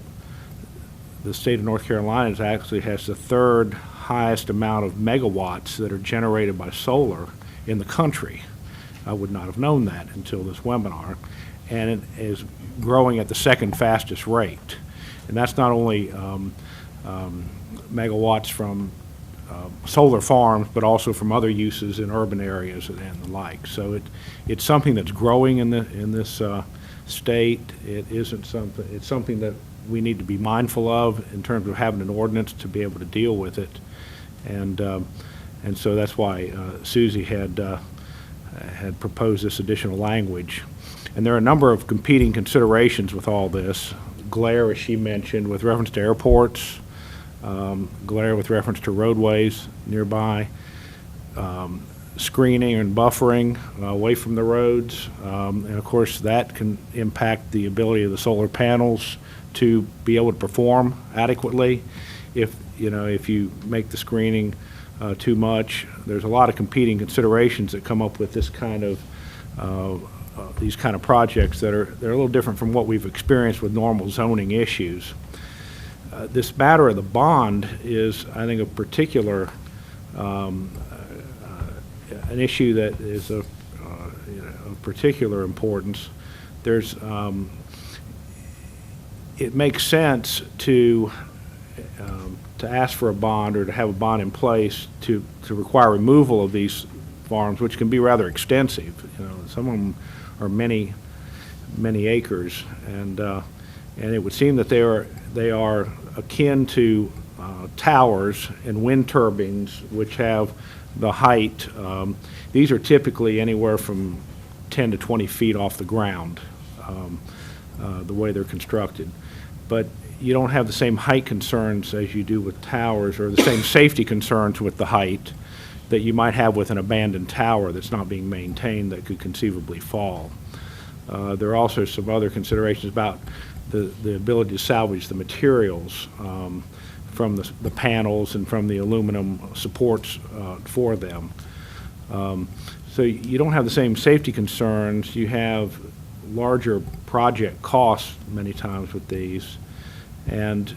the state of North Carolina actually has the 3rd highest amount of megawatts that are generated by solar in the country. I would not have known that until this webinar. And it is growing at the 2nd fastest rate. And that's not only megawatts from solar farms, but also from other uses in urban areas and the like. So it's something that's growing in this state. It's something that we need to be mindful of in terms of having an ordinance to be able to deal with it. And so that's why Susie had proposed this additional language. And there are a number of competing considerations with all this. Glare, as she mentioned, with reference to airports, glare with reference to roadways nearby, screening and buffering away from the roads, and of course that can impact the ability of the solar panels to be able to perform adequately. If you make the screening too much, there's a lot of competing considerations that come up with this kind of these kind of projects they're a little different from what we've experienced with normal zoning issues. This matter of the bond is, I think, a particular an issue that is of particular importance. There's it makes sense to ask for a bond or to have a bond in place to require removal of these farms, which can be rather extensive. Some of them are many acres, and it would seem that they are akin to towers and wind turbines, which have the height. These are typically anywhere from 10 to 20 feet off the ground, the way they're constructed. But you don't have the same height concerns as you do with towers, or the same safety concerns with the height that you might have with an abandoned tower that's not being maintained that could conceivably fall. There are also some other considerations about the ability to salvage the materials from the panels and from the aluminum supports for them. So you don't have the same safety concerns. You have larger project costs many times with these. And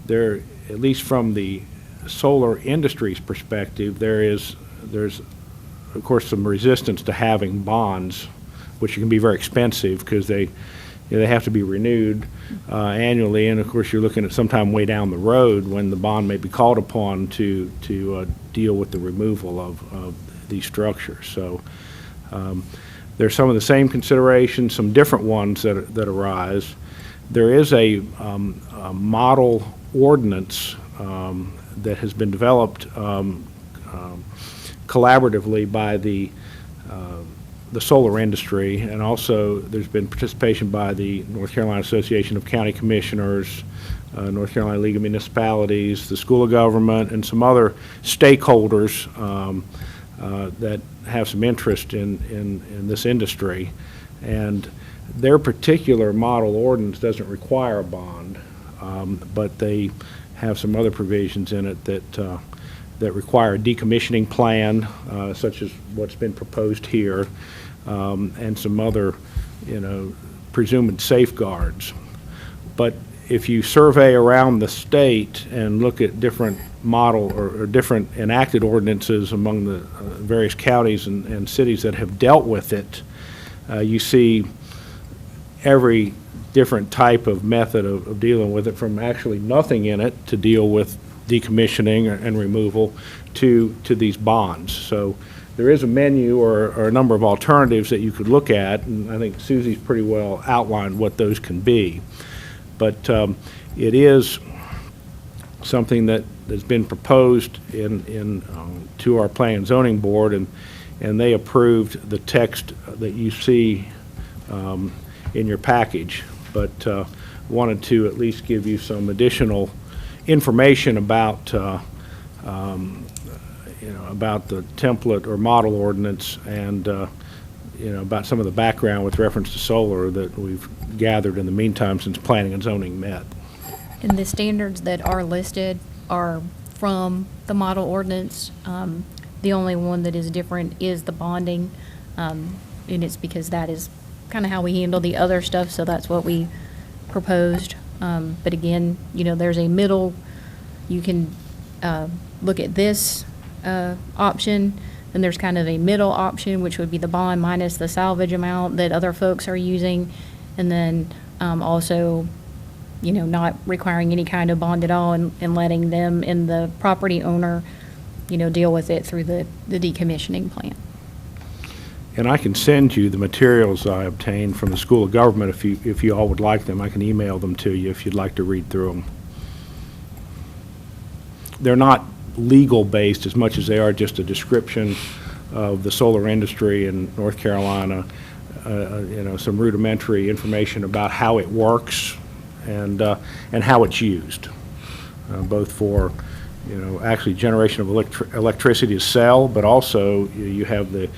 there, at least from the solar industry's perspective, there's of course some resistance to having bonds, which can be very expensive because they have to be renewed annually, and of course you're looking at sometime way down the road when the bond may be called upon to deal with the removal of these structures. So there's some of the same considerations, some different ones that arise. There is a model ordinance that has been developed collaboratively by the solar industry, and also there's been participation by the North Carolina Association of County Commissioners, North Carolina League of Municipalities, the School of Government, and some other stakeholders that have some interest in this industry. And their particular model ordinance doesn't require a bond, but they have some other provisions in it that require a decommissioning plan, such as what's been proposed here, and some other, presumed safeguards. But if you survey around the state and look at different model or different enacted ordinances among the various counties and cities that have dealt with it, you see every different type of method of dealing with it, from actually nothing in it to deal with decommissioning and removal to these bonds. So there is a menu or a number of alternatives that you could look at, and I think Susie's pretty well outlined what those can be. But it is something that has been proposed to our Planning and Zoning Board, and they approved the text that you see in your package, but wanted to at least give you some additional information about about the template or model ordinance, and about some of the background with reference to solar that we've gathered in the meantime since Planning and Zoning met. And the standards that are listed are from the model ordinance. The only one that is different is the bonding, and it's because that is kind of how we handle the other stuff, so that's what we proposed. But again, there's a middle. You can look at this option, and there's kind of a middle option, which would be the bond minus the salvage amount that other folks are using, and then also, not requiring any kind of bond at all, and letting them and the property owner, deal with it through the decommissioning plan. And I can send you the materials I obtained from the School of Government if you all would like them. I can email them to you if you'd like to read through them. They're not legal-based as much as they are just a description of the solar industry in North Carolina, some rudimentary information about how it works and how it's used, both for actually generation of electricity to sell, but also you have the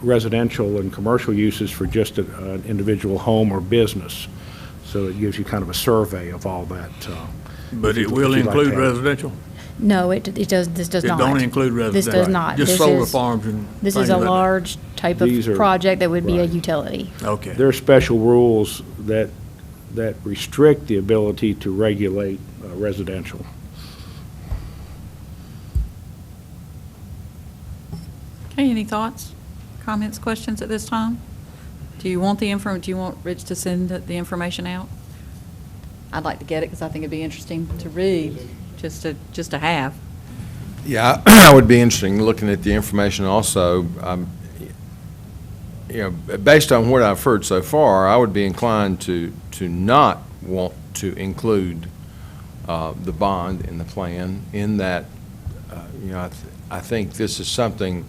residential and commercial uses for just an individual home or business. So it gives you kind of a survey of all that. But if it you- will if you'd like include to have- residential? No, it does, this does It not. don't include This residential? does not. Just This solar is- farms and This things is a like that. large type These of are- project that would be a right. utility. Okay. There are special rules that restrict the ability to regulate residential. Okay, any thoughts, comments, questions at this time? Do you want do you want Rich to send the information out? I'd like to get it because I think it'd be interesting to read, just to have. Yeah, I would be interested in looking at the information also. Based on what I've heard so far, I would be inclined to not want to include the bond in the plan, in that, I think this is something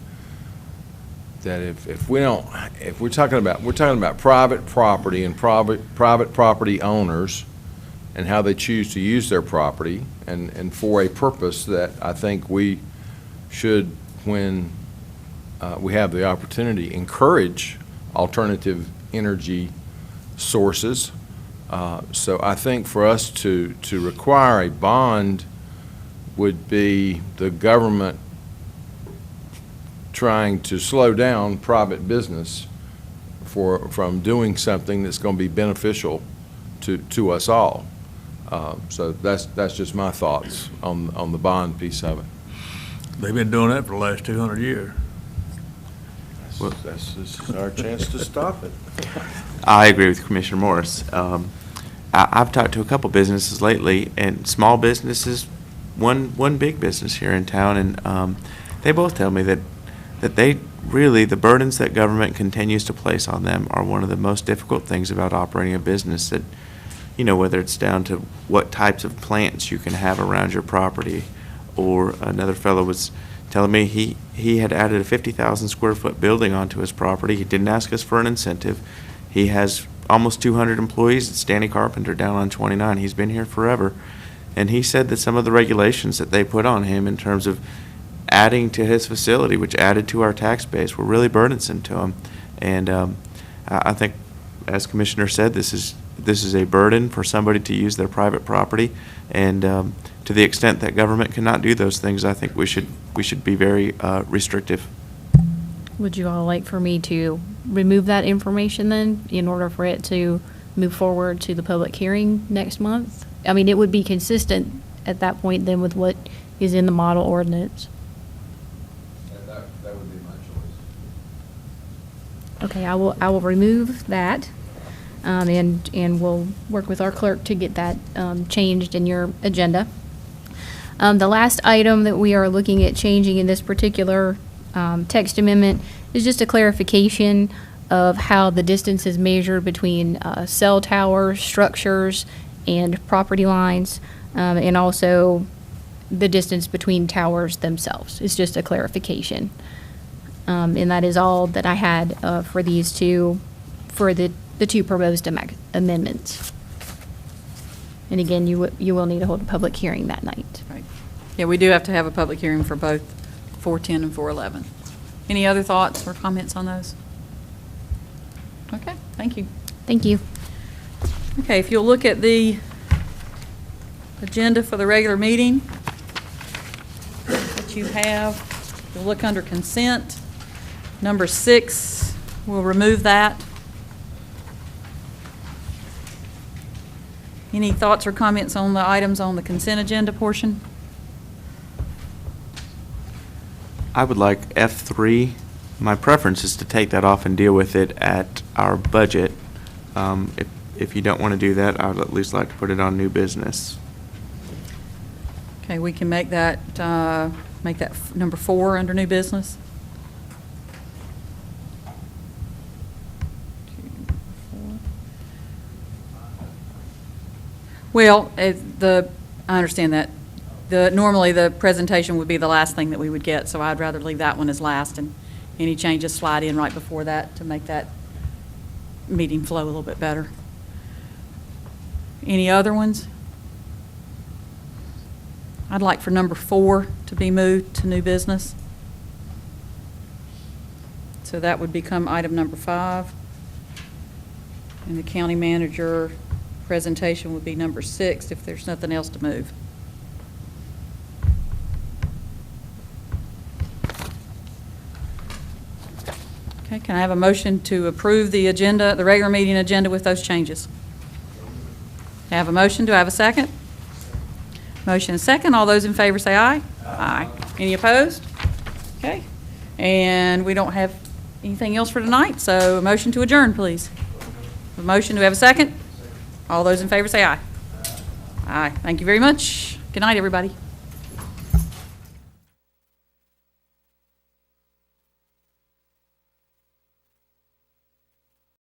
that if we're talking about private property and private property owners and how they choose to use their property, and for a purpose that I think we should, when we have the opportunity, encourage alternative energy sources. So I think for us to require a bond would be the government trying to slow down private business from doing something that's going to be beneficial to us all. So that's just my thoughts on the bond piece of it. They've been doing that for the last 200 years. This is our chance to stop it. I agree with Commissioner Morris. I've talked to a couple businesses lately, and small businesses, one big business here in town, and they both tell me that they really, the burdens that government continues to place on them are one of the most difficult things about operating a business. That, whether it's down to what types of plants you can have around your property, or another fellow was telling me he had added a 50,000 square foot building onto his property. He didn't ask us for an incentive. He has almost 200 employees. It's Danny Carpenter down on 29. He's been here forever. And he said that some of the regulations that they put on him in terms of adding to his facility, which added to our tax base, were really burdensome to him. And I think, as Commissioner said, this is a burden for somebody to use their private property. And to the extent that government cannot do those things, I think we should be very restrictive. Would you all like for me to remove that information then, in order for it to move forward to the public hearing next month? I mean, it would be consistent at that point then with what is in the model ordinance. That would be my choice. Okay, I will remove that, and we'll work with our clerk to get that changed in your agenda. The last item that we are looking at changing in this particular text amendment is just a clarification of how the distance is measured between cell towers, structures, and property lines, and also the distance between towers themselves. It's just a clarification. And that is all that I had for these two, for the two proposed amendments. And again, you will need to hold a public hearing that night. Right. Yeah, we do have to have a public hearing for both 410 and 411. Any other thoughts or comments on those? Okay, thank you. Thank you. Okay, if you'll look at the agenda for the regular meeting that you have, you'll look under consent. Number 6, we'll remove that. Any thoughts or comments on the items on the consent agenda portion? I would like F3. My preference is to take that off and deal with it at our budget. If you don't want to do that, I would at least like to put it on new business. Okay, we can make that number 4 under new business. Well, I understand that. Normally, the presentation would be the last thing that we would get, so I'd rather leave that one as last, and any changes slide in right before that to make that meeting flow a little bit better. Any other ones? I'd like for number 4 to be moved to new business. So that would become item number 5. And the county manager presentation would be number 6 if there's nothing else to move. Okay, can I have a motion to approve the agenda, the regular meeting agenda with those changes? I have a motion. Do I have a second? Motion and second. All those in favor say aye. Aye. Any opposed? Okay. And we don't have anything else for tonight, so a motion to adjourn, please. A motion. Do we have a second? All those in favor say aye. Aye. Thank you very much. Good night, everybody.